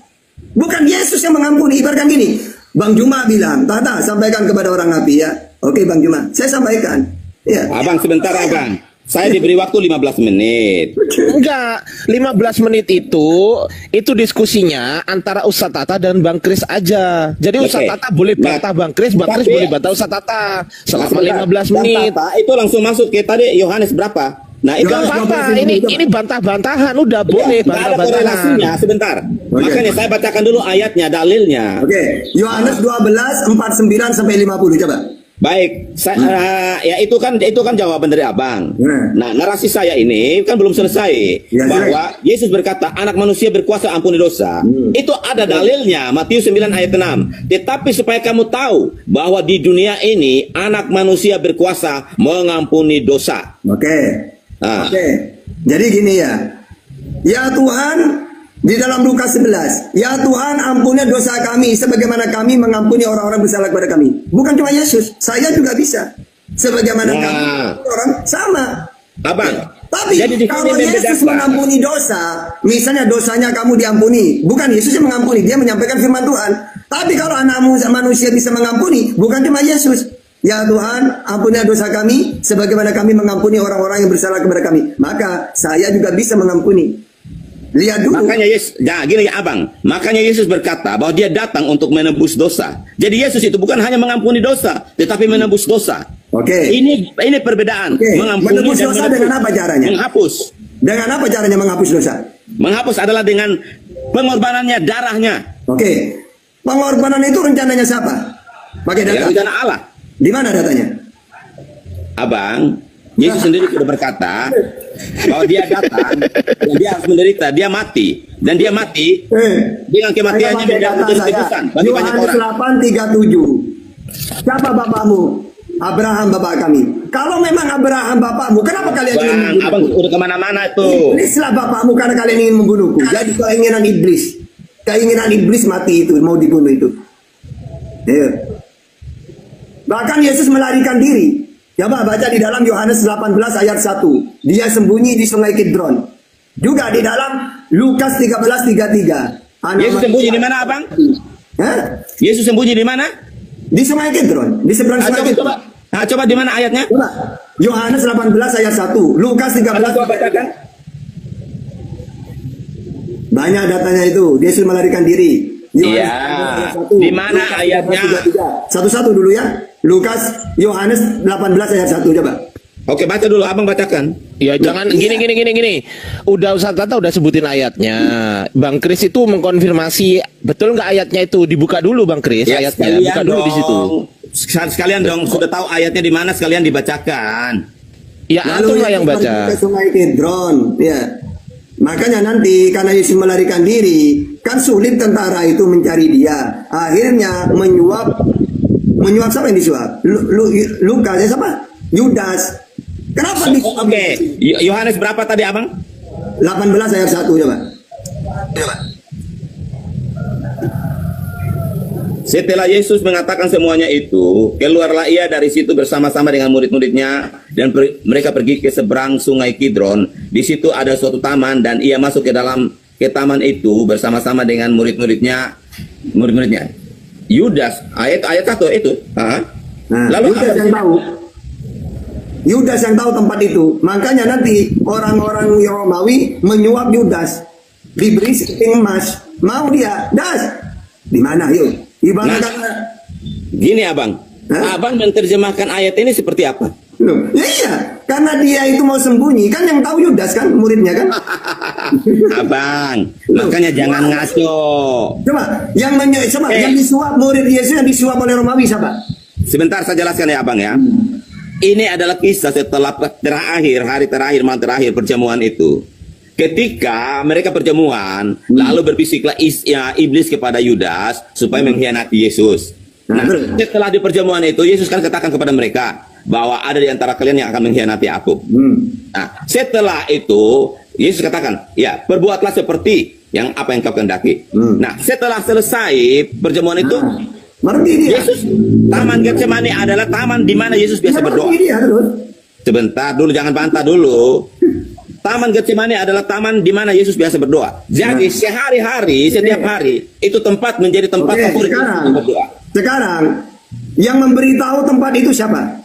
Speaker 1: Bukan Yesus yang mengampuni. Ibaratkan gini, Bang Juma bilang, Tata sampaikan kepada orang Nabi ya. Oke Bang Juma, saya sampaikan. Ya.
Speaker 11: Abang sebentar abang. Saya diberi waktu 15 menit.
Speaker 5: Enggak, 15 menit itu diskusinya antara Ustadz Tata dan Bang Kris aja. Jadi Ustadz Tata boleh bantah Bang Kris boleh bantah Ustadz Tata selama 15 menit.
Speaker 11: Tata itu langsung masuk ke tadi Yohanes berapa? Nah, itu
Speaker 5: bantah. Ini bantah-bantahan udah boleh bantah-bantahan.
Speaker 11: Sebentar. Makanya saya bacakan dulu ayatnya, dalilnya.
Speaker 1: Oke. Yohanes 12:49 sampai 50 coba.
Speaker 11: Baik, ya itu kan jawaban dari abang. Nah, narasi saya ini kan belum selesai bahwa Yesus berkata anak manusia berkuasa ampuni dosa. Itu ada dalilnya Matius 9 ayat 6. Tetapi supaya kamu tahu bahwa di dunia ini anak manusia berkuasa mengampuni dosa.
Speaker 1: Oke. Jadi gini ya. Ya Tuhan, di dalam Lukas 11, ya Tuhan ampuni dosa kami sebagaimana kami mengampuni orang-orang bersalah kepada kami. Bukan cuma Yesus, saya juga bisa. Sebagaimana kami orang sama.
Speaker 11: Abang.
Speaker 1: Tapi kalau Yesus mengampuni dosa, misalnya dosanya kamu diampuni, bukan Yesus yang mengampuni, dia menyampaikan firman Tuhan. Tapi kalau anak manusia bisa mengampuni, bukan cuma Yesus. Ya Tuhan, ampunilah dosa kami sebagaimana kami mengampuni orang-orang yang bersalah kepada kami. Maka saya juga bisa mengampuni. Lihat dulu.
Speaker 11: Makanya Yesus, gini ya abang. Makanya Yesus berkata bahwa dia datang untuk menebus dosa. Jadi Yesus itu bukan hanya mengampuni dosa, tetapi menebus dosa.
Speaker 1: Oke.
Speaker 11: Ini perbedaan. Mengampuni
Speaker 1: menebus dosa dengan apa caranya?
Speaker 11: Menghapus.
Speaker 1: Dengan apa caranya menghapus dosa?
Speaker 11: Menghapus adalah dengan pengorbanannya, darahnya.
Speaker 1: Oke. Pengorbanan itu rencananya siapa? Pakai data.
Speaker 11: Rencana Allah.
Speaker 1: Di mana datanya?
Speaker 11: Abang, Yesus sendiri sudah berkata bahwa dia datang dan dia harus menderita, dia mati dan dia mati dengan kematiannya menjadi tebusan bagi banyak orang.
Speaker 1: Yohanes 8:37. Siapa bapakmu? Abraham bapak kami. Kalau memang Abraham bapakmu, kenapa kalian ingin membunuhku?
Speaker 11: Abang udah kemana-mana itu.
Speaker 1: Iblislah bapakmu karena kalian ingin membunuhku. Jadi keinginan iblis mati itu, mau dibunuh itu. Bahkan Yesus melarikan diri. Coba baca di dalam Yohanes 18 ayat 1. Dia sembunyi di sungai Kidron. Juga di dalam Lukas 13:33.
Speaker 11: Yesus sembunyi di mana, Abang? Yesus sembunyi di mana?
Speaker 1: Di sungai Kidron, di seberang sungai Kidron.
Speaker 11: Coba di mana ayatnya?
Speaker 1: Coba. Yohanes 18 ayat 1, Lukas 13. Banyak datanya itu. Yesus melarikan diri.
Speaker 11: Iya. Di mana ayatnya?
Speaker 1: Satu-satu dulu ya. Lukas, Yohanes 18 ayat 1 coba.
Speaker 11: Oke, baca dulu, Abang bacakan.
Speaker 5: Ya jangan gini. Udah Ustadz Tata udah sebutin ayatnya. Bang Kris itu mengkonfirmasi betul nggak ayatnya itu, dibuka dulu Bang Kris ya, ayatnya. Buka dulu di situ.
Speaker 11: Sekalian dong, sudah tahu ayatnya di mana sekalian dibacakan.
Speaker 5: Ya antum lah yang baca.
Speaker 1: Sungai Kidron, ya. Makanya nanti karena Yesus melarikan diri, kan sulit tentara itu mencari dia. Akhirnya menyuap siapa yang disuap? Lukas ya siapa? Yudas. Kenapa disuap?
Speaker 11: Oke. Yohanes berapa tadi Abang?
Speaker 1: 18 ayat 1 coba.
Speaker 11: Setelah Yesus mengatakan semuanya itu, keluarlah ia dari situ bersama-sama dengan murid-muridnya, dan mereka pergi ke seberang sungai Kidron. Di situ ada suatu taman, dan ia masuk ke taman itu bersama-sama dengan murid-muridnya. Yudas, ayat 1 itu. Lalu
Speaker 1: Yudas yang tahu. Yudas yang tahu tempat itu. Makanya nanti orang-orang Romawi menyuap Yudas, diberi sepiting emas. Mau dia, das. Di mana yuk?
Speaker 11: Gini abang, abang menerjemahkan ayat ini seperti apa?
Speaker 1: Loh, iya, karena dia itu mau sembunyi, kan yang tahu Yudas kan, muridnya kan.
Speaker 11: Abang, makanya jangan ngaco.
Speaker 1: Coba, yang disuap murid Yesus, yang disuap oleh Romawi siapa?
Speaker 11: Sebentar saya jelaskan ya abang ya. Ini adalah kisah setelah hari terakhir, malam terakhir perjamuan itu. Ketika mereka perjamuan, lalu berbisiklah iblis kepada Yudas supaya mengkhianati Yesus. Nah, setelah di perjamuan itu, Yesus kan katakan kepada mereka bahwa ada di antara kalian yang akan mengkhianati aku. Nah, setelah itu, Yesus katakan, ya, perbuatlah seperti apa yang kau kehendaki. Nah, setelah selesai perjamuan itu, Yesus, Taman Getsemani adalah taman di mana Yesus biasa berdoa. Sebentar dulu, jangan bantah dulu. Taman Getsemani adalah taman di mana Yesus biasa berdoa. Jadi sehari-hari, setiap hari, itu tempat menjadi tempat favorit Yesus berdoa.
Speaker 1: Sekarang, yang memberitahu tempat itu siapa?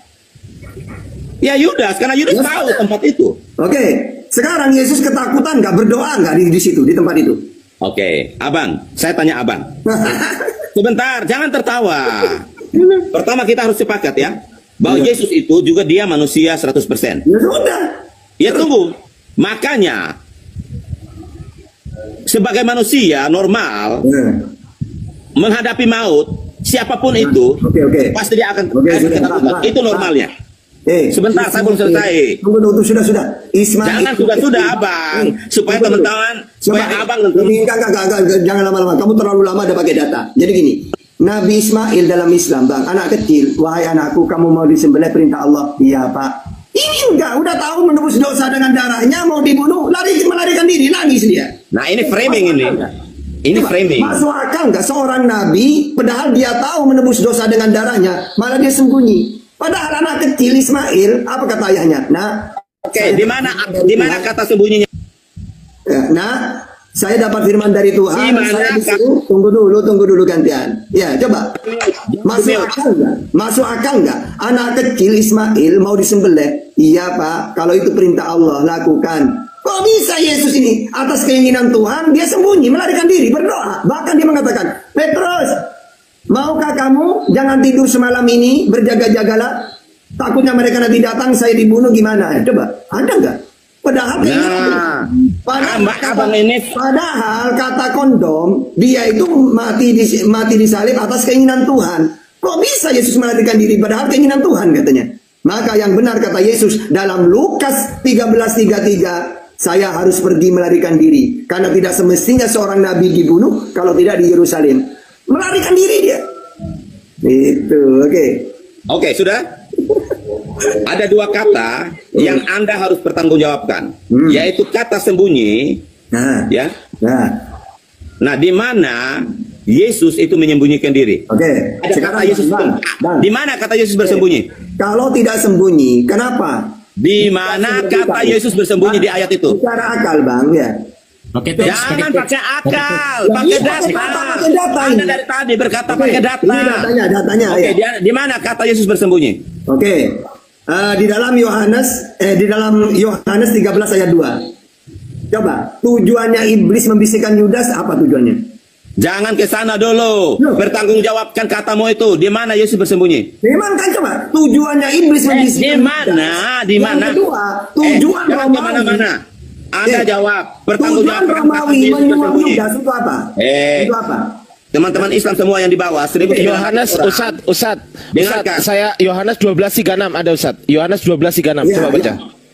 Speaker 11: Ya Yudas, karena Yudas tahu tempat itu.
Speaker 1: Oke, sekarang Yesus ketakutan nggak, berdoa nggak di situ, di tempat itu?
Speaker 11: Oke, abang, saya tanya abang. Sebentar, jangan tertawa. Pertama kita harus sepakat ya, bahwa Yesus itu juga dia manusia 100%.
Speaker 1: Ya sudah.
Speaker 11: Ya tunggu. Makanya sebagai manusia normal menghadapi maut, siapapun itu pasti dia akan ketakutan. Itu normalnya. Sebentar, saya belum selesai.
Speaker 1: Tunggu, sudah. Ismail.
Speaker 11: Jangan sudah abang, supaya teman-teman, supaya abang
Speaker 1: jangan lama-lama. Kamu terlalu lama ada pakai data. Jadi gini, Nabi Ismail dalam Islam, bang, anak kecil, wahai anakku, kamu mau disembelih perintah Allah? Iya pak. Ini enggak, udah tahu menebus dosa dengan darahnya, mau dibunuh, melarikan diri, nangis dia.
Speaker 11: Nah ini framing ini. Ini framing.
Speaker 1: Masuk akal nggak seorang nabi, padahal dia tahu menebus dosa dengan darahnya, malah dia sembunyi. Padahal anak kecil Ismail, apa kata ayahnya? Nah,
Speaker 11: di mana kata sembunyinya?
Speaker 1: Nah, saya dapat firman dari Tuhan. Saya disuruh, tunggu dulu gantian. Ya, coba. Masuk akal nggak? Anak kecil Ismail mau disembelih? Iya pak, kalau itu perintah Allah, lakukan. Kok bisa Yesus ini atas keinginan Tuhan dia sembunyi, melarikan diri, berdoa. Bahkan dia mengatakan, Petrus, maukah kamu jangan tidur semalam ini, berjaga-jagalah, takutnya mereka nanti datang, saya dibunuh, gimana? Coba, ada nggak? Padahal padahal kata kondom, dia itu mati disalib atas keinginan Tuhan. Kok bisa Yesus melarikan diri padahal keinginan Tuhan katanya? Maka yang benar kata Yesus dalam Lukas 13:33, saya harus pergi melarikan diri karena tidak semestinya seorang nabi dibunuh kalau tidak di Yerusalem. Melarikan diri dia. Itu,
Speaker 11: oke, sudah. Ada dua kata yang Anda harus bertanggungjawabkan, yaitu kata sembunyi, ya. Nah, di mana Yesus itu menyembunyikan diri? Ada kata Yesus. Di mana kata Yesus bersembunyi?
Speaker 1: Kalau tidak sembunyi, kenapa?
Speaker 11: Di mana kata Yesus bersembunyi di ayat itu?
Speaker 1: Secara akal, bang, ya.
Speaker 11: Jangan pakai akal, pakai data. Anda dari tadi berkata pakai data.
Speaker 1: Ini datanya.
Speaker 11: Di mana kata Yesus bersembunyi?
Speaker 1: Di dalam Yohanes 13 ayat 2. Coba, tujuannya iblis membisikkan Yudas apa tujuannya?
Speaker 11: Jangan ke sana dulu. Bertanggungjawabkan katamu itu. Di mana Yesus bersembunyi?
Speaker 1: Memang kan coba, tujuannya iblis membisikkan
Speaker 11: di mana?
Speaker 1: Yang kedua, tujuan
Speaker 11: mana? Anda jawab.
Speaker 1: Tujuan Romawi menyuap Yudas itu apa? Itu apa?
Speaker 11: Teman-teman Islam semua yang di bawah,
Speaker 5: Yohanes, Ustaz, saya Yohanes 12:36 ada Ustaz. Yohanes 12:36, coba baca.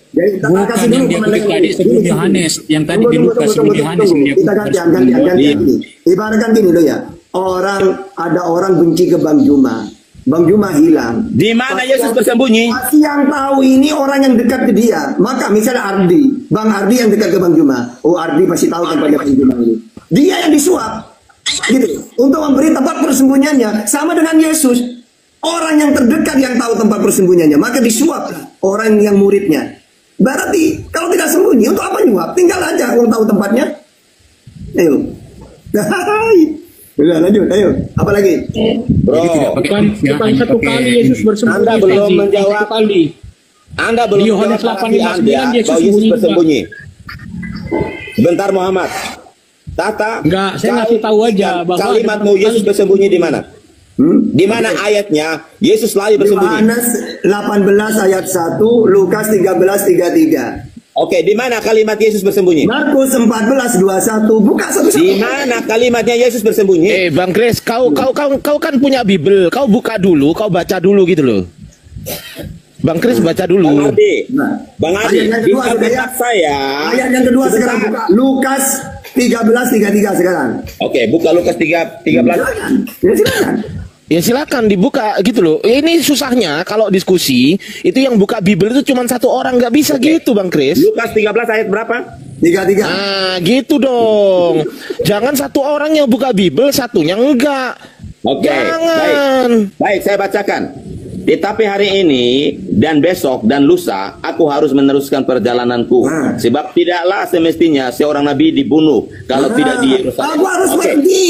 Speaker 9: Bukan yang dia tulis tadi sebelum Yohanes, yang tadi di Lukas sebelum Yohanes yang dia
Speaker 1: kita gantian. Ibaratkan gini loh ya, ada orang benci ke Bang Juma. Bang Juma hilang.
Speaker 11: Di mana Yesus bersembunyi?
Speaker 1: Pasti yang tahu ini orang yang dekat ke dia. Maka misalnya Ardi, Bang Ardi yang dekat ke Bang Juma. Oh Ardi pasti tahu tempatnya Bang Juma ini. Dia yang disuap. Gitu. Untuk memberi tempat persembunyiannya sama dengan Yesus. Orang yang terdekat yang tahu tempat persembunyiannya, maka disuap orang yang muridnya. Berarti kalau tidak sembunyi, untuk apa nyuap? Tinggal aja orang tahu tempatnya. Ayo. Udah lanjut, ayo. Apa lagi?
Speaker 11: Bro,
Speaker 12: bukan satu kali Yesus bersembunyi.
Speaker 11: Anda belum menjawab. Anda belum
Speaker 12: Yohanes
Speaker 11: menjawab
Speaker 12: 8:59
Speaker 11: Yesus bersembunyi. Sebentar Muhammad. Tata.
Speaker 12: Enggak, saya ngasih tahu aja bahwa
Speaker 11: kalimatmu Yesus bersembunyi di mana? Di mana ayatnya Yesus lari bersembunyi?
Speaker 1: Yohanes 18 ayat 1, Lukas 13:33.
Speaker 11: Oke, di mana kalimat Yesus bersembunyi?
Speaker 1: Markus 14:21. Buka satu-satu.
Speaker 11: Di mana kalimatnya Yesus bersembunyi?
Speaker 5: Bang Kris, kau kan punya Bible. Kau buka dulu, kau baca dulu gitu loh. Bang Kris baca dulu.
Speaker 11: Bang Adi, di Alkitab saya.
Speaker 1: Ayat yang kedua sekarang buka Lukas 13:33 sekarang.
Speaker 11: Oke, buka Lukas 13.
Speaker 1: Ya silakan.
Speaker 5: Ya silakan dibuka gitu loh. Ini susahnya kalau diskusi itu yang buka Bible itu cuma satu orang, nggak bisa gitu Bang Kris.
Speaker 11: Lukas 13 ayat berapa?
Speaker 1: 33.
Speaker 5: Nah gitu dong. Jangan satu orang yang buka Bible, satunya enggak.
Speaker 11: Oke.
Speaker 5: Jangan.
Speaker 11: Baik, saya bacakan. Tetapi hari ini dan besok dan lusa aku harus meneruskan perjalananku. Sebab tidaklah semestinya seorang nabi dibunuh kalau tidak di Yerusalem.
Speaker 1: Aku harus pergi.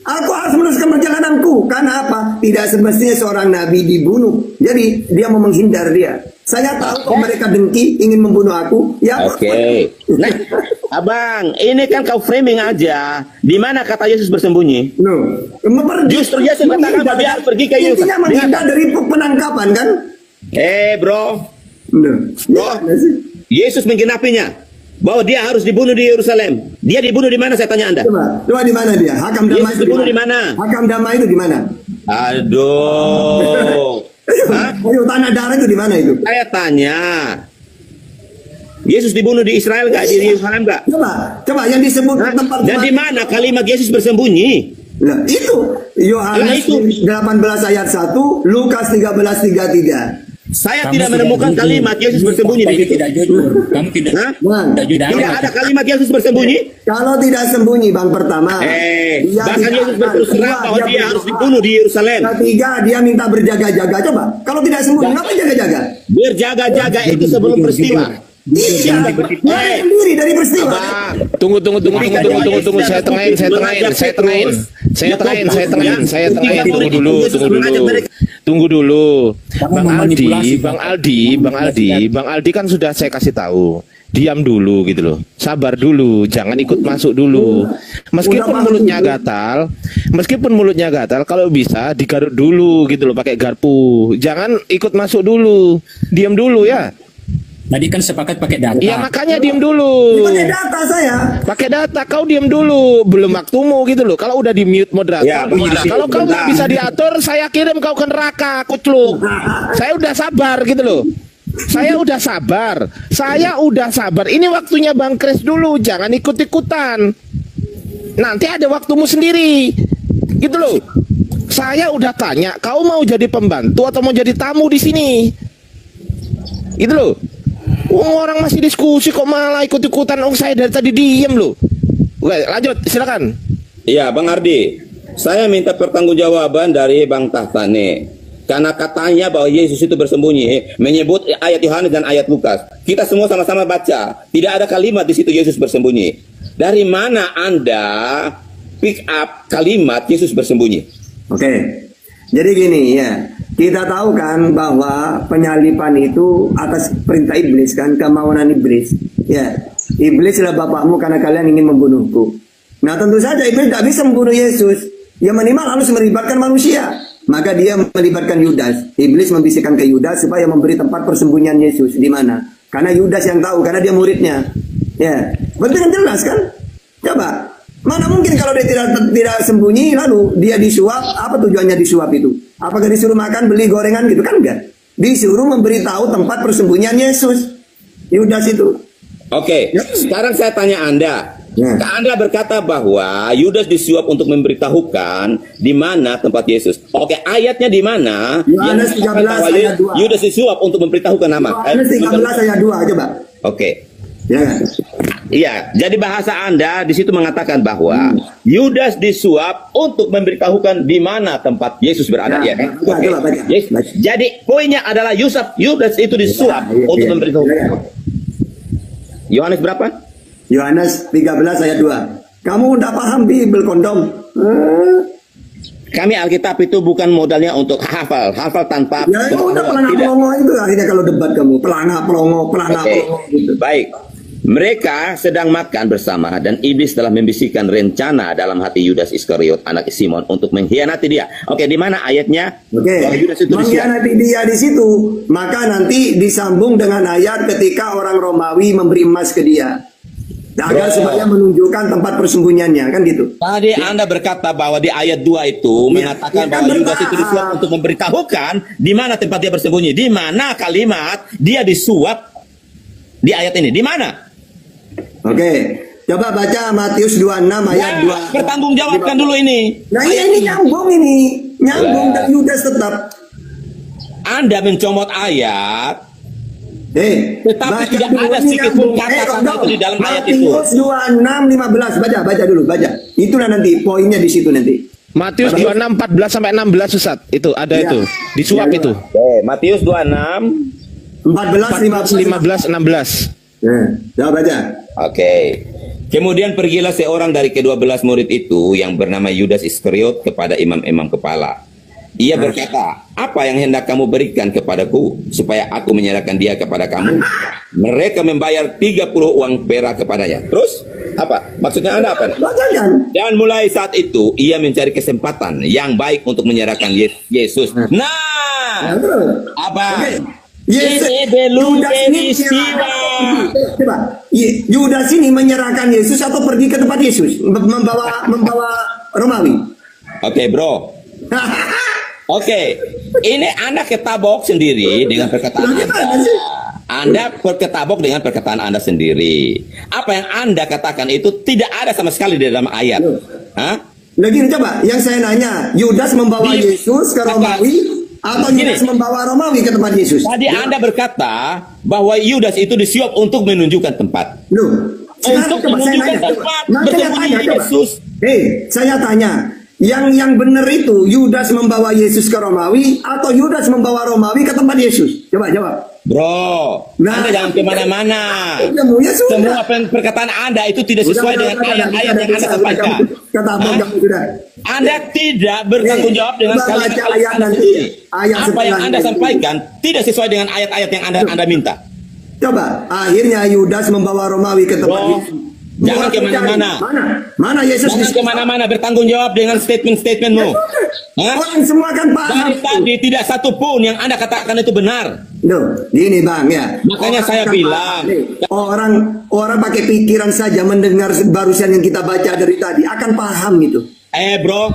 Speaker 1: Aku harus meneruskan perjalananku. Karena apa? Tidak semestinya seorang nabi dibunuh. Jadi dia mau menghindar dia. Saya tahu kalau mereka dengki ingin membunuh aku. Ya.
Speaker 11: Oke. Nah, Abang, ini kan kau framing aja. Di mana kata Yesus bersembunyi? Justru Yesus katakan bahwa dia harus pergi ke Yerusalem.
Speaker 1: Intinya menghindar dari penangkapan kan?
Speaker 11: Bro. Bro. Yesus menggenapinya bahwa dia harus dibunuh di Yerusalem. Dia dibunuh di mana, saya tanya Anda?
Speaker 1: Coba di mana dia? Hakam damai
Speaker 11: Yesus dibunuh di mana?
Speaker 1: Hakam damai itu di mana?
Speaker 11: Aduh.
Speaker 1: Ayo tanah darah itu di mana itu?
Speaker 11: Saya tanya. Yesus dibunuh di Israel nggak, di Yerusalem nggak?
Speaker 1: Coba yang disebut tempat.
Speaker 11: Dan di mana kalimat Yesus bersembunyi?
Speaker 1: Nah, itu Yohanes 18 ayat 1, Lukas 13:33.
Speaker 11: Saya tidak menemukan kalimat Yesus bersembunyi di situ.
Speaker 9: Tidak jujur. Kamu tidak jujur.
Speaker 11: Tidak ada kalimat Yesus bersembunyi.
Speaker 1: Kalau tidak sembunyi, Bang, pertama.
Speaker 11: Bahkan Yesus berterus terang bahwa dia harus dibunuh di Yerusalem.
Speaker 1: Ketiga, dia minta berjaga-jaga. Coba, kalau tidak sembunyi, ngapain jaga-jaga?
Speaker 11: Berjaga-jaga itu sebelum peristiwa.
Speaker 1: Iya, sendiri dari peristiwa.
Speaker 5: Tunggu. Saya tengahin. Tunggu dulu. Bang Aldi kan sudah saya kasih tahu. Diam dulu gitu loh. Sabar dulu, jangan ikut masuk dulu. Meskipun mulutnya gatal, kalau bisa digaruk dulu gitu loh pakai garpu. Jangan ikut masuk dulu. Diam dulu ya.
Speaker 9: Tadi kan sepakat pakai data.
Speaker 5: Iya makanya diem dulu.
Speaker 1: Pakai data saya.
Speaker 5: Pakai data, kau diem dulu. Belum waktumu gitu loh. Kalau udah di mute moderator.
Speaker 11: Ya,
Speaker 5: kalau kau nggak bisa diatur, saya kirim kau ke neraka, kucluk. Saya udah sabar gitu loh. Saya udah sabar. Ini waktunya Bang Kris dulu. Jangan ikut-ikutan. Nanti ada waktumu sendiri. Gitu loh. Saya udah tanya, kau mau jadi pembantu atau mau jadi tamu di sini? Gitu loh. Orang masih diskusi kok malah ikut-ikutan. Saya dari tadi diem loh. Oke, lanjut, silakan.
Speaker 11: Iya, Bang Ardi. Saya minta pertanggungjawaban dari Bang Tahtane. Karena katanya bahwa Yesus itu bersembunyi, menyebut ayat Yohanes dan ayat Lukas. Kita semua sama-sama baca. Tidak ada kalimat di situ Yesus bersembunyi. Dari mana Anda pick up kalimat Yesus bersembunyi?
Speaker 1: Oke. Jadi gini ya. Kita tahu kan bahwa penyalipan itu atas perintah iblis kan, kemauan iblis. Ya, iblis adalah bapakmu karena kalian ingin membunuhku. Nah tentu saja iblis tidak bisa membunuh Yesus. Ya minimal harus melibatkan manusia. Maka dia melibatkan Yudas. Iblis membisikkan ke Yudas supaya memberi tempat persembunyian Yesus di mana. Karena Yudas yang tahu, karena dia muridnya. Ya, berarti kan jelas kan? Coba. Mana mungkin kalau dia tidak sembunyi lalu dia disuap, apa tujuannya disuap itu? Apakah disuruh makan, beli gorengan gitu kan enggak? Disuruh memberitahu tempat persembunyian Yesus. Yudas itu.
Speaker 11: Oke, sekarang saya tanya Anda. Anda berkata bahwa Yudas disuap untuk memberitahukan di mana tempat Yesus. Oke, ayatnya di mana?
Speaker 1: Yohanes 13 ayat 2.
Speaker 11: Yudas disuap untuk memberitahukan nama.
Speaker 1: Yohanes 13 ayat 2 coba.
Speaker 11: Oke.
Speaker 1: Ya.
Speaker 11: Iya, jadi bahasa Anda di situ mengatakan bahwa Yudas disuap untuk memberitahukan di mana tempat Yesus berada, ya kan? Yes. Jadi poinnya adalah Yudas itu disuap untuk memberitahukan. Yohanes berapa?
Speaker 1: Yohanes 13 ayat 2. Kamu udah paham Bible kondom?
Speaker 11: Kami Alkitab itu bukan modalnya untuk hafal tanpa.
Speaker 1: Ya udah pelangga-pelongo itu akhirnya kalau debat kamu pelangga-pelongo gitu.
Speaker 11: Baik. Mereka sedang makan bersama dan iblis telah membisikkan rencana dalam hati Yudas Iskariot anak Simon untuk mengkhianati dia. Oke, di mana ayatnya? Mengkhianati dia di situ. Maka nanti disambung dengan ayat ketika orang Romawi memberi emas ke dia. Agar supaya menunjukkan tempat persembunyiannya, kan gitu. Tadi Anda berkata bahwa di ayat 2 itu mengatakan bahwa Yudas itu disuap untuk memberitahukan di mana tempat dia bersembunyi. Di mana kalimat dia disuap di ayat ini? Di mana?
Speaker 1: Oke, coba baca Matius 26 ayat 2.
Speaker 11: Pertanggungjawabkan dulu ini.
Speaker 1: Nah ini nyambung dan Yudas tetap.
Speaker 11: Anda mencomot ayat. Tetapi tidak ada sedikit pun kata-kata itu di dalam ayat itu.
Speaker 1: Matius 26:15 baca dulu. Itulah nanti poinnya di situ nanti.
Speaker 5: Matius 26 14 sampai 16 Ustaz. Itu ada itu. Disuap itu.
Speaker 11: Matius 26
Speaker 5: 14 15 16.
Speaker 1: Coba baca.
Speaker 11: Oke. Kemudian pergilah seorang dari ke-12 murid itu yang bernama Yudas Iskariot kepada imam-imam kepala. Ia berkata, apa yang hendak kamu berikan kepadaku supaya aku menyerahkan dia kepada kamu? Mereka membayar 30 uang perak kepadanya. Terus apa? Maksudnya Anda apa? Dan mulai saat itu ia mencari kesempatan yang baik untuk menyerahkan Yesus. Nah, apa? Ini belum peristiwa.
Speaker 1: Yudas ini menyerahkan Yesus atau pergi ke tempat Yesus membawa Romawi.
Speaker 11: Oke, bro. Oke, ini Anda ketabok sendiri dengan perkataan Anda. Anda berketabok dengan perkataan Anda sendiri. Apa yang Anda katakan itu tidak ada sama sekali di dalam ayat. Hah?
Speaker 1: Lagi coba, yang saya nanya, Yudas membawa Yesus ke Romawi atau Yudas membawa Romawi ke tempat Yesus?
Speaker 11: Tadi Anda berkata bahwa Yudas itu disuap untuk menunjukkan tempat. Untuk menunjukkan tempat bersembunyi Yesus.
Speaker 1: Saya tanya. Yang benar itu Yudas membawa Yesus ke Romawi atau Yudas membawa Romawi ke tempat Yesus? Coba jawab.
Speaker 11: Bro, Anda jangan kemana-mana. Semua perkataan Anda itu tidak sesuai dengan ayat-ayat yang Anda sampaikan. Anda tidak bertanggung jawab dengan kalimat nanti. Apa yang Anda sampaikan tidak sesuai dengan ayat-ayat yang Anda minta.
Speaker 1: Coba, akhirnya Yudas membawa Romawi ke tempat Yesus.
Speaker 11: Jangan kemana-mana.
Speaker 1: Mana Yesus?
Speaker 11: Jangan kemana-mana, bertanggung jawab dengan statement-statementmu.
Speaker 1: Orang semua kan paham.
Speaker 11: Dari tadi tidak satu pun yang Anda katakan itu benar.
Speaker 1: Gini Bang ya.
Speaker 11: Makanya saya bilang,
Speaker 1: orang pakai pikiran saja mendengar barusan yang kita baca dari tadi akan paham itu.
Speaker 11: Bro,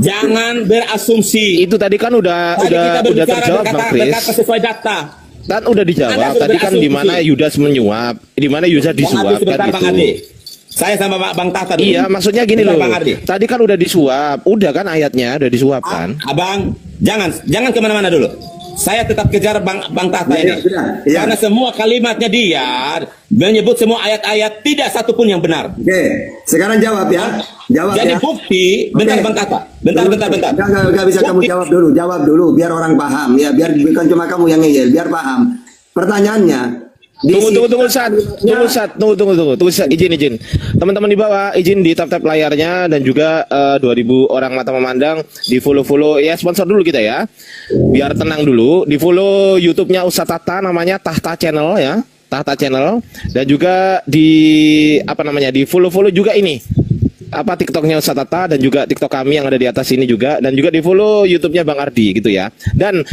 Speaker 11: jangan berasumsi.
Speaker 5: Itu tadi kan udah terjawab Bang Chris.
Speaker 11: Berkata sesuai data.
Speaker 5: Kan udah dijawab tadi kan di mana Yudas menyuap, di mana Yudas disuap kan itu.
Speaker 11: Saya sama Bang Tata dulu.
Speaker 5: Iya, maksudnya gini loh. Tadi kan udah disuap, udah kan ayatnya udah disuap kan.
Speaker 11: Abang, jangan kemana-mana dulu. Saya tetap kejar Bang Tata ini. Karena semua kalimatnya dia menyebut semua ayat-ayat tidak satu pun yang benar.
Speaker 1: Sekarang jawab ya.
Speaker 11: Jadi bukti, bentar Bang Tata. Bentar.
Speaker 1: Enggak bisa kamu jawab dulu biar orang paham ya, biar bukan cuma kamu yang ngeyel, biar paham. Pertanyaannya,
Speaker 5: Tunggu izin teman-teman di bawah, izin di tap layarnya dan juga 2000 orang mata memandang di follow ya, sponsor dulu kita ya biar tenang dulu, di follow YouTube-nya Ustadz Tata, namanya Tahta Channel ya, Tahta Channel, dan juga di di follow juga ini TikToknya Ustadz Tata dan juga TikTok kami yang ada di atas ini juga, dan juga di follow YouTube-nya Bang Ardi gitu ya. Dan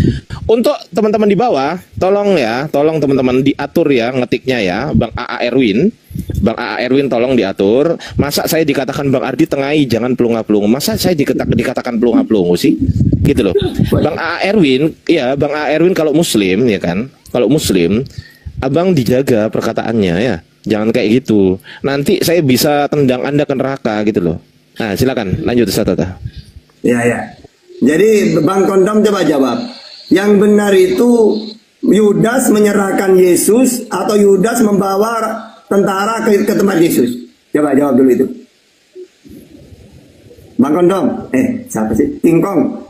Speaker 5: untuk teman-teman di bawah, tolong teman-teman diatur ya ngetiknya ya, Bang AA Erwin tolong diatur. Masa saya dikatakan Bang Ardi tengahi jangan pelunga-pelungu, masa saya dikatakan pelunga-pelungu sih gitu loh. Bang AA Erwin kalau muslim ya kan, kalau muslim abang dijaga perkataannya ya. Jangan kayak gitu. Nanti saya bisa tendang Anda ke neraka gitu loh. Nah, silakan lanjut Ustaz Tata.
Speaker 1: Ya. Jadi Bang Kondom coba jawab. Yang benar itu Yudas menyerahkan Yesus atau Yudas membawa tentara ke tempat Yesus? Coba jawab dulu itu. Bang Kondom, siapa sih? Tingkong.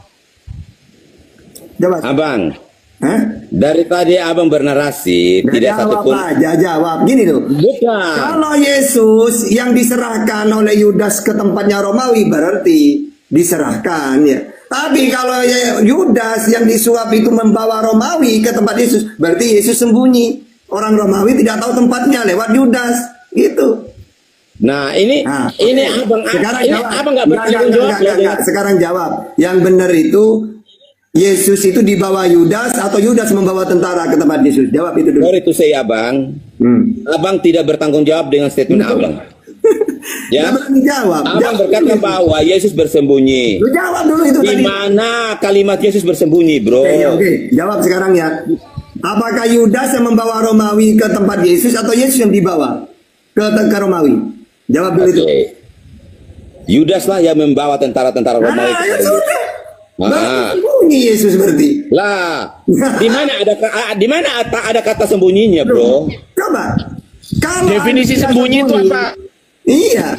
Speaker 1: Coba.
Speaker 11: Abang. Hah? Dari tadi abang bernarasi tidak satupun
Speaker 1: aja jawab gini tuh.
Speaker 11: Bukan.
Speaker 1: Kalau Yesus yang diserahkan oleh Yudas ke tempatnya Romawi berarti diserahkan ya. Tapi kalau Yudas yang disuap itu membawa Romawi ke tempat Yesus, berarti Yesus sembunyi. Orang Romawi tidak tahu tempatnya lewat Yudas. Gitu.
Speaker 11: Nah, ini abang
Speaker 1: sekarang
Speaker 11: ini
Speaker 1: jawab.
Speaker 11: abang nggak bertanggung jawab.
Speaker 1: Sekarang jawab. Yang benar itu Yesus itu dibawa Yudas atau Yudas membawa tentara ke tempat Yesus? Jawab itu dulu.
Speaker 11: Sorry itu saya abang. Abang tidak bertanggung jawab dengan statement abang. Ya.
Speaker 1: Jawab.
Speaker 11: Abang berkata bahwa Yesus bersembunyi.
Speaker 1: Lu jawab dulu itu
Speaker 11: tadi. Di mana kalimat Yesus bersembunyi, bro?
Speaker 1: Oke. Jawab sekarang ya. Apakah Yudas yang membawa Romawi ke tempat Yesus atau Yesus yang dibawa ke Romawi? Jawab dulu itu.
Speaker 11: Yudas lah yang membawa tentara-tentara Romawi.
Speaker 1: Sembunyi Yesus berarti.
Speaker 11: Lah, di mana ada kata sembunyinya, bro?
Speaker 1: Coba.
Speaker 5: Definisi sembunyi itu apa?
Speaker 1: Iya.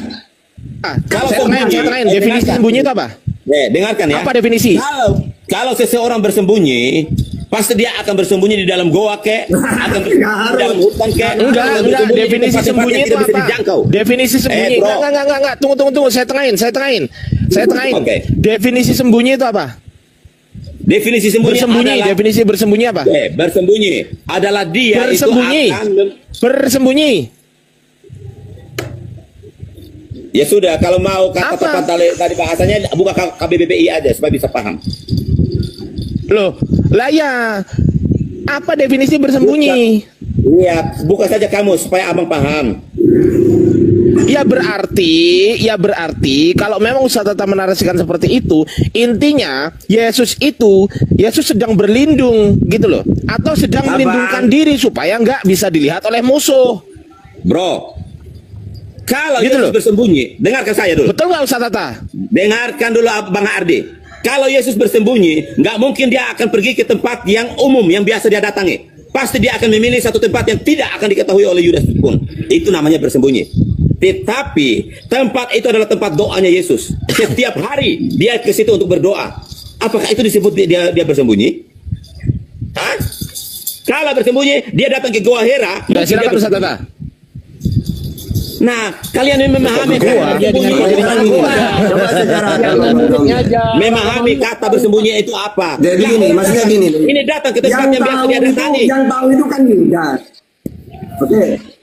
Speaker 11: Kalau
Speaker 5: saya definisi sembunyi itu apa?
Speaker 11: Dengarkan ya.
Speaker 5: Apa definisi?
Speaker 11: Kalau seseorang bersembunyi, pasti dia akan bersembunyi di dalam goa akan bersembunyi di dalam hutan
Speaker 5: Enggak. Definisi sembunyi itu apa? Definisi sembunyi. Enggak. Tunggu. Saya tengahin.
Speaker 11: Oke.
Speaker 5: Definisi sembunyi itu apa?
Speaker 11: Definisi sembunyi adalah,
Speaker 5: definisi bersembunyi apa?
Speaker 11: Bersembunyi adalah dia
Speaker 5: bersembunyi.
Speaker 11: itu akan
Speaker 5: bersembunyi.
Speaker 11: Ya sudah, kalau mau kata tepat tadi bahasanya buka KBBI aja supaya bisa paham.
Speaker 5: Loh, lah ya. Apa definisi bersembunyi?
Speaker 11: Iya, buka saja kamu supaya abang paham.
Speaker 5: Ya berarti kalau memang Ustaz Tata menarasikan seperti itu, intinya Yesus sedang berlindung gitu loh, atau sedang melindungkan diri supaya nggak bisa dilihat oleh musuh.
Speaker 11: Bro, kalau
Speaker 5: gitu
Speaker 11: Yesus bersembunyi, dengarkan saya dulu.
Speaker 5: Betul nggak Ustaz Tata?
Speaker 11: Dengarkan dulu Bang Ardi. Kalau Yesus bersembunyi, nggak mungkin dia akan pergi ke tempat yang umum, yang biasa dia datangi. Pasti dia akan memilih satu tempat yang tidak akan diketahui oleh Yudas pun. Itu namanya bersembunyi. Tetapi tempat itu adalah tempat doanya Yesus. Setiap hari dia ke situ untuk berdoa. Apakah itu disebut dia bersembunyi? Hah? Kalau bersembunyi, dia datang ke Goa Hera.
Speaker 5: Ya, silakan Ustaz Tata.
Speaker 11: Nah, kalian memahami memahami kata bersembunyi itu apa?
Speaker 1: Jadi gini, maksudnya gini.
Speaker 11: Ini datang ke tempat yang biasa dia datangi.
Speaker 1: Yang tahu itu kan Yudas.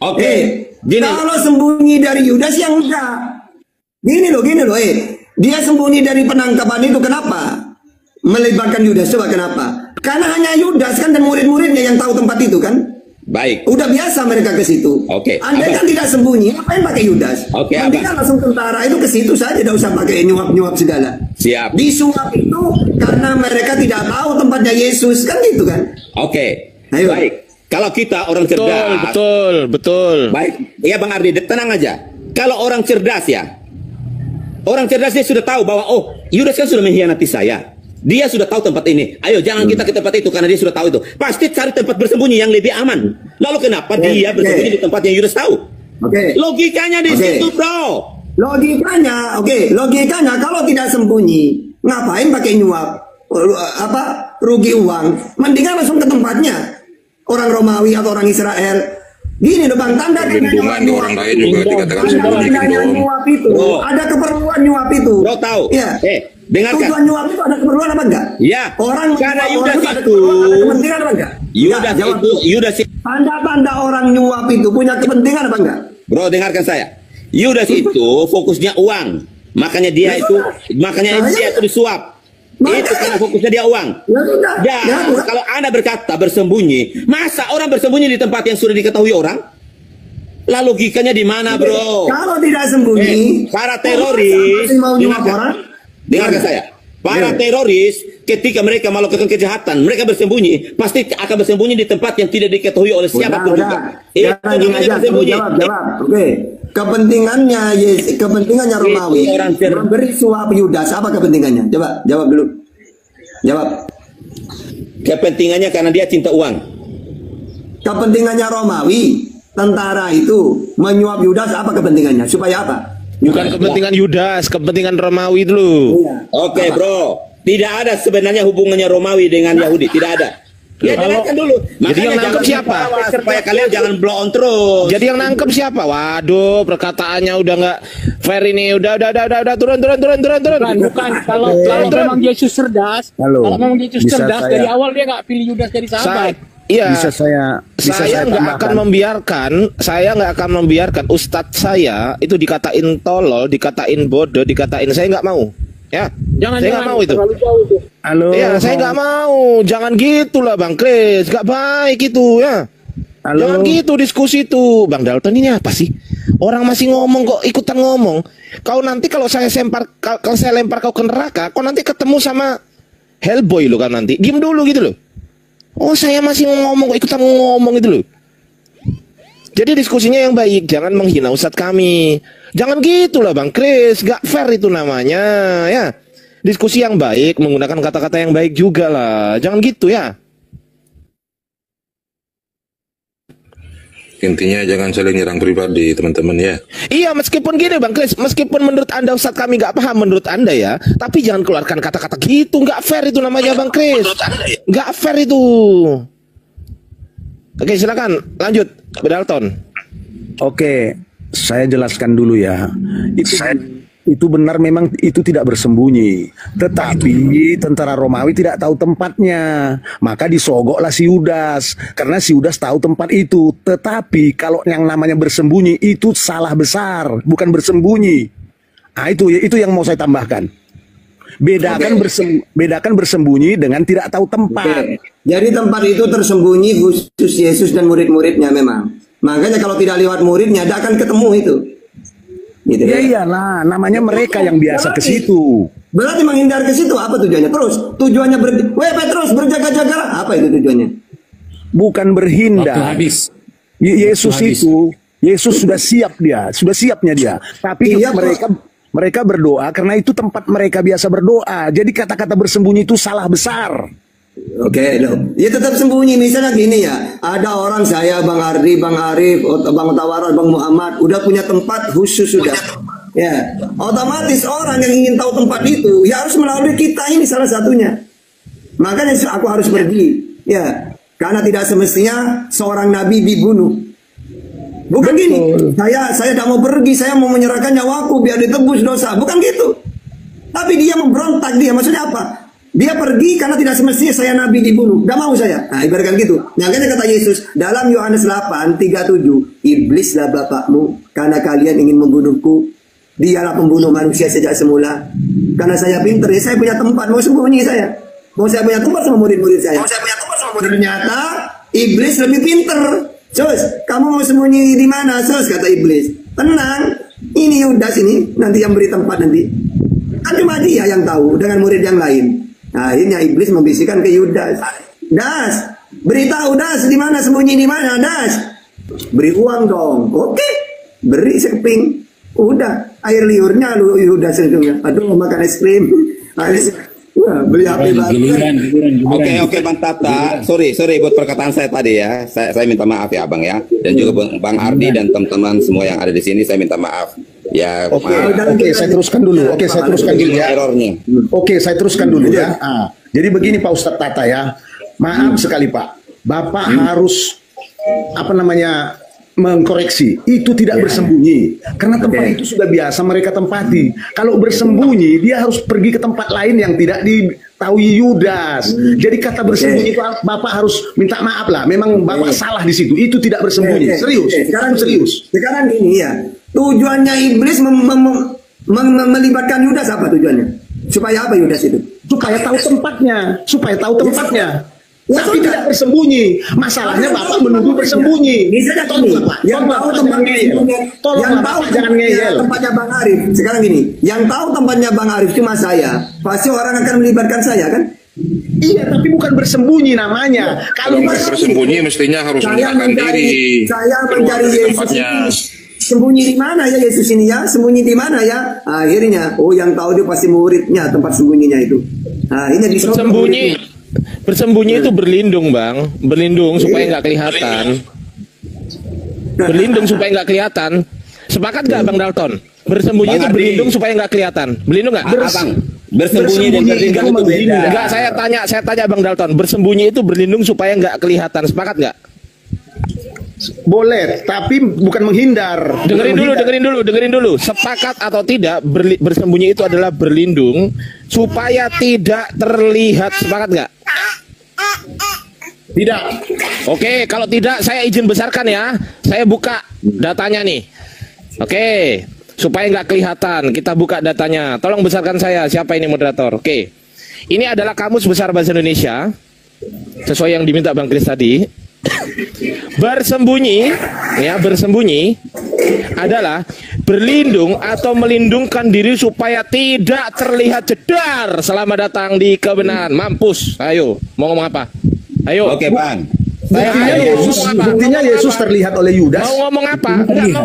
Speaker 1: Oke. Kalau sembunyi dari Yudas yang enggak. Gini loh. Dia sembunyi dari penangkapan itu kenapa? Melibatkan Yudas, coba kenapa? Karena hanya Yudas kan dan murid-muridnya yang tahu tempat itu kan?
Speaker 11: Baik.
Speaker 1: Udah biasa mereka ke situ.
Speaker 11: Oke.
Speaker 1: Andai kan tidak sembunyi, ngapain pakai Yudas?
Speaker 11: Oke.
Speaker 1: Mendingan langsung tentara itu ke situ saja, tidak usah pakai nyuap-nyuap segala.
Speaker 11: Siap.
Speaker 1: Disuap itu karena mereka tidak tahu tempatnya Yesus kan gitu kan?
Speaker 11: Oke.
Speaker 1: Ayo.
Speaker 11: Baik. Kalau kita orang cerdas.
Speaker 5: Betul.
Speaker 11: Baik. Ya Bang Ardi, tenang aja. Kalau orang cerdas ya. Orang cerdas dia sudah tahu bahwa Yudas kan sudah mengkhianati saya. Dia sudah tahu tempat ini. Ayo jangan kita ke tempat itu karena dia sudah tahu itu. Pasti cari tempat bersembunyi yang lebih aman. Lalu kenapa dia bersembunyi di tempat yang Yudas tahu? Logikanya di situ, bro.
Speaker 1: Logikanya kalau tidak sembunyi, ngapain pakai nyuap? Rugi uang. Mendingan langsung ke tempatnya. Orang Romawi atau orang Israel. Gini loh Bang, tanda
Speaker 6: orang lain juga dikatakan sembunyi.
Speaker 1: Nyuap itu. Ada keperluan nyuap itu.
Speaker 11: Bro tahu.
Speaker 1: Iya.
Speaker 11: Dengarkan.
Speaker 1: Tujuan nyuap itu ada keperluan apa enggak?
Speaker 11: Ya.
Speaker 1: Orang
Speaker 11: karena Yudas
Speaker 1: itu ada
Speaker 11: itu.
Speaker 1: kepentingan apa enggak?
Speaker 11: Yudas itu.
Speaker 1: Tanda-tanda orang nyuap itu punya kepentingan apa enggak?
Speaker 11: Bro, dengarkan saya. Yudas itu fokusnya uang. Makanya dia itu disuap. Itu karena fokusnya dia uang. Kalau Anda berkata bersembunyi, masa orang bersembunyi di tempat yang sudah diketahui orang? Lah logikanya di mana, bro?
Speaker 1: Kalau tidak sembunyi,
Speaker 11: para teroris dengarkan saya. Para teroris ketika mereka melakukan kejahatan, mereka bersembunyi, pasti akan bersembunyi di tempat yang tidak diketahui oleh siapapun juga. Itu namanya bersembunyi.
Speaker 1: Jawab. Oke. Kepentingannya Romawi memberi suap Yudas, apa kepentingannya? Coba jawab dulu. Jawab.
Speaker 11: Kepentingannya karena dia cinta uang.
Speaker 1: Kepentingannya Romawi tentara itu menyuap Yudas apa kepentingannya? Supaya apa?
Speaker 5: Bukan kepentingan Yudas, kepentingan Romawi dulu.
Speaker 1: Iya.
Speaker 11: Oke, bro. Tidak ada sebenarnya hubungannya Romawi dengan Yahudi, tidak ada. Ya, dengarkan dulu.
Speaker 5: Jadi yang nangkep siapa?
Speaker 11: Supaya kalian jangan blow on terus.
Speaker 5: Jadi yang nangkep siapa? Waduh, perkataannya udah nggak fair ini. Udah, turun.
Speaker 12: Bukan, kalau memang Yesus cerdas, kalau memang Yesus cerdas dari awal dia nggak pilih Yudas jadi sahabat.
Speaker 5: Iya.
Speaker 4: Saya
Speaker 5: nggak akan membiarkan ustadz saya itu dikatain tolol, dikatain bodoh, saya nggak mau. Ya, saya nggak mau itu.
Speaker 4: Halo.
Speaker 5: Ya, saya nggak mau. Jangan gitulah Bang Kris, nggak baik itu ya. Halo. Jangan gitu diskusi itu, Bang Dalton ini apa sih? Orang masih ngomong kok ikutan ngomong. Kau nanti kalau saya lempar kau ke neraka, kau nanti ketemu sama Hellboy lo kan nanti. Diem dulu gitu loh. Oh saya masih ngomong kok ikutan ngomong gitu loh. Jadi diskusinya yang baik, jangan menghina ustadz kami. Jangan gitulah Bang Kris, gak fair itu namanya ya. Diskusi yang baik, menggunakan kata-kata yang baik juga lah. Jangan gitu ya.
Speaker 6: Intinya jangan saling nyerang pribadi teman-teman ya.
Speaker 5: Iya, meskipun gini Bang Kris, meskipun menurut Anda ustadz kami gak paham menurut Anda ya, tapi jangan keluarkan kata-kata gitu, gak fair itu namanya Bang Kris. Gak fair itu. Oke, silakan lanjut Dalton.
Speaker 4: Oke, saya jelaskan dulu ya. Itu benar memang itu tidak bersembunyi. Tetapi tentara Romawi tidak tahu tempatnya. Maka disogoklah si Yudas. Karena si Yudas tahu tempat itu. Tetapi kalau yang namanya bersembunyi itu salah besar. Bukan bersembunyi. Nah itu yang mau saya tambahkan. Bedakan bersembunyi dengan tidak tahu tempat.
Speaker 1: Jadi tempat itu tersembunyi khusus Yesus dan murid-muridnya memang. Makanya kalau tidak lewat muridnya, tidak akan ketemu itu. Gitu
Speaker 4: ya iyalah, namanya mereka yang biasa ke situ.
Speaker 1: Berarti menghindar ke situ apa tujuannya? Terus tujuannya Petrus berjaga-jaga. Apa itu tujuannya?
Speaker 4: Bukan berhindar. Yesus sudah siapnya dia. Tapi mereka berdoa karena itu tempat mereka biasa berdoa. Jadi kata-kata bersembunyi itu salah besar.
Speaker 1: Oke, ya tetap sembunyi. Misalnya gini ya, ada orang saya, Bang Ardi, Bang Arif, Bang Tawarar, Bang Muhammad, udah punya tempat khusus sudah. Ya, otomatis orang yang ingin tahu tempat itu, ya harus melalui kita ini salah satunya. Makanya aku harus pergi, ya, karena tidak semestinya seorang nabi dibunuh. Bukan gini, saya tidak mau pergi, saya mau menyerahkan nyawaku biar ditebus dosa. Bukan gitu. Tapi dia memberontak dia, maksudnya apa? Dia pergi karena tidak semestinya saya nabi dibunuh. Gak mau saya. Nah, ibaratkan gitu. Makanya kata Yesus dalam Yohanes 8:37, iblislah bapakmu karena kalian ingin membunuhku. Dialah pembunuh manusia sejak semula. Karena saya pintar, ya saya punya tempat mau sembunyi saya. Mau saya punya tempat sama murid-murid saya. Ternyata iblis lebih pintar. Sus, kamu mau sembunyi di mana? Sus, kata iblis. Tenang, ini Yudas ini nanti yang beri tempat nanti. Kan cuma dia yang tahu dengan murid yang lain. Nah, akhirnya iblis membisikkan ke Yudas. Das, beritahu Das di mana sembunyi di mana Das. Beri uang dong. Oke, beri sekeping. Udah, air liurnya lu Yudas itu. Aduh, makan es krim. Wah, beli HP baru.
Speaker 11: Oke, Bang Tata. Sorry buat perkataan saya tadi ya. Saya minta maaf ya, Bang ya. Dan juga Bang Ardi dan teman-teman semua yang ada di sini saya minta maaf. Ya,
Speaker 4: Oke, saya teruskan dulu. Saya teruskan dulu ya. Jadi begini Pak Ustadz Tata ya. Maaf sekali Pak. Bapak harus mengkoreksi. Itu tidak bersembunyi. Karena tempat itu sudah biasa mereka tempati. Kalau bersembunyi, dia harus pergi ke tempat lain yang tidak diketahui Yudas. Jadi kata bersembunyi itu Bapak harus minta maaf lah. Memang Bapak salah di situ. Itu tidak bersembunyi. Serius.
Speaker 1: Sekarang gini ya. Tujuannya iblis melibatkan Yudas apa tujuannya? Supaya apa Yudas itu?
Speaker 4: Supaya tahu tempatnya. Tapi tidak bersembunyi. Masalahnya Bapak menuduh bersembunyi.
Speaker 1: Yang tahu tempatnya Bang Arif. Sekarang gini, yang tahu tempatnya Bang Arif cuma saya. Pasti orang akan melibatkan saya kan?
Speaker 4: Iya, tapi bukan bersembunyi namanya.
Speaker 6: Kalau bersembunyi mestinya harus menyerahkan diri.
Speaker 1: Saya mencari Yesus. Sembunyi di mana ya Yesus ini ya? Sembunyi di mana ya? Akhirnya, yang tahu dia pasti muridnya tempat sembunyinya itu. Akhirnya
Speaker 5: bersembunyi itu berlindung Bang, berlindung supaya nggak kelihatan. Berlindung supaya nggak kelihatan. Sepakat nggak Bang Dalton? Bersembunyi itu berlindung supaya nggak kelihatan. Berlindung nggak?
Speaker 11: Bersembunyi dan berlindung itu beda.
Speaker 5: Enggak, saya tanya Bang Dalton. Bersembunyi itu berlindung supaya nggak kelihatan. Sepakat nggak?
Speaker 4: Boleh, tapi bukan menghindar.
Speaker 5: Dengerin dulu. Sepakat atau tidak, bersembunyi itu adalah berlindung supaya tidak terlihat. Sepakat nggak?
Speaker 4: Tidak.
Speaker 5: Oke, kalau tidak saya izin besarkan ya. Saya buka datanya nih. Oke, supaya nggak kelihatan, kita buka datanya. Tolong besarkan saya. Siapa ini moderator? Oke, ini adalah Kamus Besar Bahasa Indonesia, sesuai yang diminta Bang Kris tadi. Bersembunyi, ya, bersembunyi adalah berlindung atau melindungkan diri supaya tidak terlihat jedar selama datang di kebenaran. Mampus, ayo, mau ngomong apa? Ayo.
Speaker 11: Oke, Bang.
Speaker 4: Buktinya Yesus terlihat oleh Yudas.
Speaker 5: Mau ngomong apa? Enggak,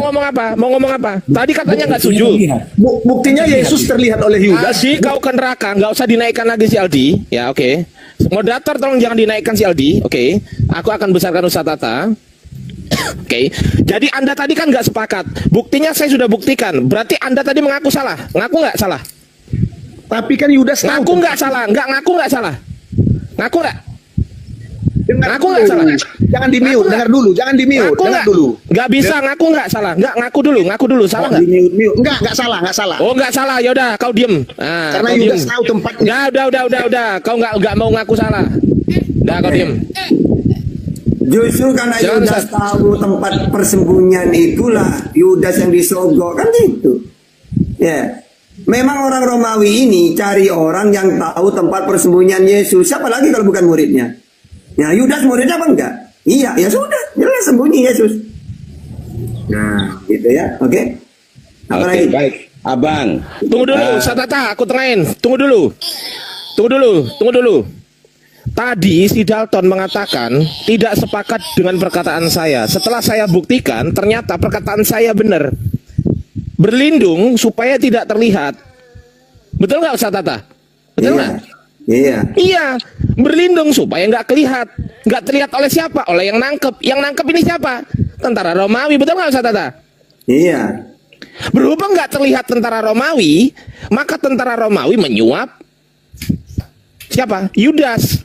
Speaker 5: mau ngomong apa? Tadi katanya nggak setuju.
Speaker 4: Buktinya Yesus terlihat oleh Yudas.
Speaker 5: Aldi, kau ke neraka, nggak usah dinaikkan lagi si Aldi. Ya, oke. Moderator tolong jangan dinaikkan si Aldi. Oke. Aku akan besarkan Ustaz Tata. Oke. Jadi Anda tadi kan nggak sepakat. Buktinya saya sudah buktikan. Berarti Anda tadi mengaku salah. Ngaku nggak salah?
Speaker 4: Tapi kan Yudas
Speaker 5: ngaku nggak salah. Ngaku nggak salah. Ngaku nggak? Ngaku nggak salah.
Speaker 4: Jangan di mute, dengar dulu. Jangan di mute, dengar dulu.
Speaker 5: Nggak bisa, ngaku nggak salah. Nggak, ngaku dulu. Salah nggak?
Speaker 4: Nggak salah.
Speaker 5: Oh, nggak salah. Yaudah, kau diem. Nah,
Speaker 4: karena Yudas tahu tempatnya.
Speaker 5: Udah. Kau nggak mau ngaku salah. Udah, kau diem.
Speaker 1: Justru karena Yudas tahu tempat persembunyian itulah Yudas yang disogok, kan gitu. Ya. Memang orang Romawi ini cari orang yang tahu tempat persembunyian Yesus. Siapa lagi kalau bukan muridnya? Ya, Yudas muridnya apa enggak? Iya, ya sudah, jelas sembunyi Yesus. Nah, gitu ya. Oke. Apa lagi?
Speaker 11: Baik, Abang.
Speaker 5: Tunggu dulu, Satata, aku tengahin. Tunggu dulu. Tadi si Dalton mengatakan tidak sepakat dengan perkataan saya. Setelah saya buktikan, ternyata perkataan saya benar. Berlindung supaya tidak terlihat. Betul nggak, Satata? Betul nggak? Iya, berlindung supaya nggak terlihat oleh siapa? Oleh yang nangkep. Yang nangkep ini siapa? Tentara Romawi, betul nggak, Ustaz Tata?
Speaker 1: Iya.
Speaker 5: Berhubung nggak terlihat tentara Romawi, maka tentara Romawi menyuap siapa? Yudas.